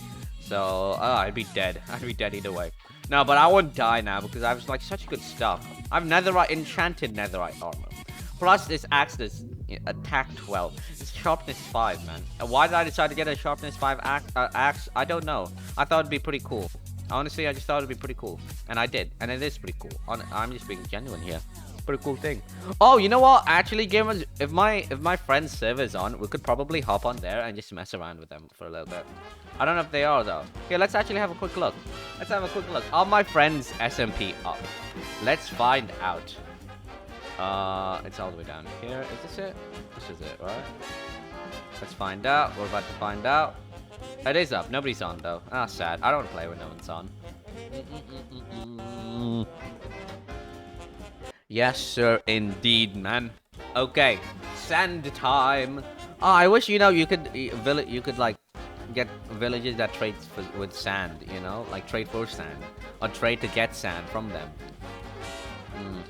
So, I'd be dead. I'd be dead either way. No, but I won't die now because I have like such good stuff. I have enchanted netherite armor. Plus, this axe does attack 12. It's sharpness 5, man. Why did I decide to get a sharpness 5 axe? I don't know. I thought it'd be pretty cool. Honestly, I just thought it'd be pretty cool. And I did. And it is pretty cool. I'm just being genuine here. Pretty cool thing. Oh, you know what? Actually, gamers, if my friend's server is on, we could probably hop on there and just mess around with them for a little bit. I don't know if they are, though. Okay, let's actually have a quick look. Let's have a quick look. Are my friends SMP up? Let's find out. It's all the way down here. Is this it? This is it, right? Let's find out. We're about to find out. It is up. Nobody's on, though. Ah, sad. I don't want to play when no one's on. Yes, sir, indeed, man. Okay, sand time. Oh, I wish, you know, you could like get villages that trade with sand, you know, like trade for sand or trade to get sand from them.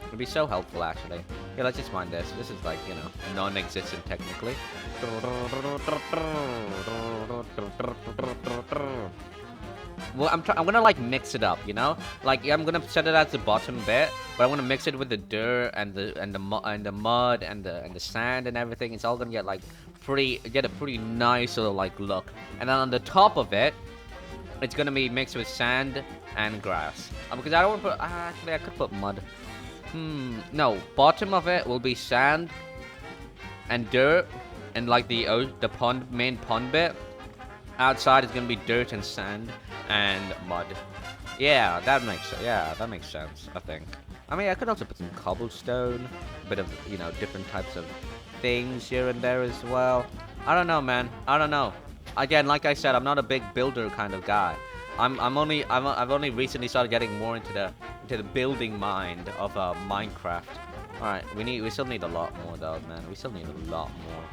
It'd be so helpful, actually. Yeah, let's just mine this. This is like, you know, non-existent technically. Well, I'm gonna like mix it up, you know. Like I'm gonna set it as the bottom bit, but I'm gonna mix it with the dirt and the mud and the sand and everything. It's all gonna get like get a pretty nice sort of like look. And then on the top of it, it's gonna be mixed with sand and grass. Because I don't want to put. Actually, I could put mud. No, bottom of it will be sand and dirt, and like the main pond bit. Outside is gonna be dirt and sand and mud. Yeah, that makes sense. I think. I mean, I could also put some cobblestone, a bit of, you know, different types of things here and there as well. I don't know, man. I don't know. Again, like I said, I'm not a big builder kind of guy. I've only recently started getting more into the building mind of Minecraft. All right, we still need a lot more though, man. We still need a lot more.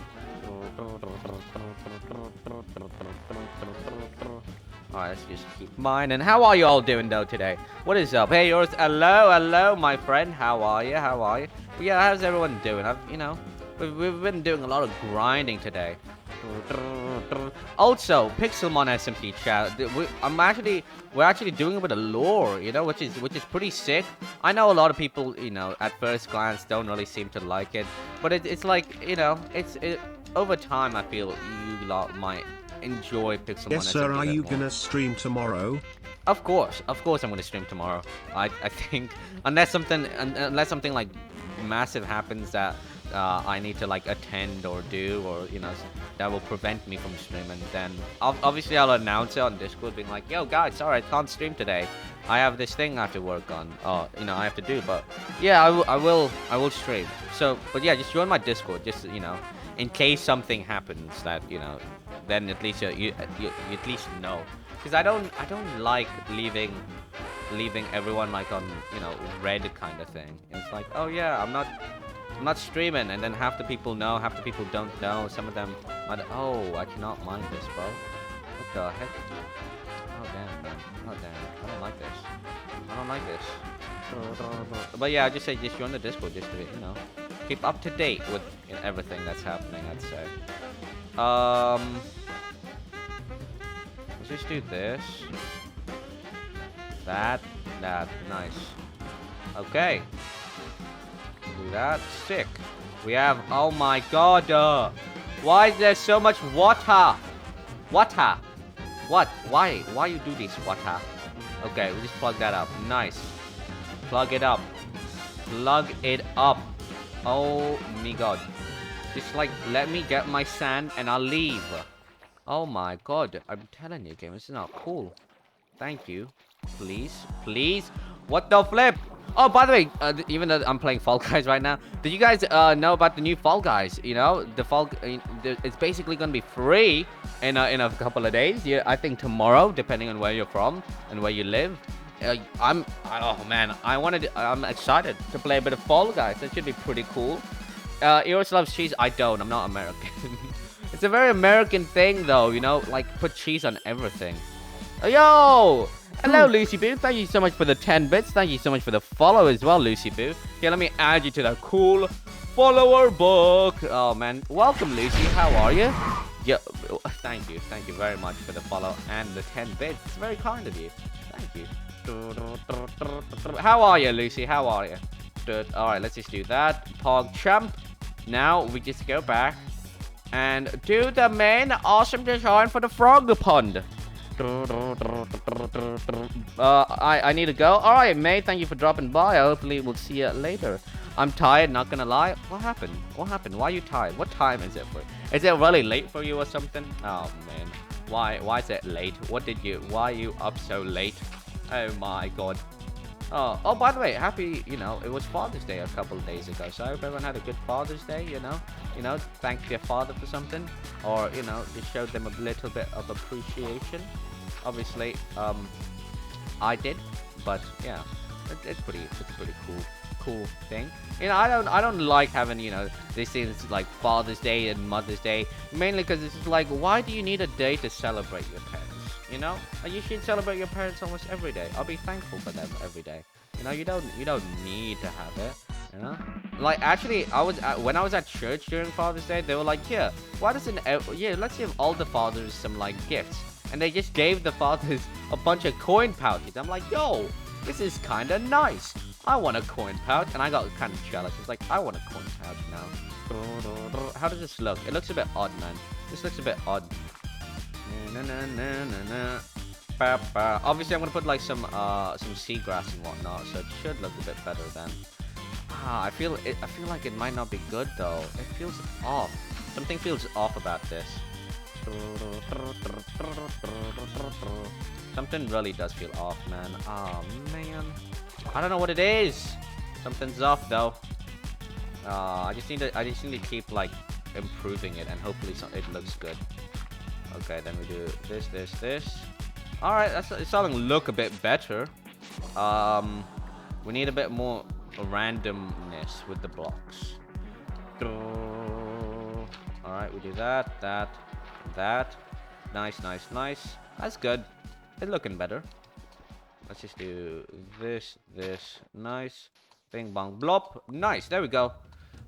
Alright, let's just keep mining. How are you all doing though today? What is up? Hey, yours. Hello, my friend. How are you? Well, yeah, how's everyone doing? You know, we've been doing a lot of grinding today. Also, Pixelmon SMP chat. We're actually doing a bit of lore, you know, which is pretty sick. I know a lot of people, you know, at first glance don't really seem to like it, but it's like, you know, over time I feel you lot might enjoy Pixelmon. Yes, sir. Are you gonna stream tomorrow? Of course, I'm gonna stream tomorrow. I think unless something like massive happens that I need to like attend or do, or you know, that will prevent me from streaming, then obviously I'll announce it on Discord, being like, yo guys, sorry, I can't stream today. I have this thing I have to work on, you know, I have to do. But yeah, I will stream. So, but yeah, just join my Discord, just, you know, in case something happens that, you know, then at least you at least know. Because I don't like leaving everyone like on, you know, red kind of thing. It's like, oh yeah, I'm not streaming, and then half the people know, half the people don't know. Some of them might, oh, I cannot mind this, bro. What the heck? Oh damn, man. Oh damn. I don't like this. I don't like this. But yeah, I just say just join the Discord, just to, you know, keep up to date with, you know, everything that's happening, I'd say. Let's just do this. That, nice. Okay. Do that. Sick. We have, oh my god, why is there so much water? What? Why you do this, water? Okay, we just plug that up. Nice. Plug it up. Oh my god. Just like, let me get my sand and I'll leave. Oh my god, I'm telling you, game, this is not cool. Thank you. Please. What the flip? Oh, by the way, even though I'm playing Fall Guys right now, did you guys know about the new Fall Guys? You know, it's basically gonna be free in a couple of days. Yeah, I think tomorrow, depending on where you're from and where you live. Oh man, I'm excited to play a bit of Fall Guys. That should be pretty cool. Eros loves cheese. I don't. I'm not American. It's a very American thing, though. You know, like put cheese on everything. Yo. Hello, Lucy Boo. Thank you so much for the 10 bits. Thank you so much for the follow as well, Lucy Boo. Here, let me add you to the cool follower book. Oh, man. Welcome, Lucy. How are you? Yeah, thank you. Thank you very much for the follow and the 10 bits. It's very kind of you. Thank you. How are you, Lucy? How are you? All right, let's just do that. PogChamp. Now, we just go back and do the main awesome design for the frog pond. I need to go. Alright, mate, thank you for dropping by. Hopefully we'll see you later. I'm tired, not gonna lie. What happened? Why are you tired? What time is it for? Is it really late for you or something? Oh man, why is it late? Why are you up so late? Oh my god. Oh, by the way, happy, it was Father's Day a couple of days ago, so I hope everyone had a good Father's Day, thank their father for something, or, just showed them a little bit of appreciation. Obviously, I did, but yeah, it's a pretty cool thing. I don't like having, these things like Father's Day and Mother's Day, mainly because it's just like, why do you need a day to celebrate your parents? Like, you should celebrate your parents almost every day. I'll be thankful for them every day. You don't need to have it. Like, actually, when I was at church during Father's Day, they were like, yeah, why doesn't let's give all the fathers some like gifts, and they just gave the fathers a bunch of coin pouches. I'm like, yo, this is kind of nice. I want a coin pouch, and I got kind of jealous. It's like, I want a coin pouch now. How does this look? It looks a bit odd, man. This looks a bit odd. Obviously, I'm gonna put like some seagrass and whatnot, so it should look a bit better then. I feel like it might not be good though. It feels off. Something feels off about this. Something really does feel off, man. Oh man, I don't know what it is. Something's off though. I just need to keep like improving it, and hopefully it looks good. Okay, then we do this. All right, it's starting to look a bit better. We need a bit more randomness with the blocks. All right, we do that. Nice. That's good. It's looking better. Let's just do this. Nice. Bing bong blop. Nice. There we go.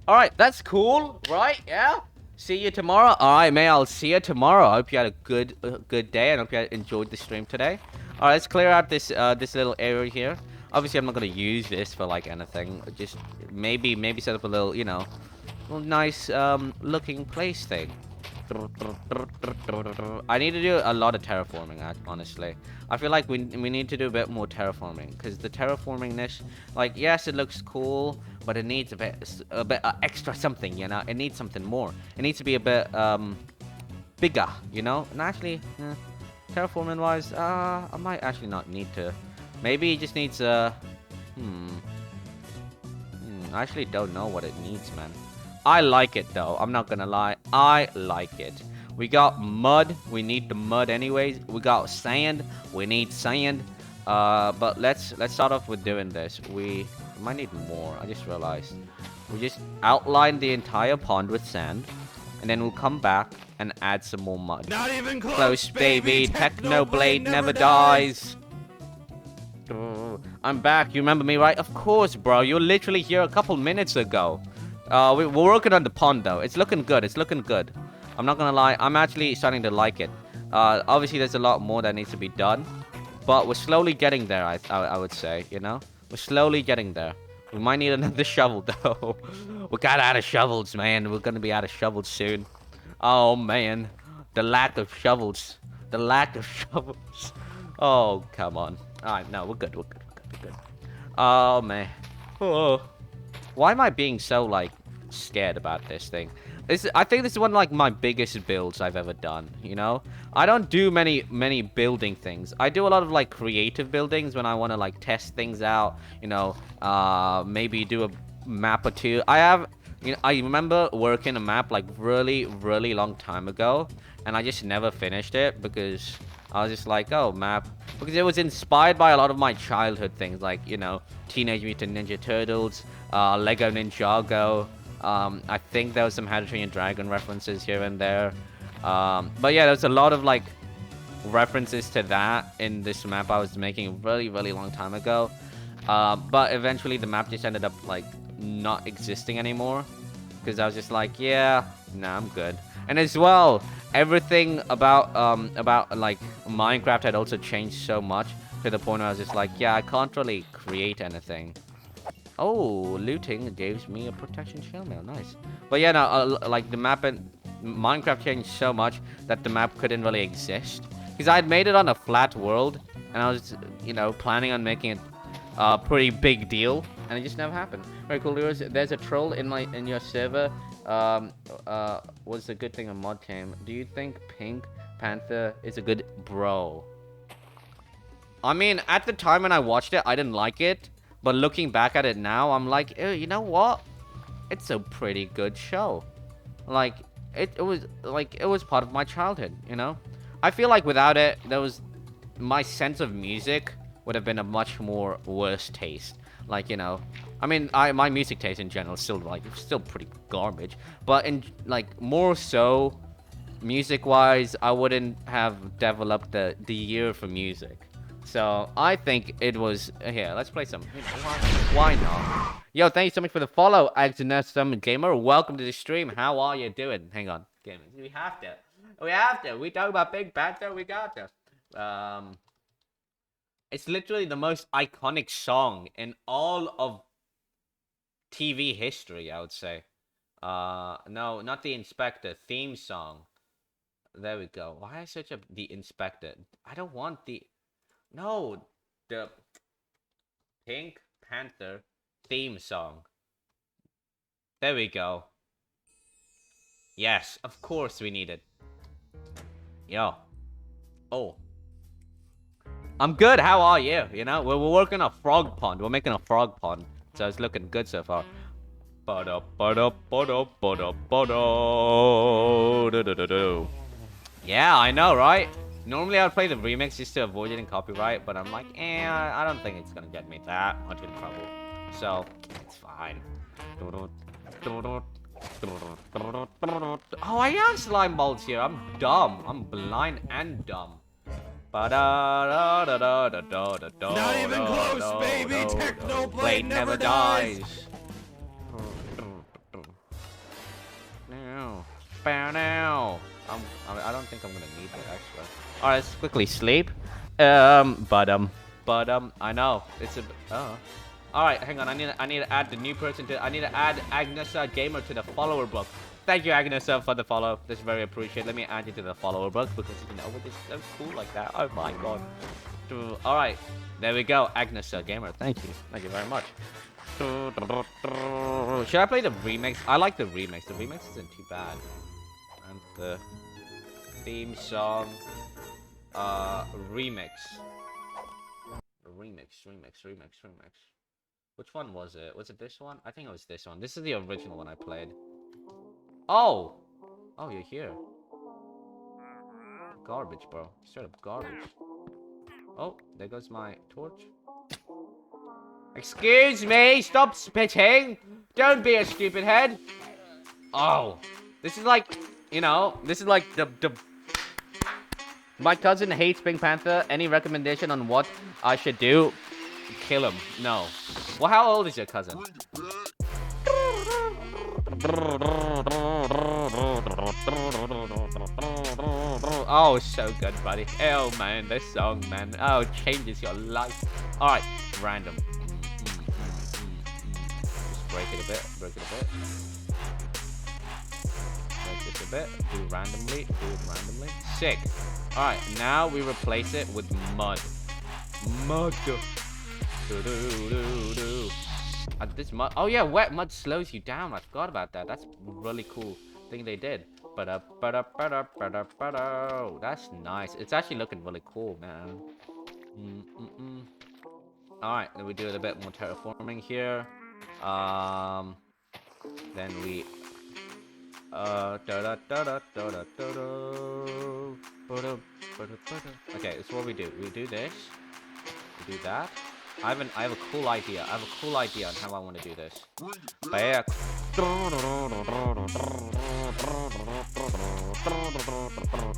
All right, that's cool, right? Yeah. See you tomorrow. All right, man. I'll see you tomorrow. I hope you had a good day, and I hope you enjoyed the stream today. All right, let's clear out this little area here. Obviously, I'm not gonna use this for like anything. Just maybe set up a little, little nice looking place thing. I need to do a lot of terraforming, honestly. I feel like we need to do a bit more terraforming, because the terraformingness, like, yes, it looks cool, but it needs a bit extra something, It needs something more. It needs to be a bit bigger, And actually, terraforming wise, I might actually not need to. Maybe it just needs I actually don't know what it needs, man. I like it though. I'm not gonna lie. I like it. We got mud. We need the mud anyways. We got sand. We need sand. But let's start off with doing this. We might need more. I just realized. We just outline the entire pond with sand, and then we'll come back and add some more mud. Not even close, baby. Technoblade never dies. I'm back. You remember me, right? Of course, bro. You were literally here a couple minutes ago. We're working on the pond, though. It's looking good. I'm not gonna lie. I'm actually starting to like it. Obviously, there's a lot more that needs to be done, but we're slowly getting there. I would say, we're slowly getting there. We might need another shovel, though. We got out of shovels, man. We're gonna be out of shovels soon. Oh man, the lack of shovels. Oh, come on. All right, no, we're good. Oh man. Oh. Why am I being so like scared about this thing? I think this is one of like my biggest builds I've ever done, I don't do many building things. I do a lot of like creative buildings when I want to like test things out, maybe do a map or two. I remember working a map like really long time ago, and I just never finished it because I was just like, oh, map. Because it was inspired by a lot of my childhood things, like, Teenage Mutant Ninja Turtles, Lego Ninjago. I think there was some How to Train Your Dragon references here and there. But yeah, there's a lot of, like, references to that in this map I was making a really long time ago. But eventually the map just ended up, like, not existing anymore. Because I was just like, yeah, nah, I'm good. And as well, everything about like Minecraft had also changed so much to the point where I was just like, yeah, I can't really create anything. Oh, looting gives me a protection shell mail, nice. But yeah, no, like the map in Minecraft changed so much that the map couldn't really exist. Because I had made it on a flat world, and I was, planning on making it a pretty big deal, and it just never happened. Very cool. There's a troll in your server. What's a good thing a mod came? Do you think Pink Panther is a good bro? I mean, at the time when I watched it, I didn't like it. But looking back at it now, I'm like, you know what? It's a pretty good show. Like, it was part of my childhood, you know? I feel like without it, my sense of music would have been a much more worse taste. Like, you know, I mean, my music taste in general is still pretty garbage. But in, like, more so, music-wise, I wouldn't have developed the ear for music. So, I think it was... Here, let's play some... You know, why not? Yo, thank you so much for the follow, Agnesum Gamer. Welcome to the stream. How are you doing? Hang on. Gamers. We have to. We talk about Big Panther. We got to. It's literally the most iconic song in all of TV history, I would say. No, not the Inspector. Theme song. There we go. Why I search up the Inspector? I don't want the... No, the Pink Panther theme song. There we go. Yes, of course we need it. Yo. Oh. I'm good. How are you? You know, we're working a frog pond. We're making a frog pond. So it's looking good so far. Yeah, I know, right? Normally I would play the remix just to avoid getting copyright, but I'm like, I don't think it's gonna get me that much in trouble. So, it's fine. Oh, I am slime balls here. I'm dumb. I'm blind and dumb. Not even close, baby. Technoblade never dies. Now. I don't think I'm gonna need it actually. Alright, let's quickly sleep. I know it's a. Alright, hang on. I need to add the new person to. I need to add Agnesa Gamer to the follower book. Thank you, Agnesa, for the follow. That's very appreciated. Let me add you to the follower book because you know it's so cool like that. Oh my god. Alright, there we go, Agnesa Gamer. Thank you very much. Should I play the remix? I like the remix. The remix isn't too bad. And the theme song, remix. Which one was it? Was it this one? I think it was this one. This is the original one I played. Oh, you're here. Garbage, bro. Straight up garbage. Oh, there goes my torch. Excuse me, stop spitting. Don't be a stupid head. Oh, this is like, you know, this is like the My cousin hates Pink Panther. Any recommendation on what I should do? Kill him. No. Well, how old is your cousin? Oh, so good, buddy. Oh, man, this song, man. Oh, it changes your life. Alright, random. Just break it a bit. Do it randomly. Sick. Alright, now we replace it with mud. This mud. Oh yeah, wet mud slows you down. I forgot about that. That's a really cool thing they did. That's nice. It's actually looking really cool, man. Alright, then we do a bit more terraforming here. Then we okay, this is what we do. We do this. We do that. I have a cool idea. on how I want to do this. Back.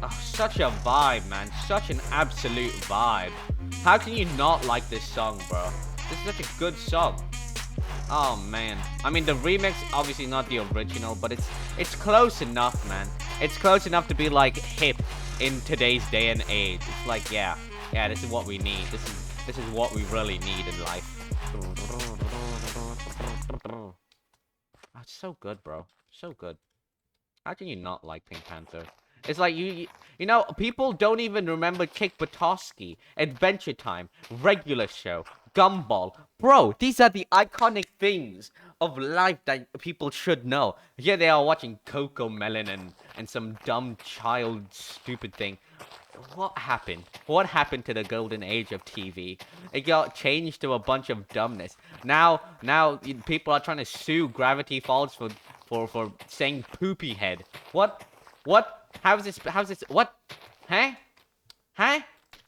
Oh, such a vibe, man. Such an absolute vibe. How can you not like this song, bro? This is such a good song. Oh man. I mean, the remix obviously not the original, but it's close enough, man. It's close enough to be like hip in today's day and age. It's like, yeah, this is what we need. This is what we really need in life. Oh, it's so good, bro. So good. How can you not like Pink Panther? It's like you know, people don't even remember Kick Buttowski, Adventure Time, Regular Show, Gumball. Bro, these are the iconic things of life that people should know. Here they are watching Coco Melon and some dumb child stupid thing. what happened? What happened to the golden age of TV? It got changed to a bunch of dumbness. Now people are trying to sue Gravity Falls for saying poopy head. What? How's this? What? Huh? Huh?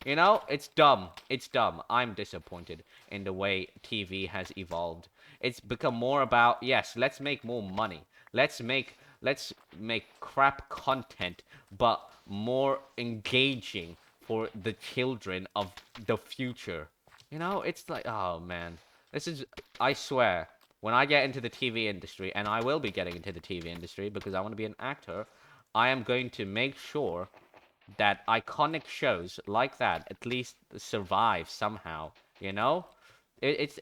You know, it's dumb. It's dumb. I'm disappointed in the way TV has evolved. It's become more about, yes, let's make more money. Let's make crap content, but more engaging for the children of the future. You know, it's like, oh man. I swear, when I get into the TV industry, and I will be getting into the TV industry because I want to be an actor, I am going to make sure that iconic shows like that at least survive somehow. You know, it's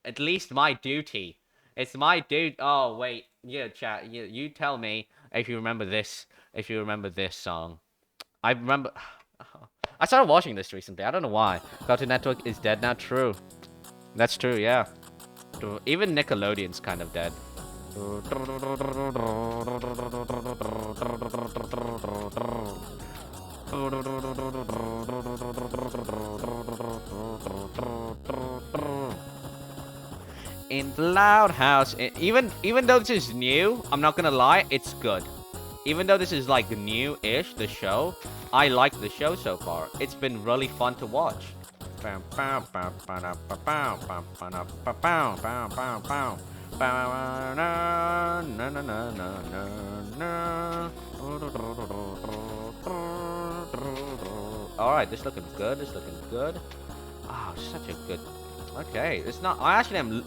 at least my duty. It's my duty. Oh wait, yeah, chat. You tell me if you remember this. If you remember this song, I remember. I started watching this recently. I don't know why. Cartoon Network is dead now. True. That's true. Yeah. Even Nickelodeon's kind of dead. In the Loud House, even though this is new, I'm not gonna lie, it's good. Even though this is like new-ish, the show, I like the show so far. It's been really fun to watch. Alright, this looking good, this looking good. Oh, such a good... Okay, it's not... I actually am...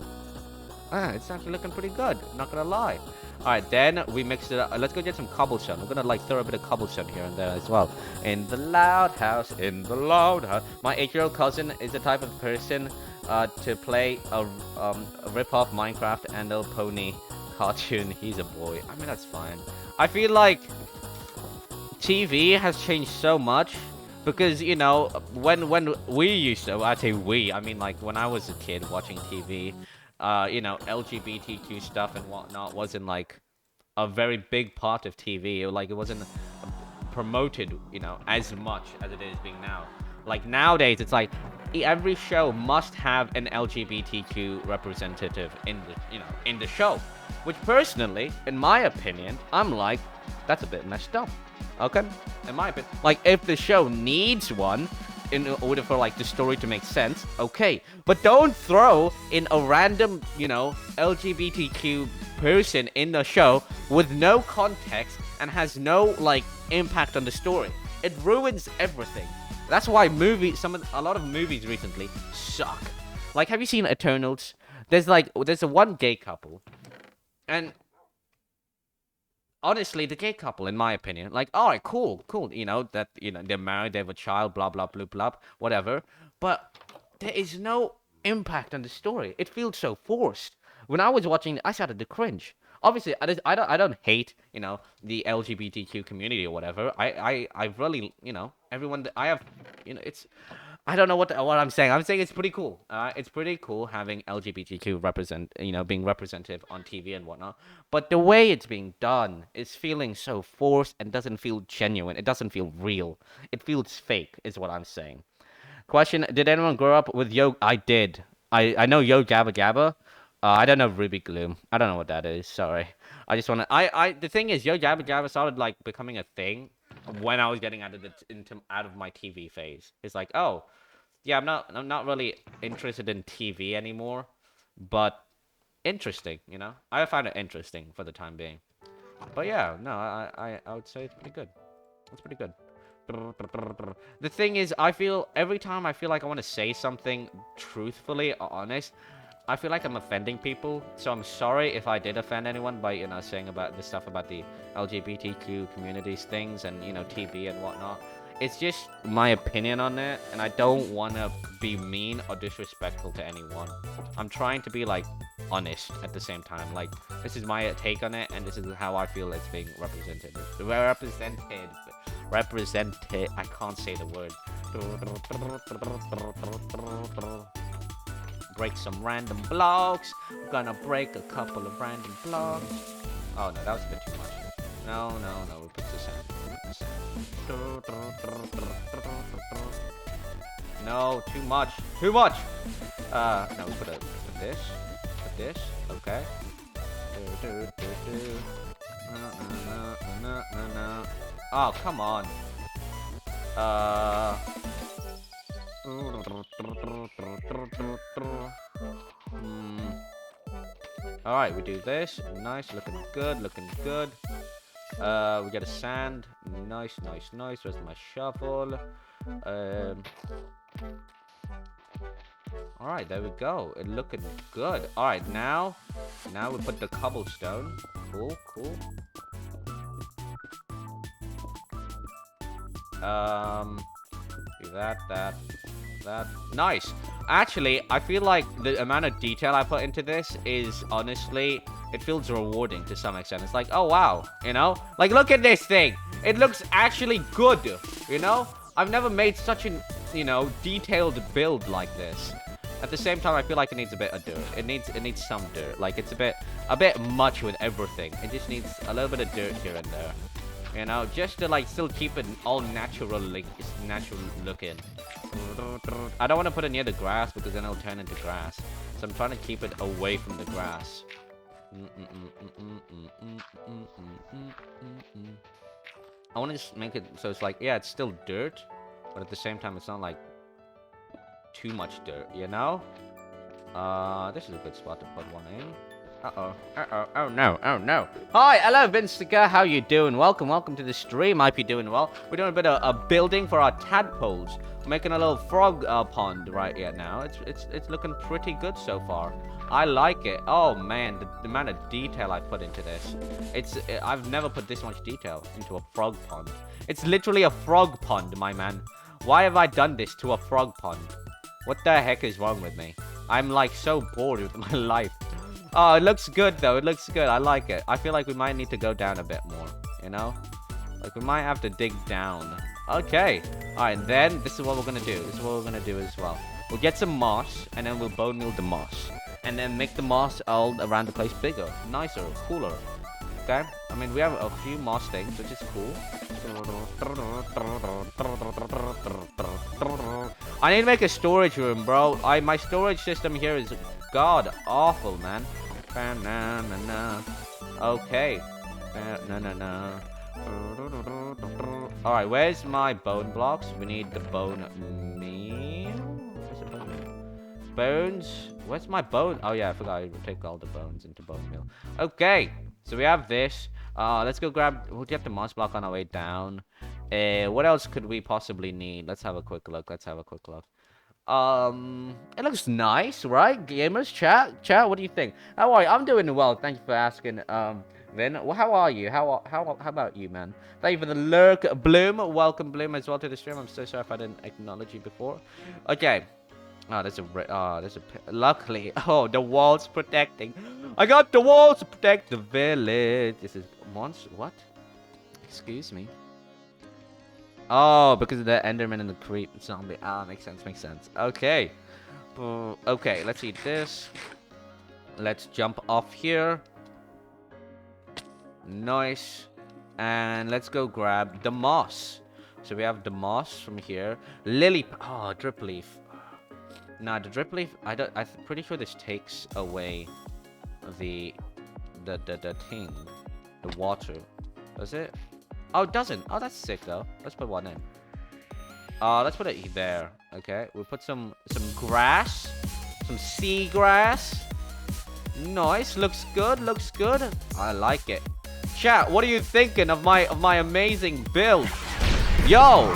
it's actually looking pretty good, not gonna lie. Alright, then we mixed it up. Let's go get some cobblestone. We're gonna like throw a bit of cobblestone here and there as well. In the loud house, in the loud house. My 8-year-old cousin is the type of person to play a rip-off Minecraft and a pony cartoon. He's a boy. I mean, that's fine. I feel like TV has changed so much because, you know, when we used to, I say we, I mean like when I was a kid watching TV, you know, LGBTQ stuff and whatnot wasn't like a very big part of TV. It wasn't promoted, you know, as much as it is being now. Like nowadays, it's like every show must have an LGBTQ representative in the, you know, in the show. Which personally, in my opinion, I'm like, that's a bit messed up. Okay, in my opinion, like if the show needs one in order for like the story to make sense, okay, but don't throw in a random, you know, LGBTQ person in the show with no context and has no like impact on the story. It ruins everything. That's why a lot of movies recently suck. Like, have you seen Eternals? There's a one gay couple, and honestly, the gay couple, in my opinion, like, alright, cool, you know, that, you know, they're married, they have a child, blah, blah, blah, blah, whatever, but there is no impact on the story. It feels so forced. When I was watching, I started to cringe. Obviously, I don't hate, you know, the LGBTQ community or whatever. I really, you know, everyone that I have, you know, it's... I don't know what I'm saying. I'm saying it's pretty cool. It's pretty cool having LGBTQ being representative on TV and whatnot. But the way it's being done is feeling so forced and doesn't feel genuine. It doesn't feel real. It feels fake, is what I'm saying. Question: did anyone grow up with Yo? I did. I know Yo Gabba Gabba. I don't know Ruby Gloom. I don't know what that is. Sorry. I just wanna. The thing is, Yo Gabba Gabba started like becoming a thing when I was getting out of my TV phase. It's like, oh, yeah, I'm not really interested in TV anymore, but interesting, you know. I find it interesting for the time being. But yeah, no, I would say it's pretty good. It's pretty good. The thing is, every time I feel like I want to say something truthfully or honest, I feel like I'm offending people, so I'm sorry if I did offend anyone by, you know, saying about the stuff about the LGBTQ communities things and, you know, TV and whatnot. It's just my opinion on it, and I don't want to be mean or disrespectful to anyone. I'm trying to be, like, honest at the same time. Like, this is my take on it, and this is how I feel it's being represented. Represented. I can't say the word. Break some random blocks. I'm gonna break a couple of random blocks. Oh no, that was a bit too much. No, we put the sand. No, too much. Too much! No, we put this. Put this. Okay. Oh, come on. Alright, we do this. Nice, looking good, looking good. We get a sand. Nice. Where's my shovel? Alright, there we go. It looking good. Alright, now we put the cobblestone. Cool. Do that. Nice. Actually, I feel like the amount of detail I put into this is honestly, it feels rewarding to some extent. It's like, oh wow, you know? Like, look at this thing. It looks actually good, you know? I've never made such an, you know, detailed build like this. At the same time, I feel like it needs a bit of dirt. It needs some dirt. Like, it's a bit much with everything. It just needs a little bit of dirt here and there. You know, just to like still keep it all natural looking. I don't want to put it near the grass because then it'll turn into grass. So I'm trying to keep it away from the grass. I want to just make it so it's like, yeah, it's still dirt, but at the same time, it's not like too much dirt, you know? This is a good spot to put one in. Oh no. Hi, hello, Vinstica. How you doing? Welcome to the stream. Hope you're doing well. We're doing a bit of building for our tadpoles. We're making a little frog pond right here now. It's looking pretty good so far. I like it. Oh man, the amount of detail I put into this. I've never put this much detail into a frog pond. It's literally a frog pond, my man. Why have I done this to a frog pond? What the heck is wrong with me? I'm like so bored with my life. Oh, it looks good though. It looks good. I like it. I feel like we might need to go down a bit more, you know? Like we might have to dig down. Okay. Alright, then this is what we're gonna do. This is what we're gonna do as well. We'll get some moss, and then we'll bone meal the moss. And then make the moss all around the place bigger, nicer, cooler. Okay? I mean, we have a few moss things, which is cool. I need to make a storage room, bro. My storage system here is god awful, man. Okay. Alright, where's my bone blocks? We need the bone meal. Where's the bone meal? Bones. Where's my bone? Oh yeah, I forgot I take all the bones into bone meal. Okay, so we have this. Let's go grab. We'll get the moss block on our way down. What else could we possibly need? Let's have a quick look. It looks nice, right? Gamers, chat. What do you think? How are you? I'm doing well. Thank you for asking. Vin, well, how are you? How about you, man? Thank you for the lurk, Bloom. Welcome, Bloom, as well to the stream. I'm so sorry if I didn't acknowledge you before. Okay. Luckily, the walls protecting. I got the walls to protect the village. This is what? Excuse me. Oh, because of the Enderman and the creep zombie. Makes sense. Okay. Okay, let's eat this. Let's jump off here. Nice. And let's go grab the moss. So we have the moss from here. Lily. Oh, drip leaf. Nah, the drip leaf. I'm pretty sure this takes away the thing, the water. Does it? Oh, it doesn't. Oh, that's sick though. Let's put one in. Let's put it there. Okay, we'll put some grass, some seagrass. Nice. Looks good. I like it. Chat, what are you thinking of my amazing build? Yo,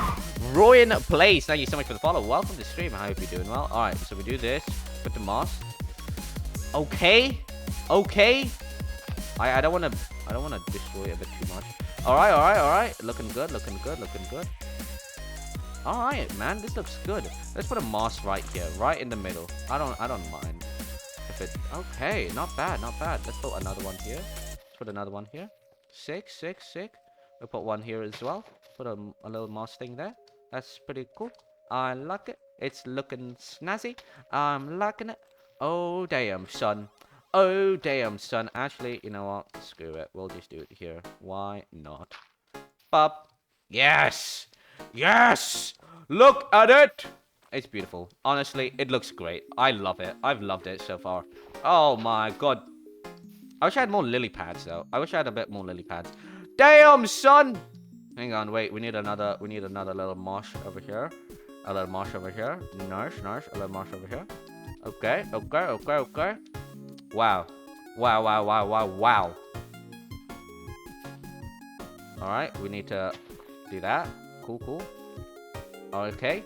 Ruin Place. Thank you so much for the follow. Welcome to the stream. I hope you're doing well. All right, so we do this. Put the moss. Okay. I don't wanna destroy it a bit too much. All right. Looking good. All right, man. This looks good. Let's put a moss right here, right in the middle. I don't mind if it. Okay, not bad. Let's put another one here. Let's put another one here. Sick. We'll put one here as well. Put a little moss thing there. That's pretty cool. I like it. It's looking snazzy. I'm liking it. Oh damn, son. Oh, damn, son. Actually, you know what? Screw it. We'll just do it here. Why not? Pop. Yes! Yes! Look at it! It's beautiful. Honestly, it looks great. I love it. I've loved it so far. Oh my god. I wish I had more lily pads, though. I wish I had a bit more lily pads. Damn, son! Hang on, wait. We need another little marsh over here. A little marsh over here. Nice. A little marsh over here. Okay. Wow. Wow. Alright, we need to do that. Cool. Okay.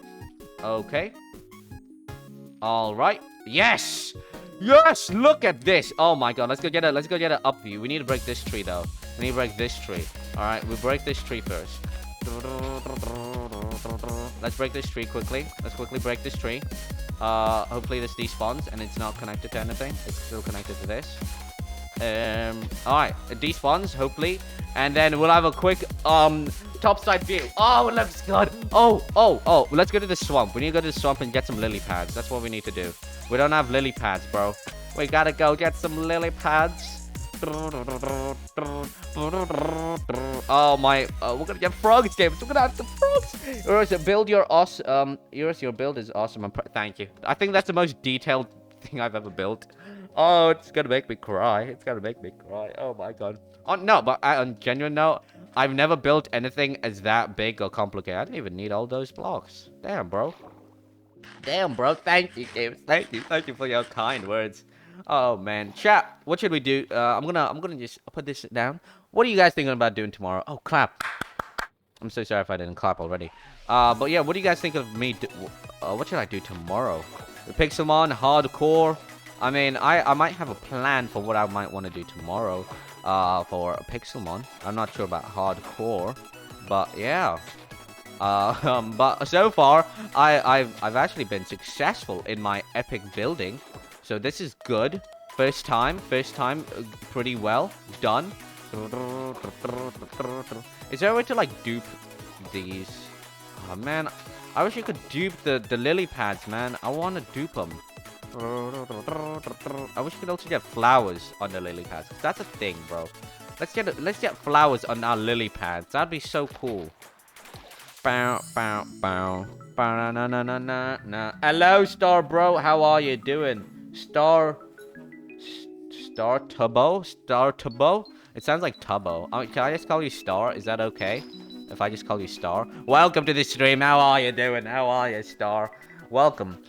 Alright. Yes! Yes! Look at this! Oh my god, let's go get an up view. We need to break this tree, though. We need to break this tree. Alright, we break this tree first. Let's break this tree quickly. Let's quickly break this tree. Hopefully this despawns and it's not connected to anything. It's still connected to this. Alright, it despawns, hopefully. And then we'll have a quick, topside view. Oh, it looks good. Oh. Let's go to the swamp. We need to go to the swamp and get some lily pads. That's what we need to do. We don't have lily pads, bro. We gotta go get some lily pads. Oh my, we're gonna get frogs, James. We're gonna have some frogs. Eurus, build your Eurus, your build is awesome. Thank you. I think that's the most detailed thing I've ever built. Oh, it's gonna make me cry. Oh my god. Oh no, but on genuine note, I've never built anything as that big or complicated. I didn't even need all those blocks. Damn, bro. Thank you, James. Thank you for your kind words. Oh man, chat. What should we do? I'm gonna just put this down. What are you guys thinking about doing tomorrow? Oh, clap. I'm so sorry if I didn't clap already. But yeah, what do you guys think of me? What should I do tomorrow? The Pixelmon hardcore. I mean, I might have a plan for what I might want to do tomorrow. For Pixelmon. I'm not sure about hardcore, but yeah. But so far, I've actually been successful in my epic building. So this is good. First time, pretty well done. Is there a way to like dupe these? Oh man, I wish you could dupe the lily pads, man. I want to dupe them. I wish you could also get flowers on the lily pads. That's a thing, bro. Let's get flowers on our lily pads. That'd be so cool. Bow. Na. Hello, Star Bro. How are you doing? Star Tubbo? It sounds like Tubbo. Can I just call you Star? Is that okay? If I just call you Star? Welcome to the stream. How are you doing? How are you, Star? Welcome.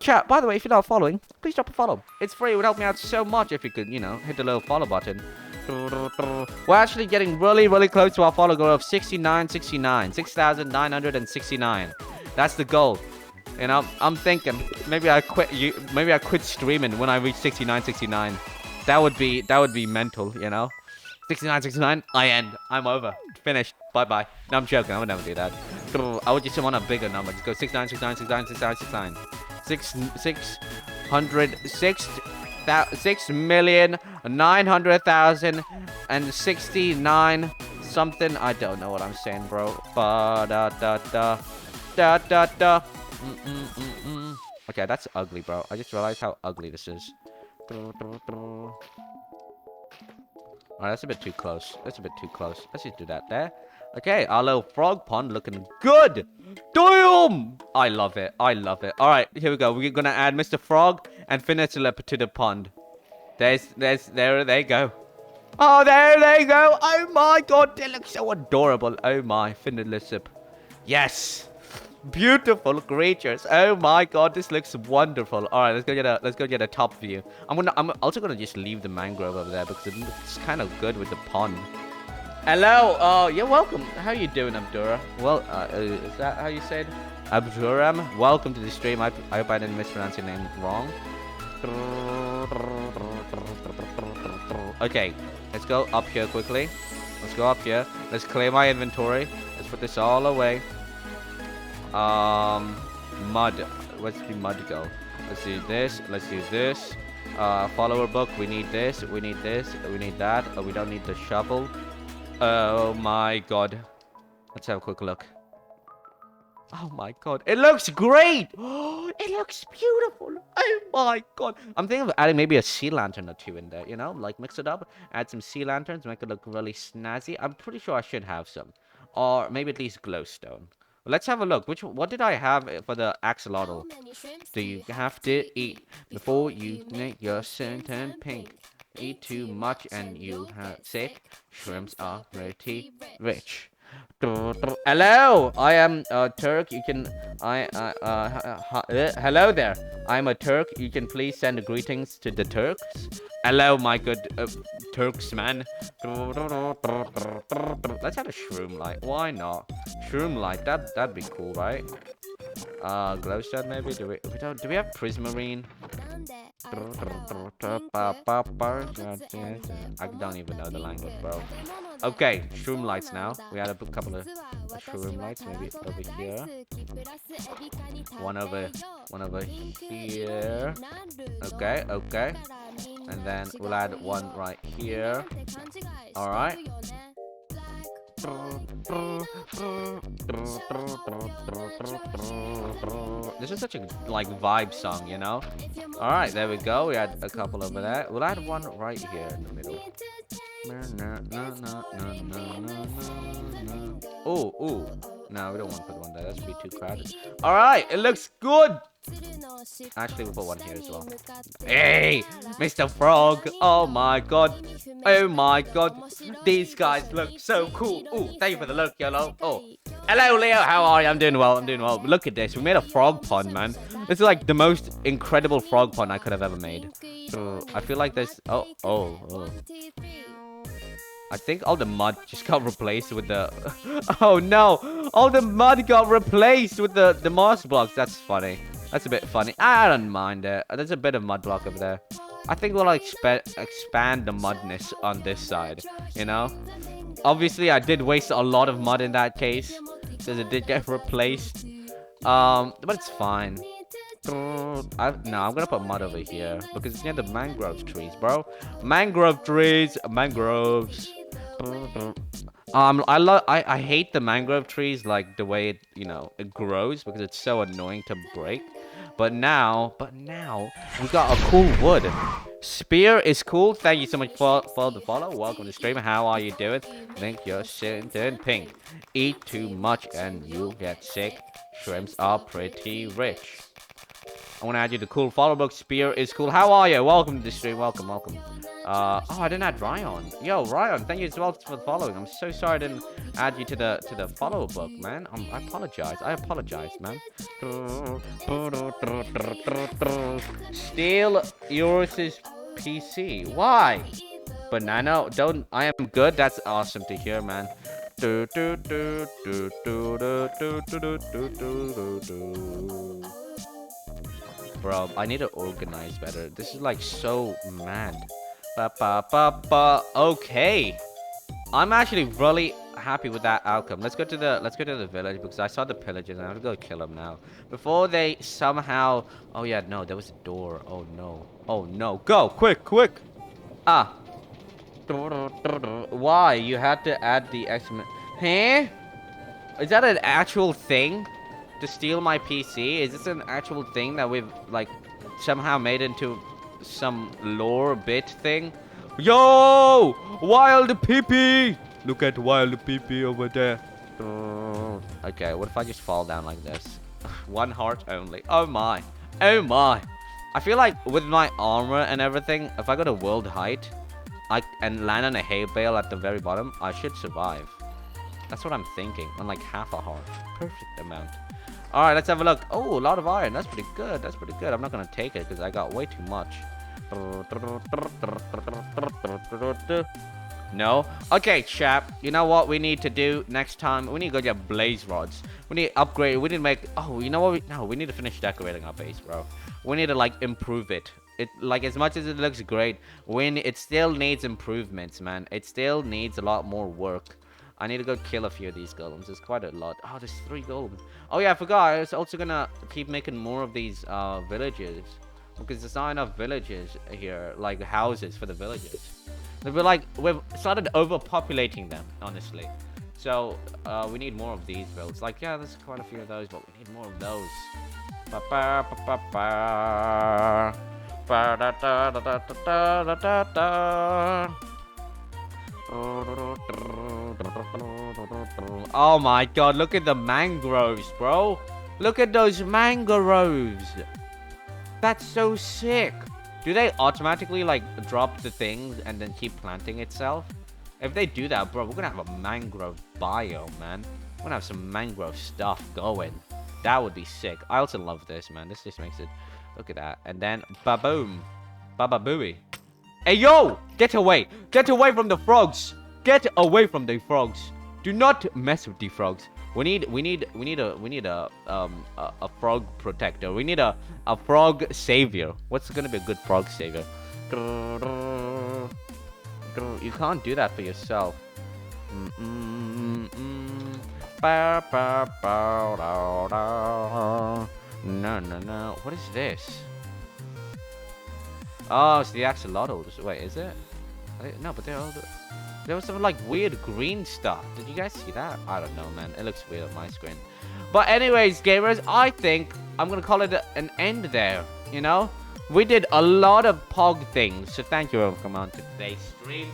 Chat, by the way, if you're not following, please drop a follow. It's free. It would help me out so much if you could, you know, hit the little follow button. We're actually getting really close to our follow goal of 6,969. That's the goal. You know, I'm thinking maybe I quit streaming when I reach 69. That would be mental, you know. 69, I end. I'm over. Finished. Bye. No, I'm joking. I would never do that. I would just want a bigger number. Just go 69. 6,900,069 something. I don't know what I'm saying, bro. Okay, that's ugly, bro. I just realized how ugly this is. Alright, that's a bit too close. Let's just do that there. Okay, our little frog pond looking good. Damn! I love it. Alright, here we go. We're gonna add Mr. Frog and Finetulip to the pond. There they go. Oh, there they go. Oh my god, they look so adorable. Oh my, Finetulip. Yes. Beautiful creatures. Oh my god, this looks wonderful. All right, let's go get a top view. I'm also gonna just leave the mangrove over there because it looks kind of good with the pond. Hello. You're welcome. How you doing, Abdura? Well, is that how you said? Abduram. Welcome to the stream. I hope I didn't mispronounce your name wrong. Okay, let's go up here quickly. Let's clear my inventory. Let's put this all away. Mud. Where's the mud go? Let's do this. Follower book. We need this. We need that. Oh, we don't need the shovel. Oh my god. Let's have a quick look. Oh my god, it looks great. Oh, it looks beautiful. Oh my god. I'm thinking of adding maybe a sea lantern or two in there, you know, like mix it up, add some sea lanterns, make it look really snazzy. I'm pretty sure I should have some, or maybe at least glowstone. Let's have a look. What did I have for the axolotl? Do you have to eat before you make your turn pink? Eat too much and you have sick. Shrimps are pretty rich. Hello, I am a Turk. You can hello there. I'm a Turk. You can please send greetings to the Turks. Hello, my good Turks, man. Let's have a shroom light. Why not? Shroom light. That'd be cool, right? Glowstone maybe. Do we have prismarine? I don't even know the language, bro. Okay, shroom lights now. We had a couple of shroom lights, maybe over here. One over here. Okay, okay. And then we'll add one right here. All right. This is such a like vibe song, you know. All right, there we go. We had a couple over there. We'll add one right here in the middle. Oh, ooh. No, we don't want to put one there. That's be too crowded. All right, it looks good. Actually, we'll put one here as well. Hey, Mr. Frog. Oh my god. Oh my god. These guys look so cool. Oh, thank you for the look, YOLO. Oh, hello, Leo. How are you? I'm doing well. I'm doing well. Look at this. We made a frog pond, man. This is like the most incredible frog pond I could have ever made. I feel like there's... Oh. I think all the mud just got replaced with the... Oh no! All the mud got replaced with the moss blocks. That's funny. That's a bit funny. I don't mind it. There's a bit of mud block over there. I think we'll expand the mudness on this side, you know? Obviously, I did waste a lot of mud in that case, because it did get replaced. But it's fine. No, I'm gonna put mud over here because it's near the mangrove trees, bro. Mangrove trees, mangroves. I hate the mangrove trees, like the way it, you know, it grows, because it's so annoying to break. But now we got a cool wood. Spear is cool. Thank you so much for the follow. Welcome to stream. How are you doing? Think you're sitting pink. Eat too much and you get sick. Shrimps are pretty rich. I want to add you the cool follow book. Spear is cool. How are you? Welcome to the stream. Welcome. Oh, I didn't add Ryan. Yo, Ryan, thank you as well for the following. I'm so sorry I didn't add you to the follow book, man. I apologize, man. Steal yours' PC. Why? Banana, don't. I am good. That's awesome to hear, man. Bro, I need to organize better. This is like so mad. Okay. I'm actually really happy with that outcome. Let's go to the village because I saw the pillagers and I have to go kill them now. Before they somehow... Oh yeah, no, there was a door. Oh no. Go, quick. Ah. Why? You had to add the exclamation... Huh? Is that an actual thing? To steal my PC? Is this an actual thing that we've like somehow made into some lore bit thing? Yo! Wild PP! Look at wild PP over there. Okay, what if I just fall down like this? One heart only. Oh my. I feel like with my armor and everything, if I go to world height and land on a hay bale at the very bottom, I should survive. That's what I'm thinking. On like half a heart. Perfect amount. Alright, let's have a look. Oh, a lot of iron. That's pretty good. I'm not gonna take it because I got way too much. No? Okay, chap. You know what we need to do next time? We need to go get blaze rods. We need to upgrade. We need to make... Oh, you know what? No, we need to finish decorating our base, bro. We need to, like, improve it. Like, as much as it looks great, it still needs improvements, man. It still needs a lot more work. I need to go kill a few of these golems. There's quite a lot. Oh, there's 3 golems. Oh, yeah, I forgot. I was also gonna keep making more of these villages. Because there's not enough villages here. Like, houses for the villages. We've started overpopulating them, honestly. So we need more of these builds. Like, yeah, there's quite a few of those, but we need more of those. Ba ba ba ba ba. Ba da da da da da da da da. Oh my god, look at the mangroves, bro. Look at those mangroves. That's so sick. Do they automatically like drop the things and then keep planting itself? If they do that, bro, we're gonna have a mangrove biome, man. We're gonna have some mangrove stuff going. That would be sick. I also love this, man. This just makes it... Look at that. And then, ba-boom. Ba-ba-booey. Hey, yo! Get away! Get away from the frogs! Get away from the frogs! Do not mess with the frogs. We need a frog protector. We need a frog savior. What's gonna be a good frog savior? You can't do that for yourself. No. What is this? Oh, it's the axolotls. Wait, is it? No, but they're all... There was some like weird green stuff. Did you guys see that? I don't know, man. It looks weird on my screen. But anyways, gamers, I think I'm gonna call it an end there. You know, we did a lot of Pog things. So thank you for coming on to today's stream.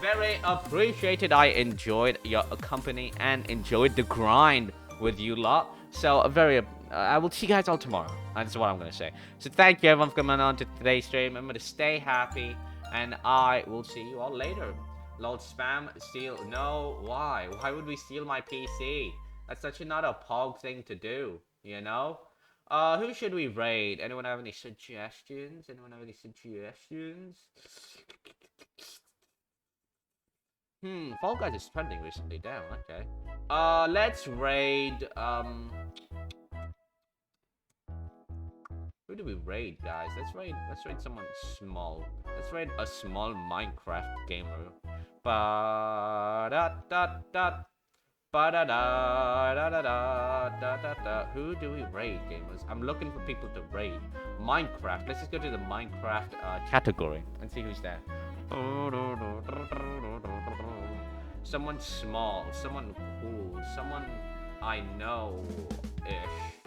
Very appreciated. I enjoyed your company and enjoyed the grind with you lot. So I will see you guys all tomorrow. That's what I'm gonna say. So thank you everyone for coming on to today's stream. Remember to stay happy, and I will see you all later. Lord spam steal. No, why? Why would we steal my PC? That's such not a Pog thing to do, you know? Who should we raid? Anyone have any suggestions? Fall Guys is trending recently. Damn, okay. Let's raid, who do we raid, guys? Let's raid someone small. Let's raid a small Minecraft gamer. Ba da da da. Ba da da da da da da da da. Who do we raid, gamers? I'm looking for people to raid. Minecraft. Let's just go to the Minecraft category and see who's there. Someone small, someone cool, someone I know-ish.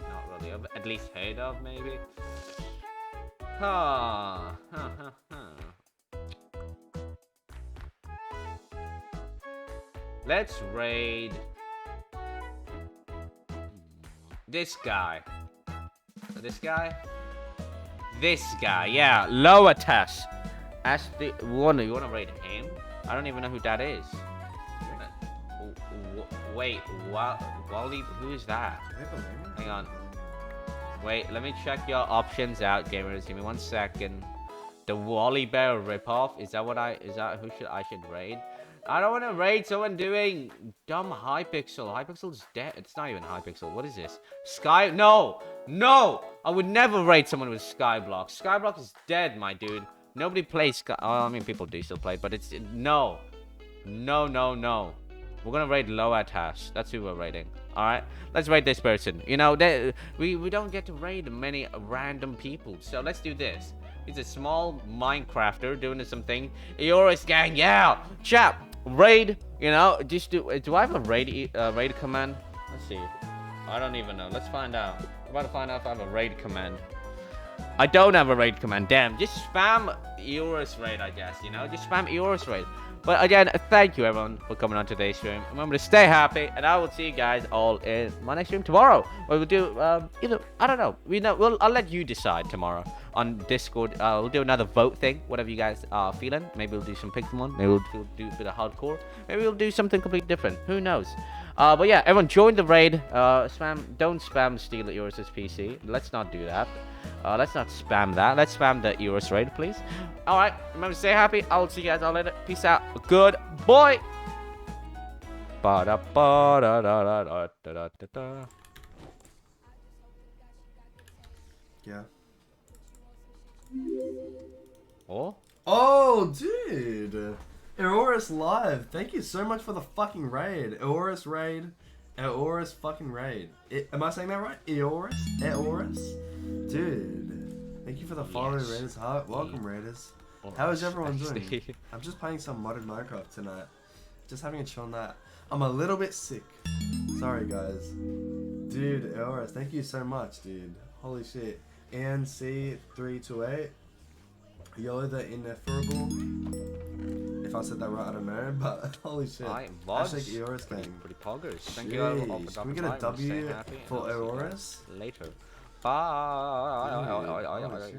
Not really, at least heard of, maybe. Let's raid this guy. This guy, yeah. Lower test. Ask the one. You wanna raid him? I don't even know who that is. Wait, Wally? Who is that? Hang on. Wait, let me check your options out, gamers. Give me 1 second. The Wally Bear ripoff. Is that who I should raid? I don't want to raid someone doing dumb Hypixel. Hypixel's dead. It's not even Hypixel. What is this? No! I would never raid someone with Skyblock. Skyblock is dead, my dude. Nobody plays Sky. Oh, I mean, people do still play, but it's no. We're gonna raid Loatas. That's who we're raiding. Alright? Let's raid this person. You know, we don't get to raid many random people. So let's do this. He's a small Minecrafter doing something. Eoris gang, yeah! Chap! Raid! You know, just do I have a raid command? Let's see. I don't even know. Let's find out. I'm about to find out if I have a raid command. I don't have a raid command. Damn. Just spam Eoris raid, I guess. You know? Just spam Eoris raid. But again, thank you everyone for coming on today's stream. Remember to stay happy, and I will see you guys all in my next stream tomorrow. Or we'll do either, I don't know. I'll let you decide tomorrow on Discord. We'll do another vote thing, whatever you guys are feeling. Maybe we'll do some Pokemon. Maybe we'll do a bit of hardcore. Maybe we'll do something completely different. Who knows? But yeah, everyone join the raid. Don't spam steal Eoris' PC. Let's not do that. Let's not spam that. Let's spam the Eoris raid, please. Alright, remember to stay happy. I'll see you guys all later. Peace out. Good boy. Yeah. Oh, dude. Eoris live. Thank you so much for the fucking raid. Eoris raid. Eoris fucking raid. Am I saying that right? Eoris? Dude. Thank you for the follow, yes. Raiders heart. Welcome, Raiders. How is everyone doing? I'm just playing some modded Minecraft tonight. Just having a chill night. I'm a little bit sick. Sorry, guys. Dude, Eoris, thank you so much, dude. Holy shit. ANC328. Yo, the ineffable. If I said that right, I don't know, but holy shit. Hashtag Eoris gang. Pretty poggers. Thank Jeez. you all for Can we get a W for Eoris? later. Holy Bye. shit.